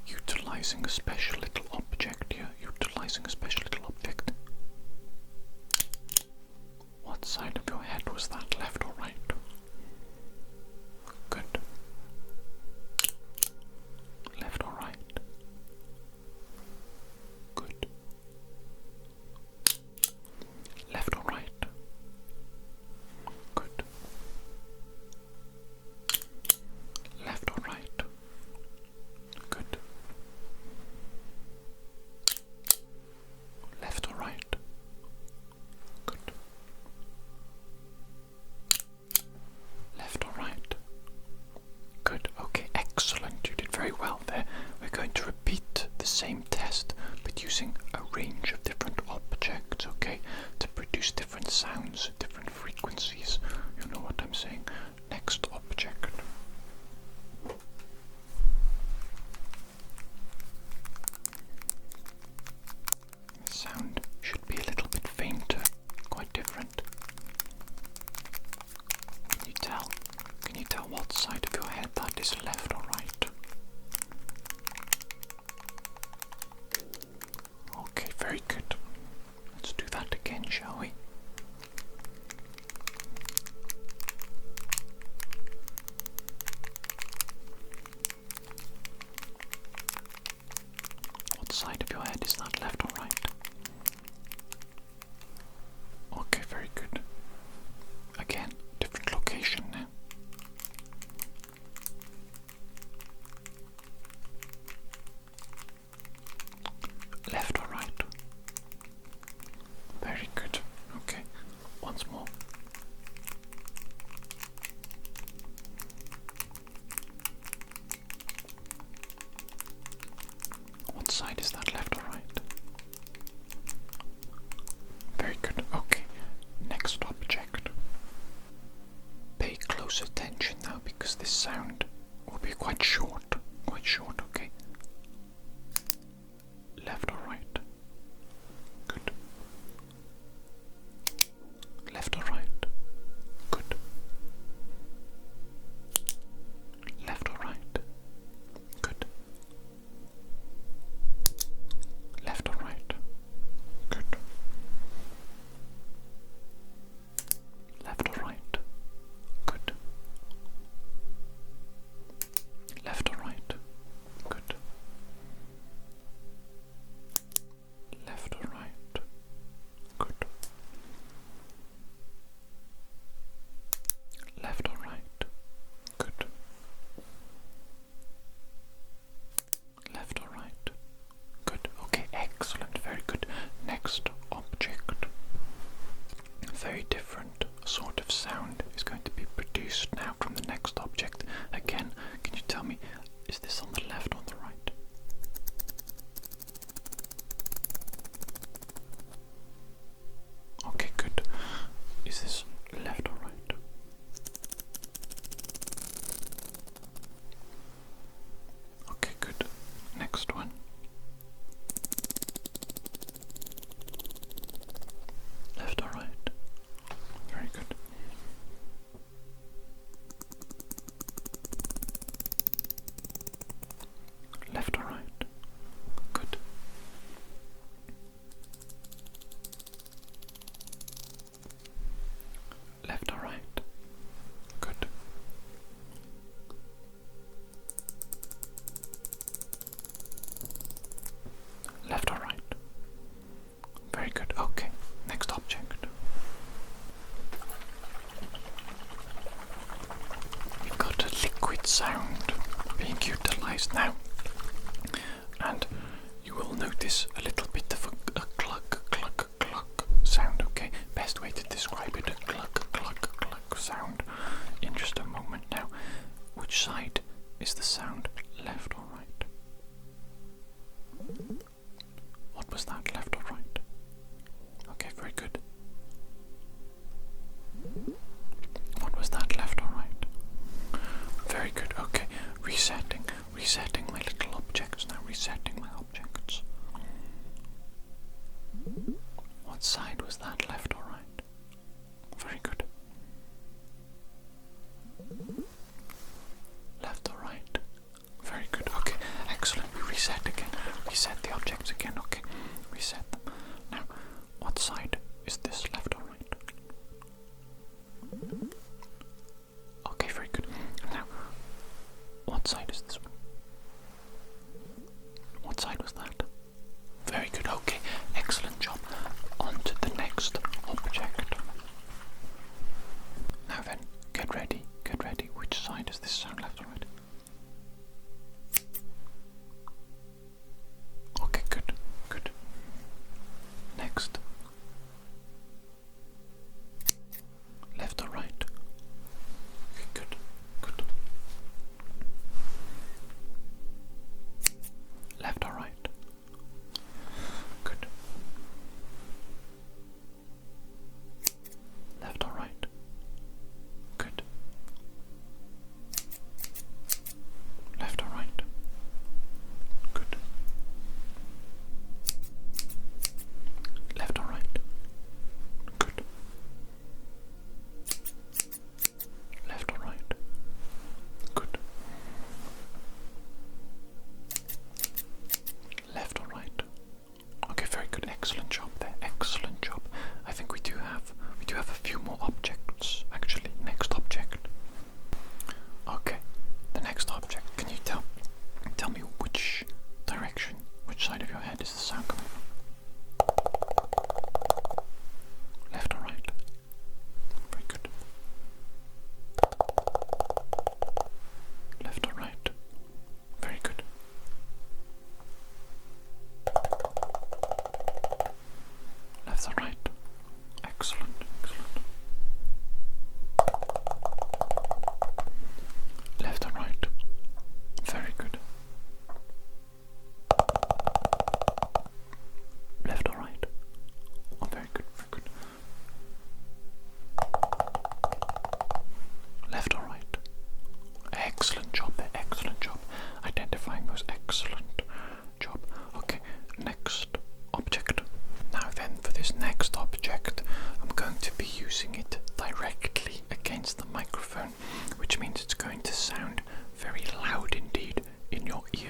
utilizing a special little object here, utilizing a special little object. What side of your head was that, left or right? Good. Left or right? Good. Left or right? Good. Left or right? Good. Left or right? Good. Left or right? Good. Okay, excellent. You did very well there. We're going to repeat the same test, but using a range of different objects, okay, to produce different sounds, different frequencies. You know what I'm tell what side of your head that is, left or right? Okay, very good. Let's do that again, shall we? What side of your head is that, left or right? Okay, very good. Again, different location now. Left or right? Very good. Okay, once more. What side is that, left or right? Very good. Okay, next object. Pay close attention now because this sound will be quite short, okay? Left or right? Good. Left or right? Good. Left or right? Good. Left or right? Good. Left or right? Good. Left or right? Good. Left or right? Good. Left or right? Good. Left or right? Good. Okay, excellent. Very good. Next object. A very different sort of sound is going to be produced now from the next object. Again, can you tell me, is this on the left or the right? Okay, good. Is this left or right? Okay, good. Next one. Left or right? Very good. Left or right? Good. Left or right? Good. Left or right? Very good. Okay, next object. We've got a liquid sound being utilized now, and you will notice a little bit of a cluck, cluck, cluck sound, okay? Best way to describe it, a cluck, cluck, cluck sound. In just a moment now. Which side is the sound, left or right? What was that, left or right? Okay, very good. What was that, left or right? Very good, okay. Resetting my little objects now, resetting my objects. What side was that, left or right? Very good. Left or right? Very good, okay, excellent. We reset again, reset the objects again, okay, reset them. Now, what side is this, left or right? Okay, very good. Now, what side is this one? What side was that? Very good, okay, excellent job. On to the next object. Now then, get ready. Which side does this sound, left or right? Okay, good. Next. Left or right? Okay, good. Left or right? Good. Left or right? Good.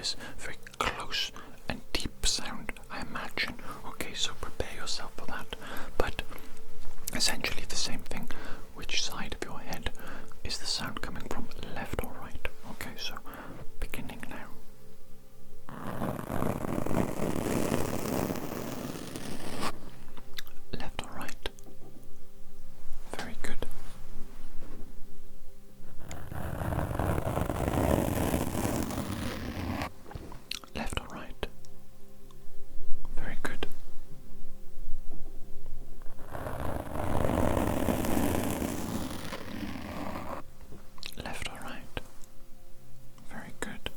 this very close and deep sound, I imagine. Okay, so prepare yourself for that. But essentially the same thing. Which side of your head is the sound coming from, left or right? Okay, so beginning now. Left or right? Very good. Left or right? Very good. Left or right? Very good.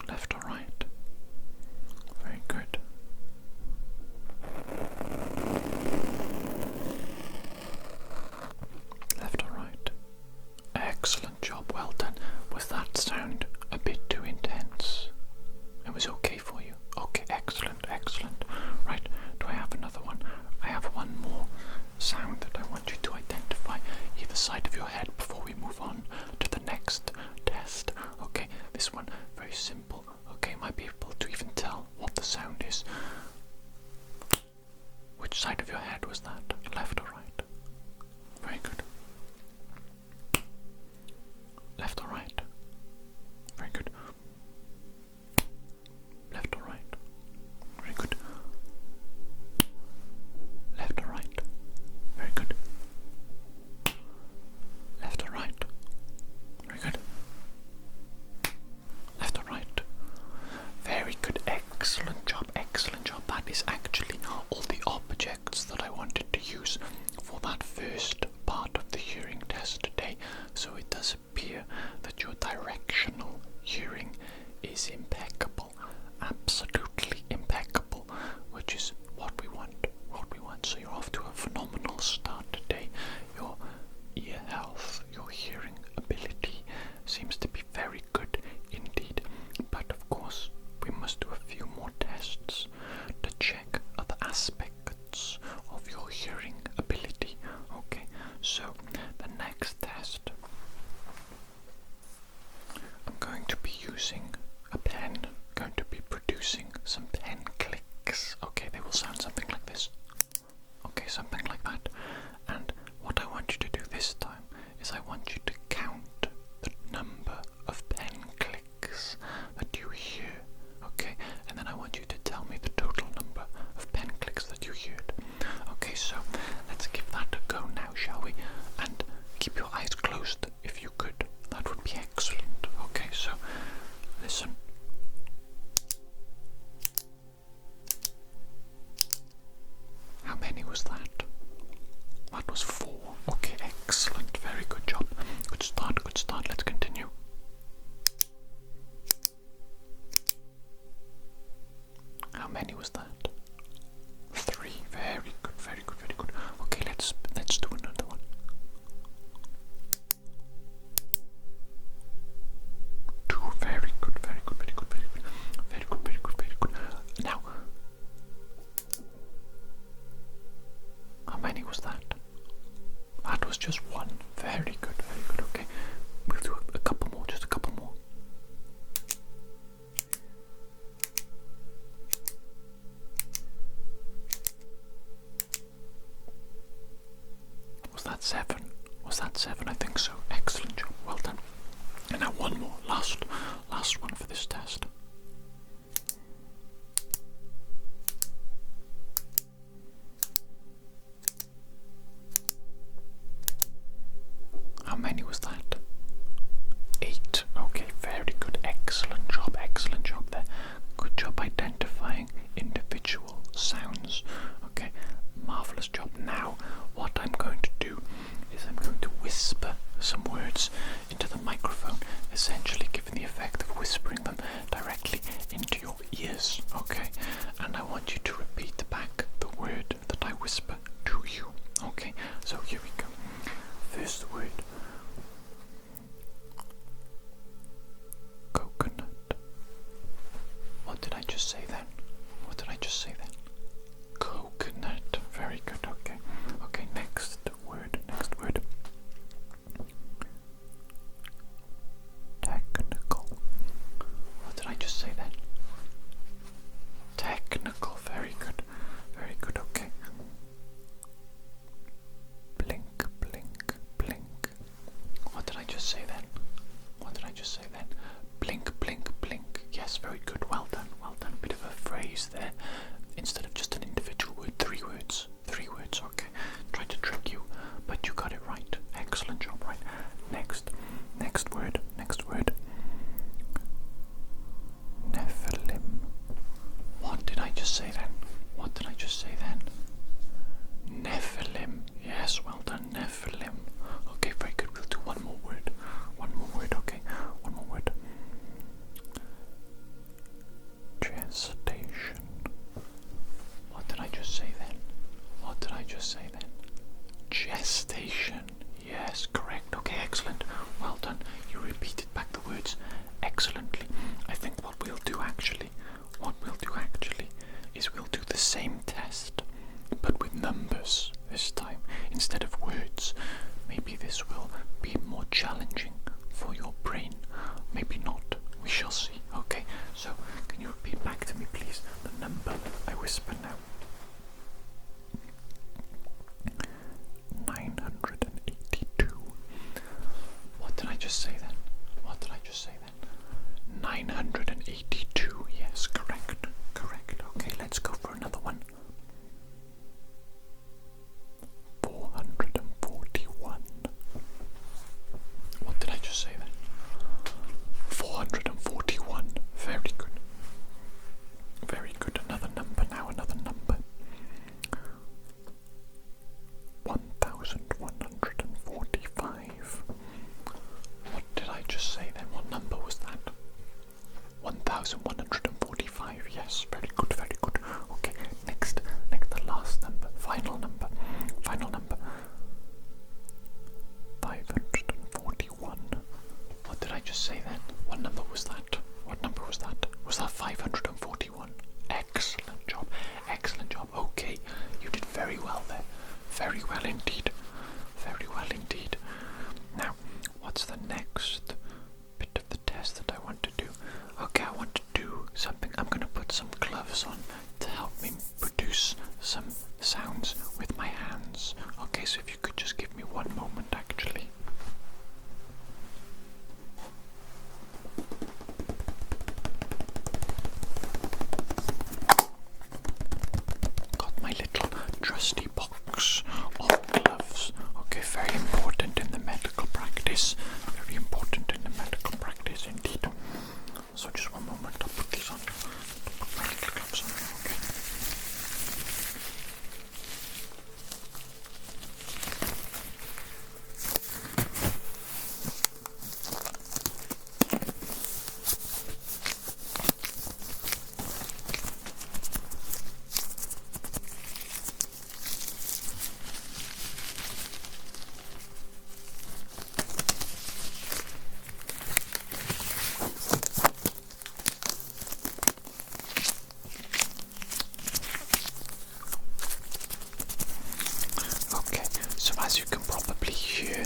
Left or right? Very good. Left or right? Excellent job, well done. Was that sound a bit too intense? It was okay for you? Okay, excellent, excellent. Right, do I have another one? I have one more sound that I want you to identify either side of your head before we move on to the next test. Okay, this one, very simple. Okay, might be able to even tell what the sound is. Which side of your head was that? Left or right? Very good. Left or right? Very good. Left or right? Very good. Left or right? Very good. Left or right? Very good. Left or right? Very good. Excellent job. Excellent job. That is actually all the objects that I wanted to use for that first part of the hearing test today. So it does appear that your directional hearing is impeccable. Absolutely impeccable, which is what we want. So you're off to a phenomenal start today. Your ear health, your hearing ability seems to be very good indeed. But of course, we must do a few more tests to check other aspects of your hearing ability. Okay, so the next test, I'm going to be using a pen, going to be producing some pen clicks. Okay, they will sound something like this. Okay, something like that. And what I want you to do this time is I want you to count the number of pen clicks that you hear. Okay, and then I want you to tell me the total number of pen clicks that you heard. Okay, so let's give that a go now, shall we? And keep your eyes closed if you could. That would be excellent. Okay, so listen. How many was that? That was 4. Okay, excellent. Very good job. Good start, good start. Let's continue. How many was that? 3. Very good, very good, very good. Okay, let's do another one. 2. Very good, very good, very good, very good. Very good, very good, very good. Now, how many was that? That was just 1. Very good, very good. Okay, we'll do a couple more, just a couple more. Was that 7? Was that 7? I think so. Excellent job. Well done. And now one more. Last one for this test. How many was that? 8. Okay, very good. Excellent job there. Good job identifying individual sounds. Okay, marvelous job. Now, what I'm going to do is I'm going to whisper some words into the microphone, essentially giving the effect of whispering them directly into your ears. Okay, and I want you to repeat back the word that I whisper to you. Okay, so here we go. First word. Coconut. What did I just say then? Coconut. Very good. Okay. just say then? Gestation. Yes, correct. Okay, excellent. Well done. You repeated back the words excellently. I think what we'll do actually is we'll do the same test, but with numbers this time instead of words. Maybe this will be more challenging for your brain. Maybe not. We shall see. Okay, so can you repeat back to me, please, the number I whisper now? 982. What did I just say then? 982. Yes, correct. Okay, let's go for another one. 441. What did I just say then? 441. Very good. Another number now, another number. 1145. What did I just say then? What number was that? 1145. Yes, very good. Okay, next, the last number, final number. 541. What did I just say then? What number was that? Was that 541? Excellent job. Okay, you did very well there. Very well indeed. Now, what's the next bit of the test that I want to do? Okay, I want to do something. I'm going to put some gloves on to help me produce some sounds with my hands. Okay, so if you could just give me one moment actually. Got my little trusty box of gloves. Okay, very important in the medical practice. Indeed. So just one moment, I'll put these on. Put my little gloves on, okay. As you can probably hear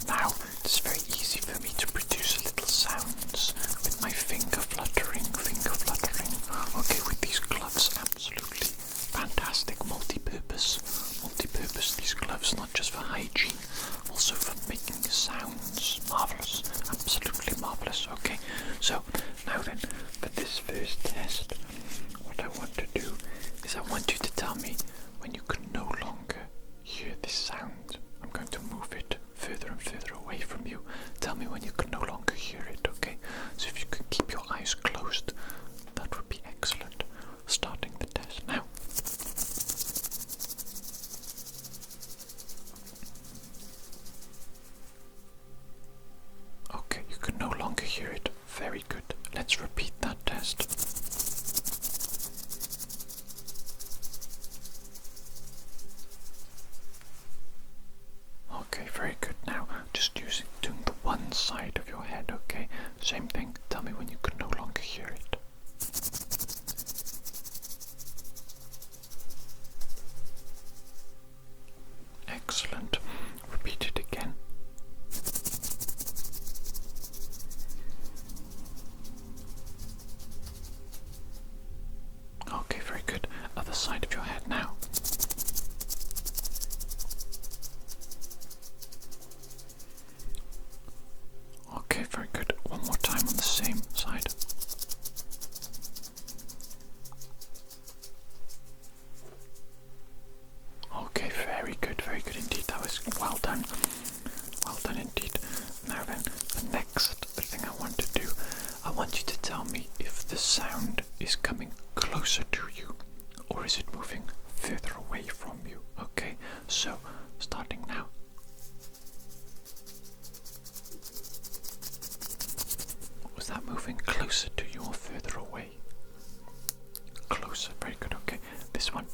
now, it's very easy for me to produce little sounds with my finger fluttering. Okay, with these gloves, absolutely fantastic, multi-purpose. These gloves, not just for hygiene, also for making sounds. Marvellous, absolutely marvellous. Okay, so now then, for this first test, what I want to do is I want you to tell me when you can no longer hear this sound. I'm going to move it further and further away from you. Tell me when you can no longer hear it, okay? So if you could keep your eyes closed, that would be excellent. Starting the test now. Okay, you can no longer hear it. Very good. Let's repeat that test. Okay, very good. Now, just doing the one side of your head, okay? Same thing. Tell me when you can no longer hear it. Excellent. Repeat it again. Okay, very good. Other side of your head now. Okay, very good. One more time on the same side. Okay, very good indeed. That was well done. Well done indeed. Now then, the next thing I want to do, I want you to tell me if the sound is coming closer to you or is it moving further away from you. Okay, so starting now. Was that moving closer to you or further away? Closer, very good, okay. This one.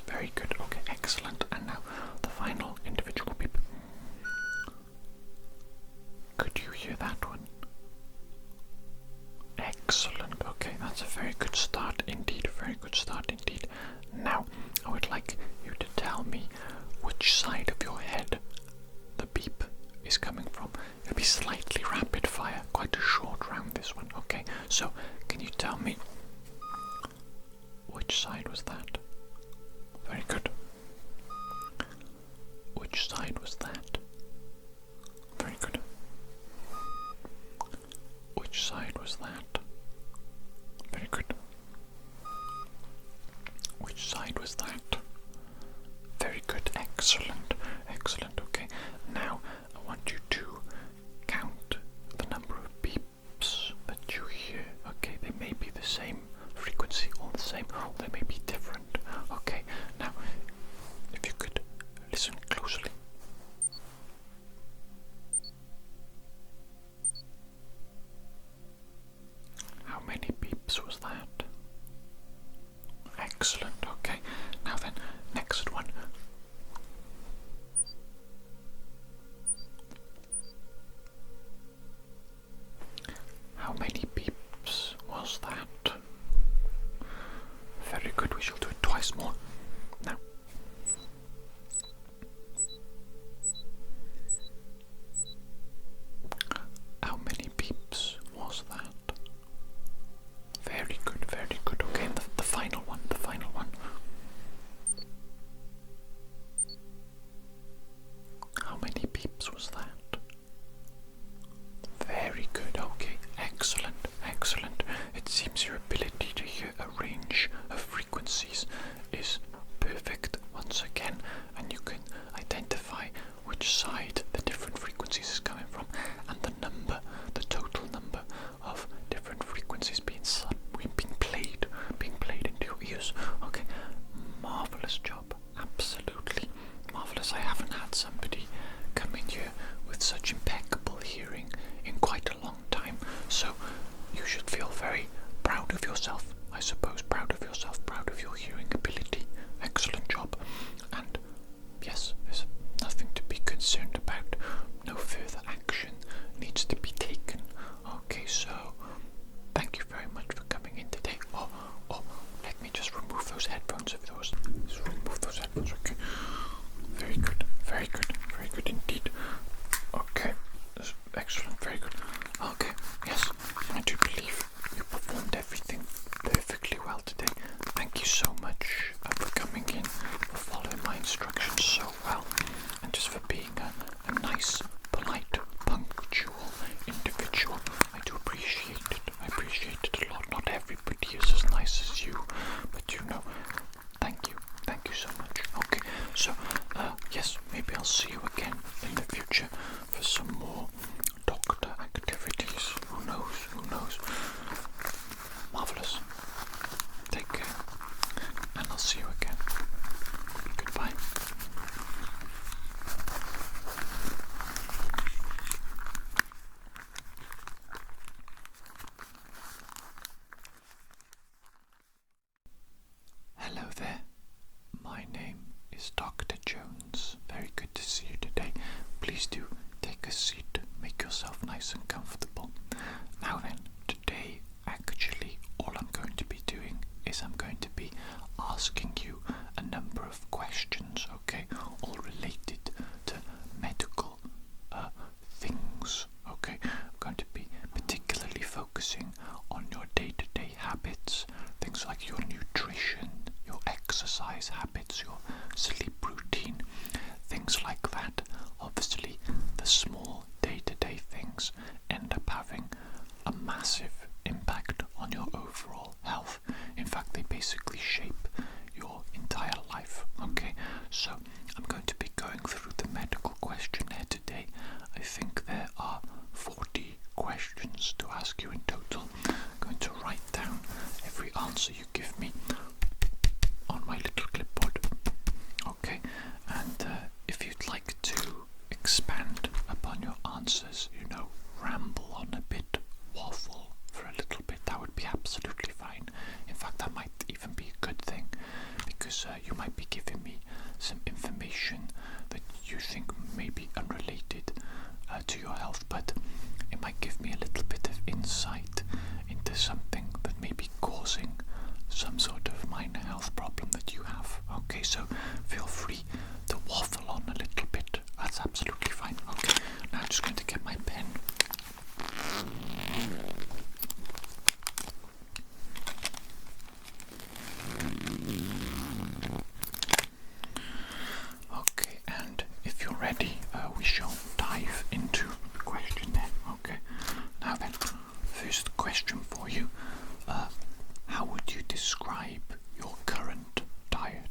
Yes, very good. Okay, excellent. And now the final individual beep. Could you hear that one? Excellent. Okay, that's a very good start indeed. Very good start indeed. Now, I would like you to tell me which side of your head the beep is coming from. It'll be slightly rapid fire, quite a short round this one. Okay, so can you tell me which side was that? Very good. Which side was that? Very good. Which side was that? Very good. Which side was that? Very good. Excellent. Excellent. Okay. Now I want you to count the number of beeps that you hear. Okay. They may be the same frequency, all the same, or they may be different. Okay. Now, if you could listen closely. How many beeps was that? Excellent. Okay. Now then, next one. How many beeps was that? Very good. We shall do it twice more. Now. How many beeps was that? Very good, very good. Okay, and the final one, the final one. How many beeps was that? Very good, okay. Excellent, excellent. It seems your ability to hear a range of frequencies is perfect once again, and you can identify which side the different frequencies is coming from, and the total number of different frequencies being played into your ears. Okay, marvelous job, absolutely marvelous. I haven't had somebody come in here with such impeccable hearing in quite a long time, so you should feel very proud of yourself, I suppose. Proud of yourself, proud of your hearing ability. Excellent job. And yes, there's nothing to be concerned about. No further action needs to be taken. Okay, so thank you very much for coming in today. Oh, let me just remove those headphones of yours. Just remove those headphones, okay. Very good, very good, very good indeed. Okay, that's excellent, very good. Okay, yes, I do believe you performed everything perfectly well today. Thank you so much for coming in, for following my instructions so well, and just for being a nice, polite, punctual individual. I do appreciate it. I appreciate it a lot. Not everybody is as nice as you, but you know, thank you. Thank you so much. Okay, so, yes, maybe I'll see you again in the future for some more doctor activities. Who knows? Who knows? Marvelous. Take care, and I'll see you again. Goodbye. Hello there. My name is Dr. Jones. Very good to see you today. Please do take a seat, make yourself nice and comfortable. Now then, today actually all I'm going to be doing is I'm going to be asking you a number of questions, okay, all related to medical things, okay. I'm going to be particularly focusing on your day-to-day habits, things like your nutrition, your exercise habits, your sleep routine, things like that. Obviously, the small day-to-day things end up having a massive impact on your overall health. In fact, they basically shape your entire life. Okay, so I'm going to be going through the medical questionnaire today. I think there are 40 questions to ask you in total. I'm going to write down every answer you give me on my little clipboard. Okay, and if you'd like to expand upon your answers, you know, ramble on a bit, waffle for a little bit, that would be absolutely fine. In fact, that might even be a good thing, because because you might be giving me some information that you think may be unrelated to your health, but it might give me a little bit of insight into something that may be causing some sort of minor health problem that you have. Okay, so feel free to waffle on a little bit. That's absolutely fine. Okay, now I'm just going to get my pen. Okay, and if you're ready, we shall dive into the question then. Okay, now then, first question for you. How would you describe your current diet?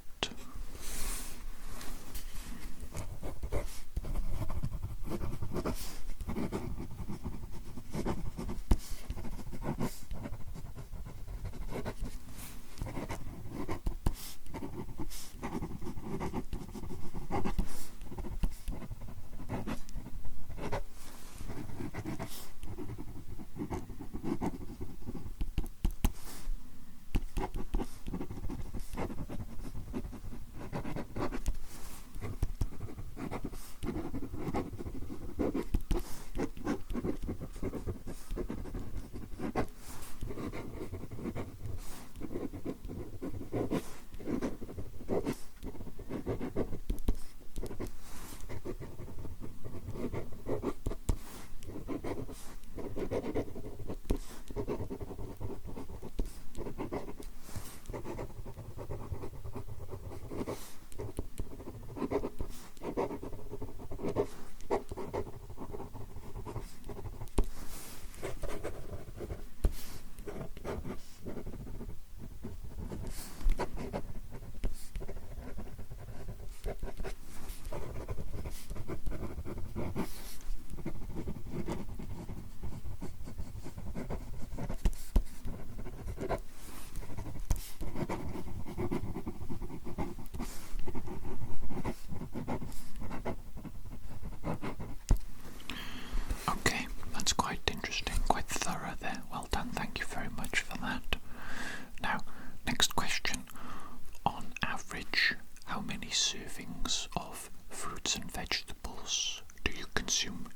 Servings of fruits and vegetables do you consume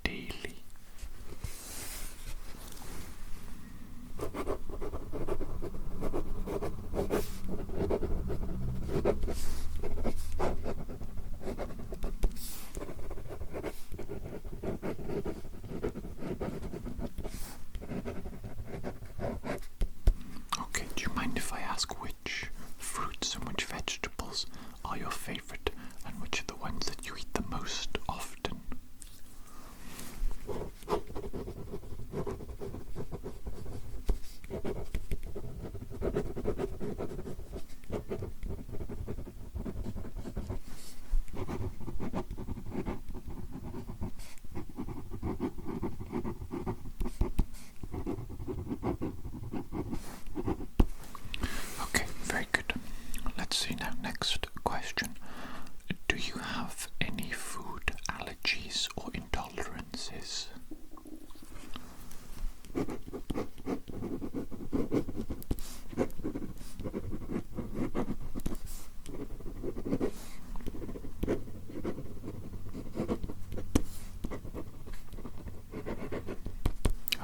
daily? Okay, do you mind if I ask which fruits and which vegetables are your favourite and which are the ones that you eat the most often? Okay, very good. Let's see now. Next question. Do you have any food allergies or intolerances?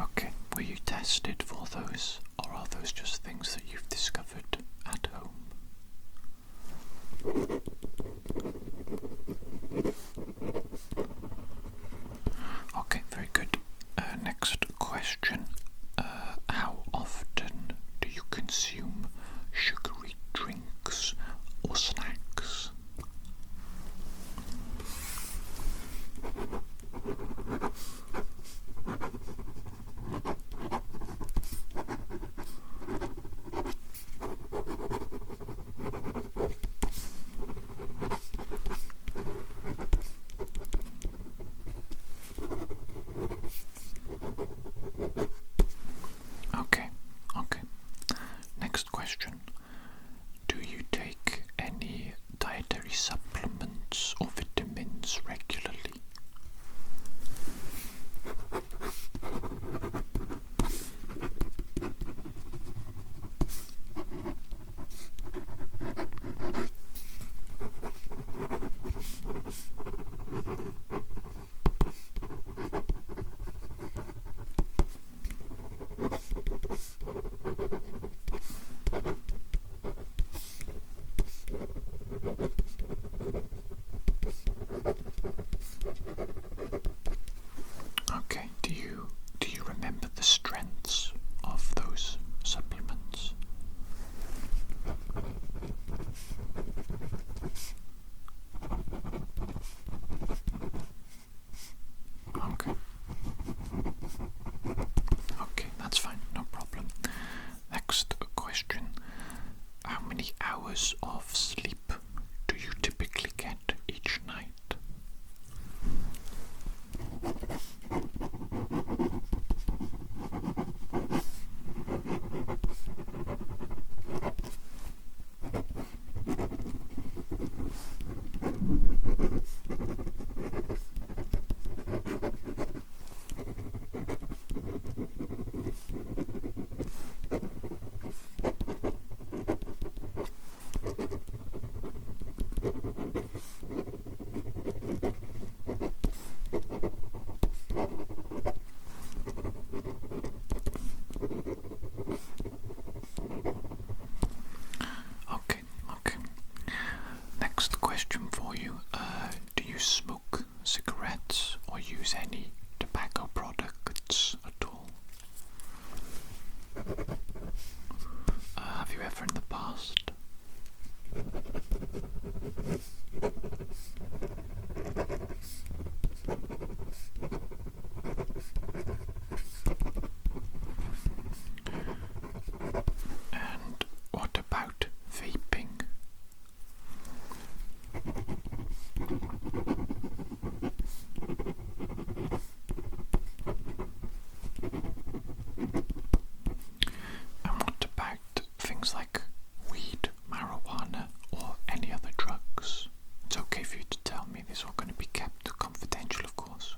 Okay, were you tested for those, or are those just things that you've discovered at home? Okay, very good. Next question. How often do you consume sugary drinks or snacks? hours of sleep do you typically get each night? Okay. Next question for you. Do you smoke cigarettes or use any tobacco products at all? Have you ever in the past? And what about vaping? And what about things like weed, marijuana, or any other drugs? It's okay for you to tell me. These are all going to be kept confidential, of course.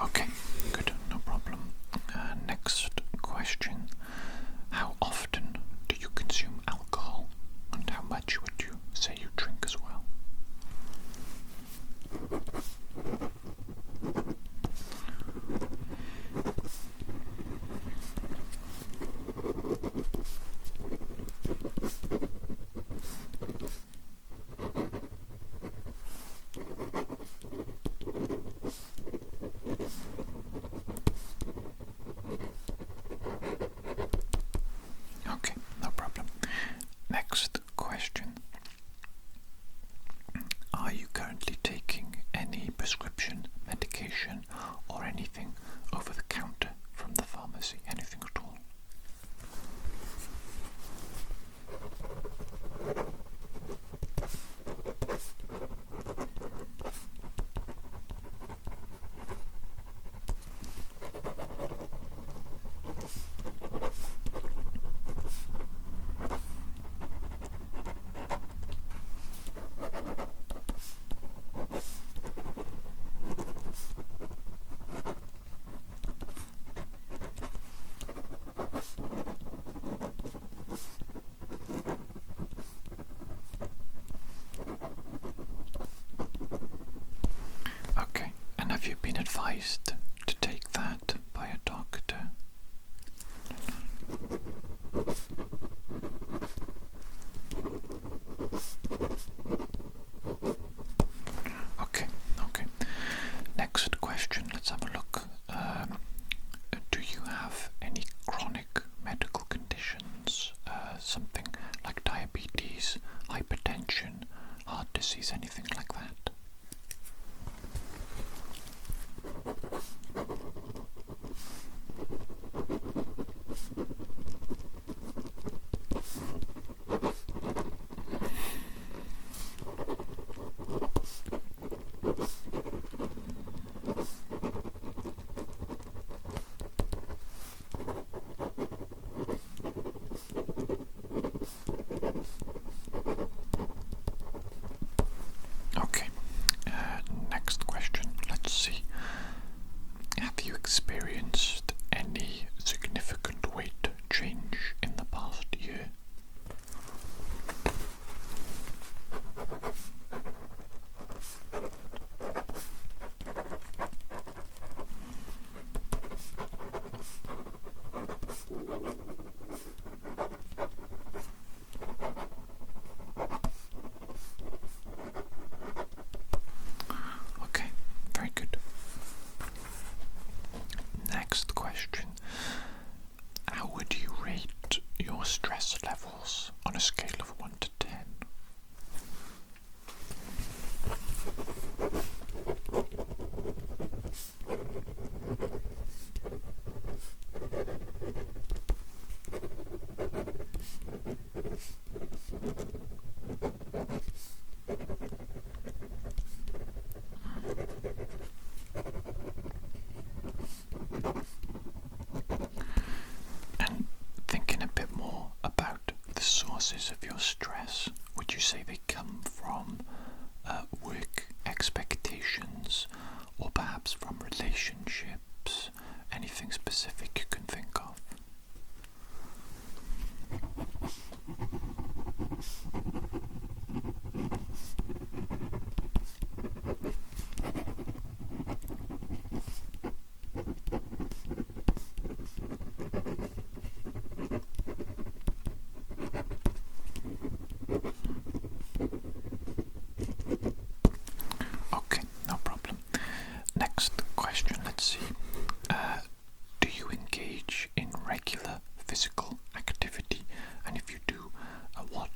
Okay, good, no problem. Next question. How often do you consume alcohol, and how much would you say you drink as well? Okay, no problem. Next question. Are you currently taking any prescription medication or anything over the counter from the pharmacy? Anything at all? Okay, and have you been advised to take that by a doctor? Okay. Next question, let's have a look. Do you have any chronic medical conditions? Something like diabetes, hypertension, heart disease, anything like that? Okay, next question. Let's see. Have you experienced any significant weight change in the past year? Okay, very good. expectations, or perhaps from relationships? Anything specific you can think of? Okay, no problem. Next question, let's see. Do you engage in regular physical activity? And if you do, what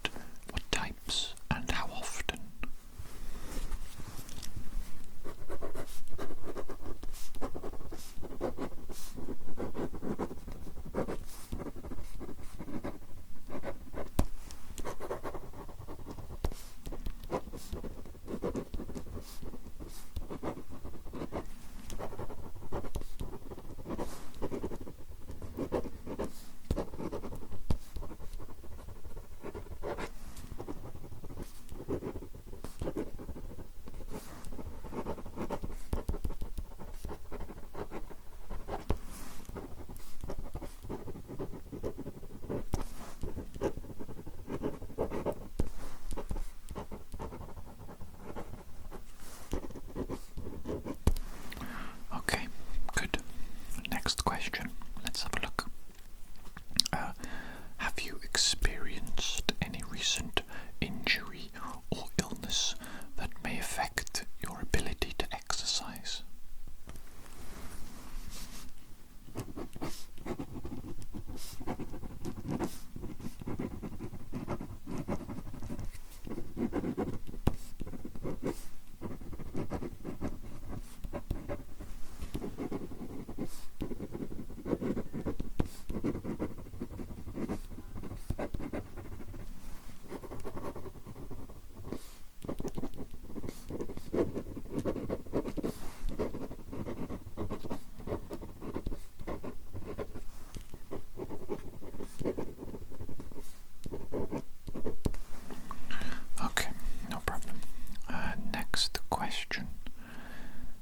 types and how often? Okay, good. Next question. Let's have a look. Have you experienced any recent injury or illness that may affect your ability to exercise? Okay, no problem. Next question.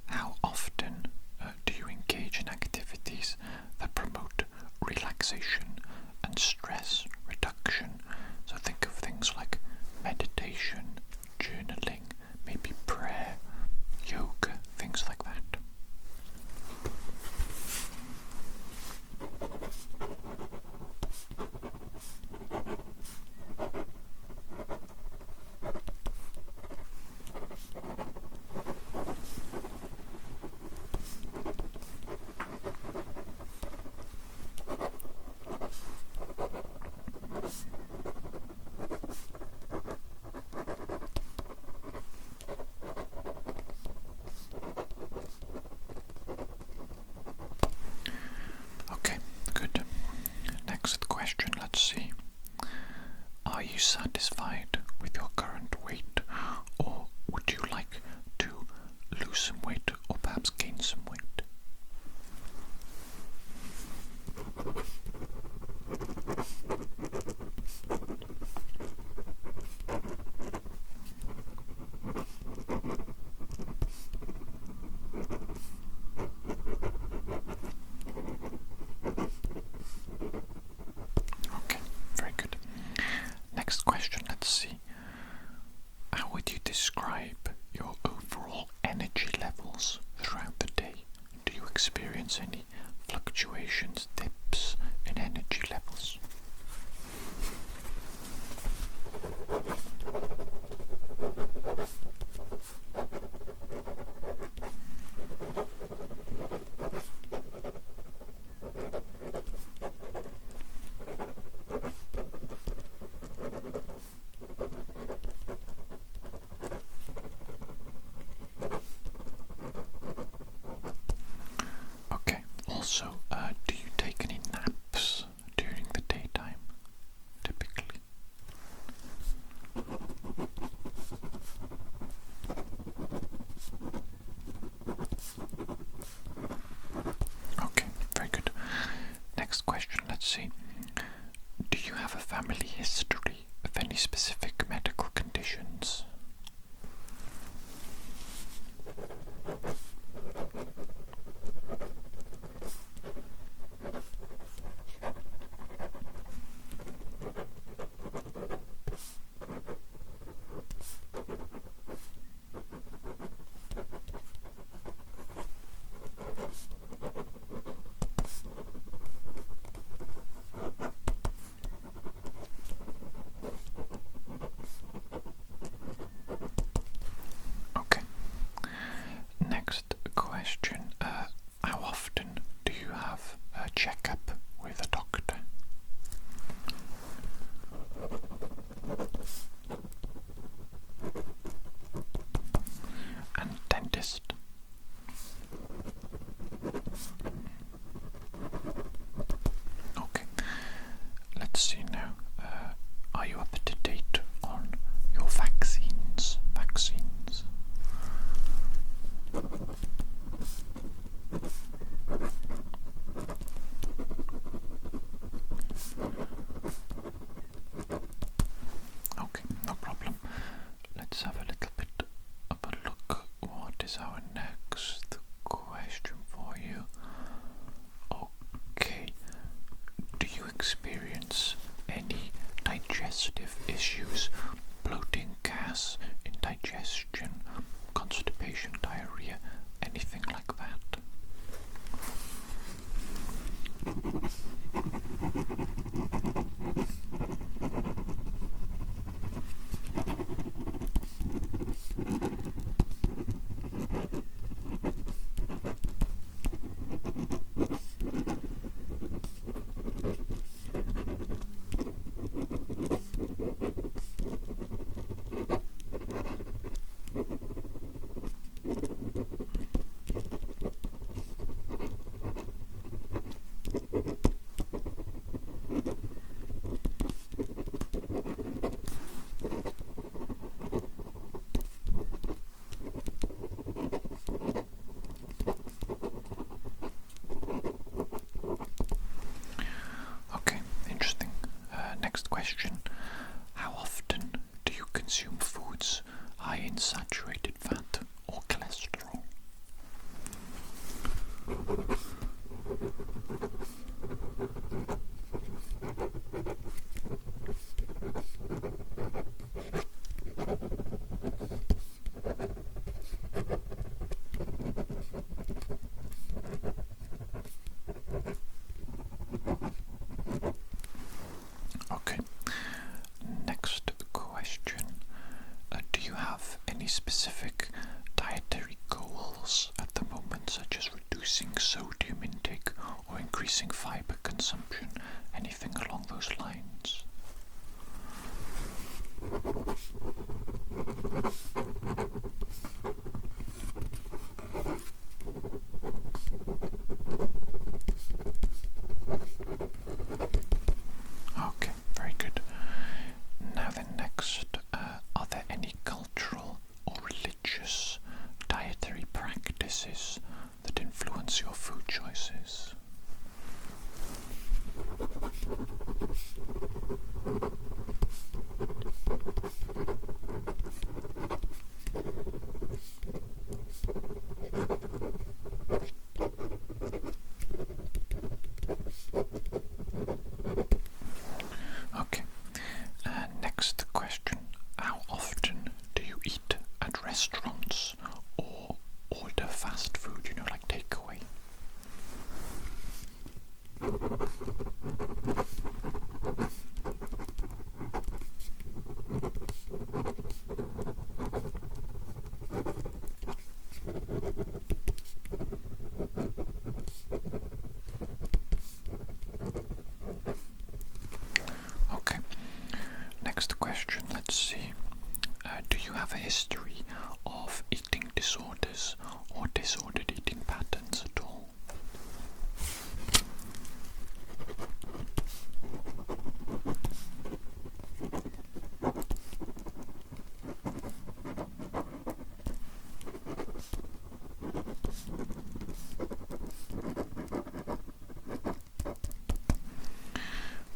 How often do you engage in activities that promote relaxation and stress reduction? So think of things like meditation, journaling, maybe prayer, yoga, things like that. Okay, good. Next question, let's see. Are you satisfied with your current weight, or would you like to lose some weight or perhaps gain some weight? Okay, very good. Next question, let's see. How would you describe your overall energy levels issues, bloating, gas, indigestion, constipation, diarrhea, anything like that? Next question. How often do you consume foods high in saturated fat or cholesterol? Okay, next question. Do you have any specific dietary goals at the moment, such as reducing sodium intake or increasing fiber consumption? Anything along those lines? Okay, very good. Now then, next, are there any cultural or religious dietary practices that influence your food choices? Okay, next question. How often do you eat at restaurants or order fast food, like takeaway? Okay, next question, let's see. Do you have a history of eating disorders or disordered eating patterns at all?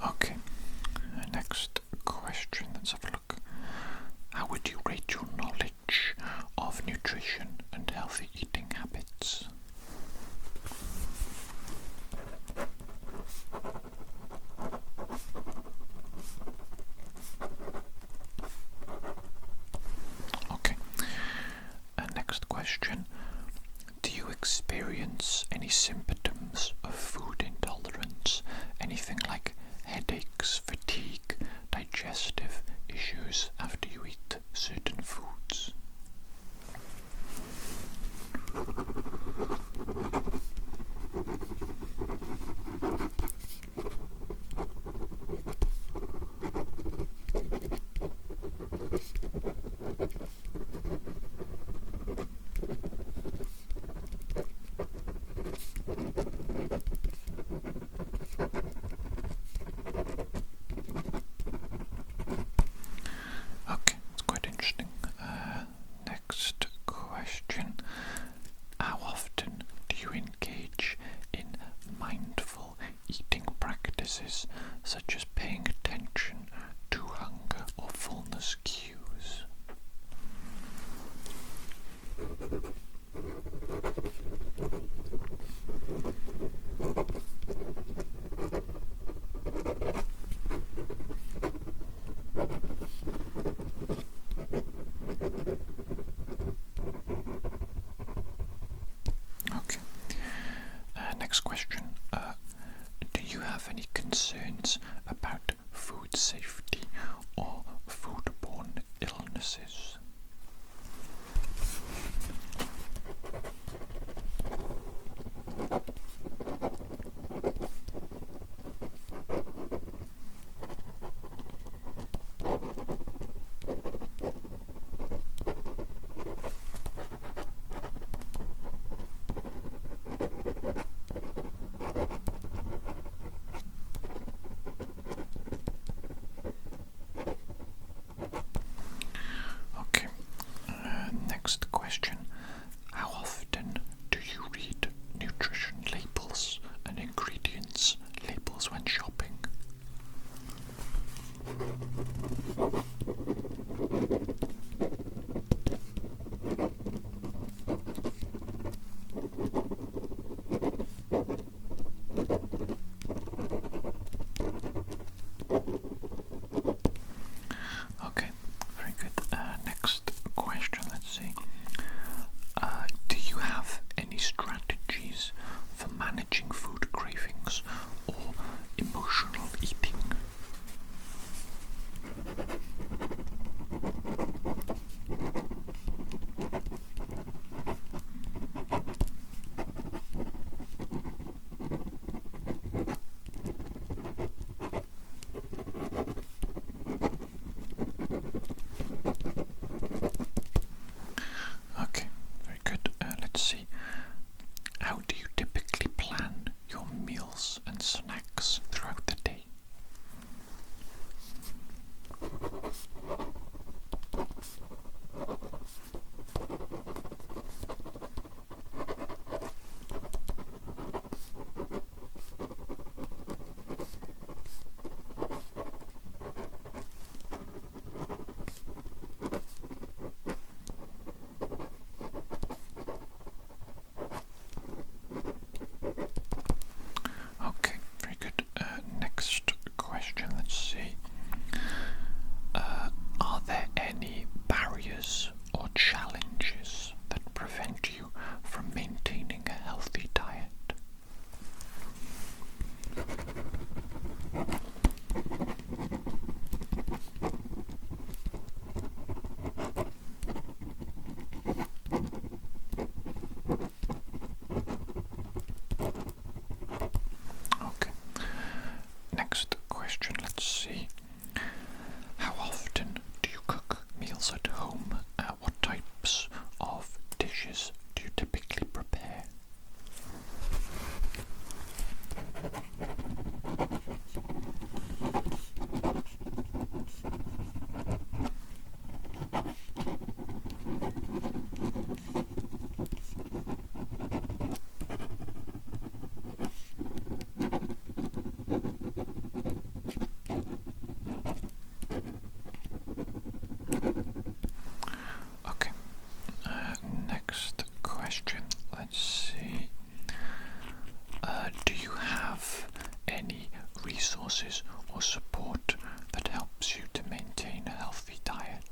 Okay, next question, let's have a look. How would you rate your knowledge of nutrition and healthy eating habits? Okay, next question. Do you experience any symptoms of food intolerance? Anything like headaches, fatigue, digestive issues after you eat certain foods? Okay, that's quite concerns about food safety or foodborne illnesses? Okay, next question. How often do you read nutrition labels and ingredients labels when shopping? Okay, very good. Next question, let's see. Do you have any strategies for managing food cravings or emotional eating? Okay, very good. Let's see. How do you typically plan your meals and snacks throughout the day? Okay, very good. Next question, let's see. Are there any barriers or challenges that prevent you from maintaining a healthy diet? Okay. Next question, let's see. How often do you cook meals at home? What types of dishes do you typically prepare? Okay. Next question. Let's see. Do you have any resources or support that helps you to maintain a healthy diet?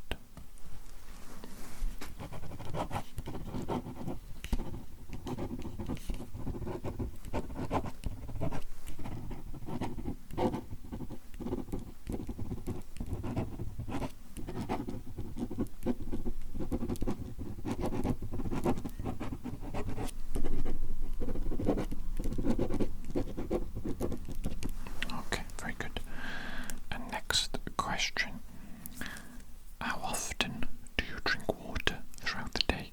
Okay, very good. And next question. How often do you drink water throughout the day?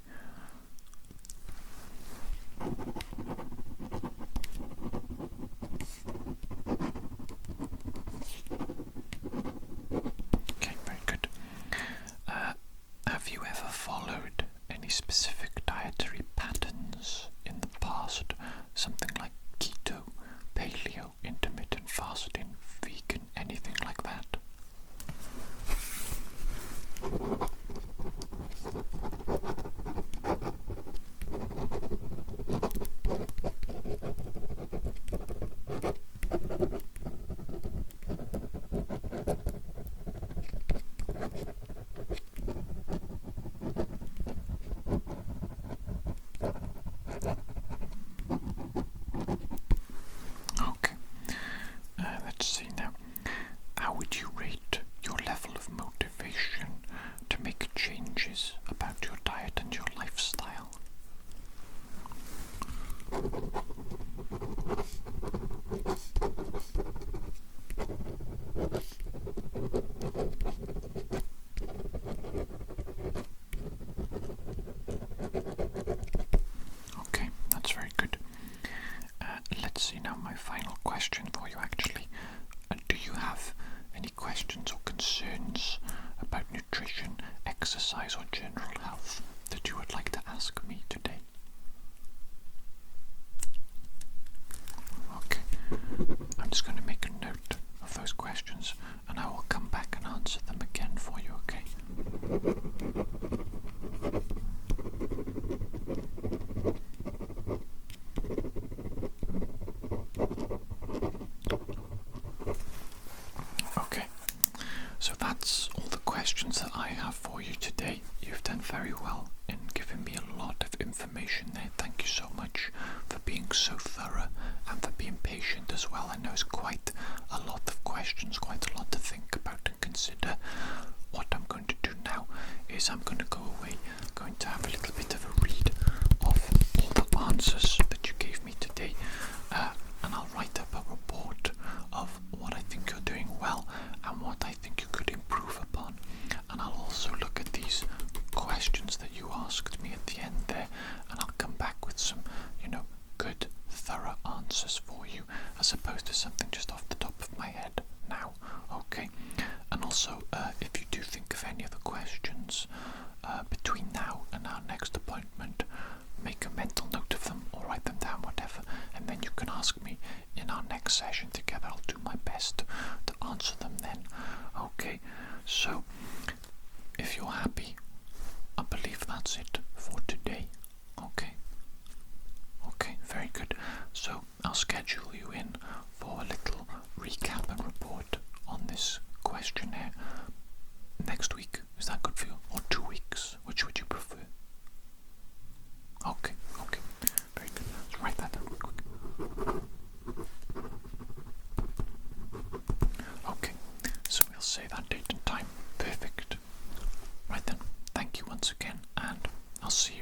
Okay, very good. Have you ever followed any specific dietary patterns in the past? Something like keto, paleo, intermittent fasting, vegan, anything like that? question for you actually. Do you have any questions or concerns about nutrition, exercise or general health that you would like to ask me today? Okay, I'm just going to make a note of those questions and I will come back and answer them again for you, okay? Okay, so that's all the questions that I have for you today. You've done very well in giving me a lot of information there. Thank you so much for being so thorough and for being patient as well. I know it's quite a lot of questions, quite a lot to think about and consider. What I'm going to do now is I'm going to go away, going to have a little bit of a read of all the answers that you gave me today, and I'll write up a report of what I think you're doing well and what I think you could improve upon. And I'll also look at these questions that you asked me at the end there, and I'll come back with some, good, thorough answers for you, as opposed to something just off the top of my head now, okay? And also, if you do think of any other questions between now and our next appointment, make a mental note of them or write them down, whatever, and then you can ask me in our next session together. I'll do my best to answer them then, okay? So, if you're happy, I believe that's it for today, okay? Okay, very good. So I'll schedule you in for a little recap and report on this questionnaire next week. Is that good for you? Or 2 weeks? Which would you prefer? Okay, very good. Let's write that down real quick. Okay, so we'll say that date and time. Perfect. Right then, thank you once again, and I'll see you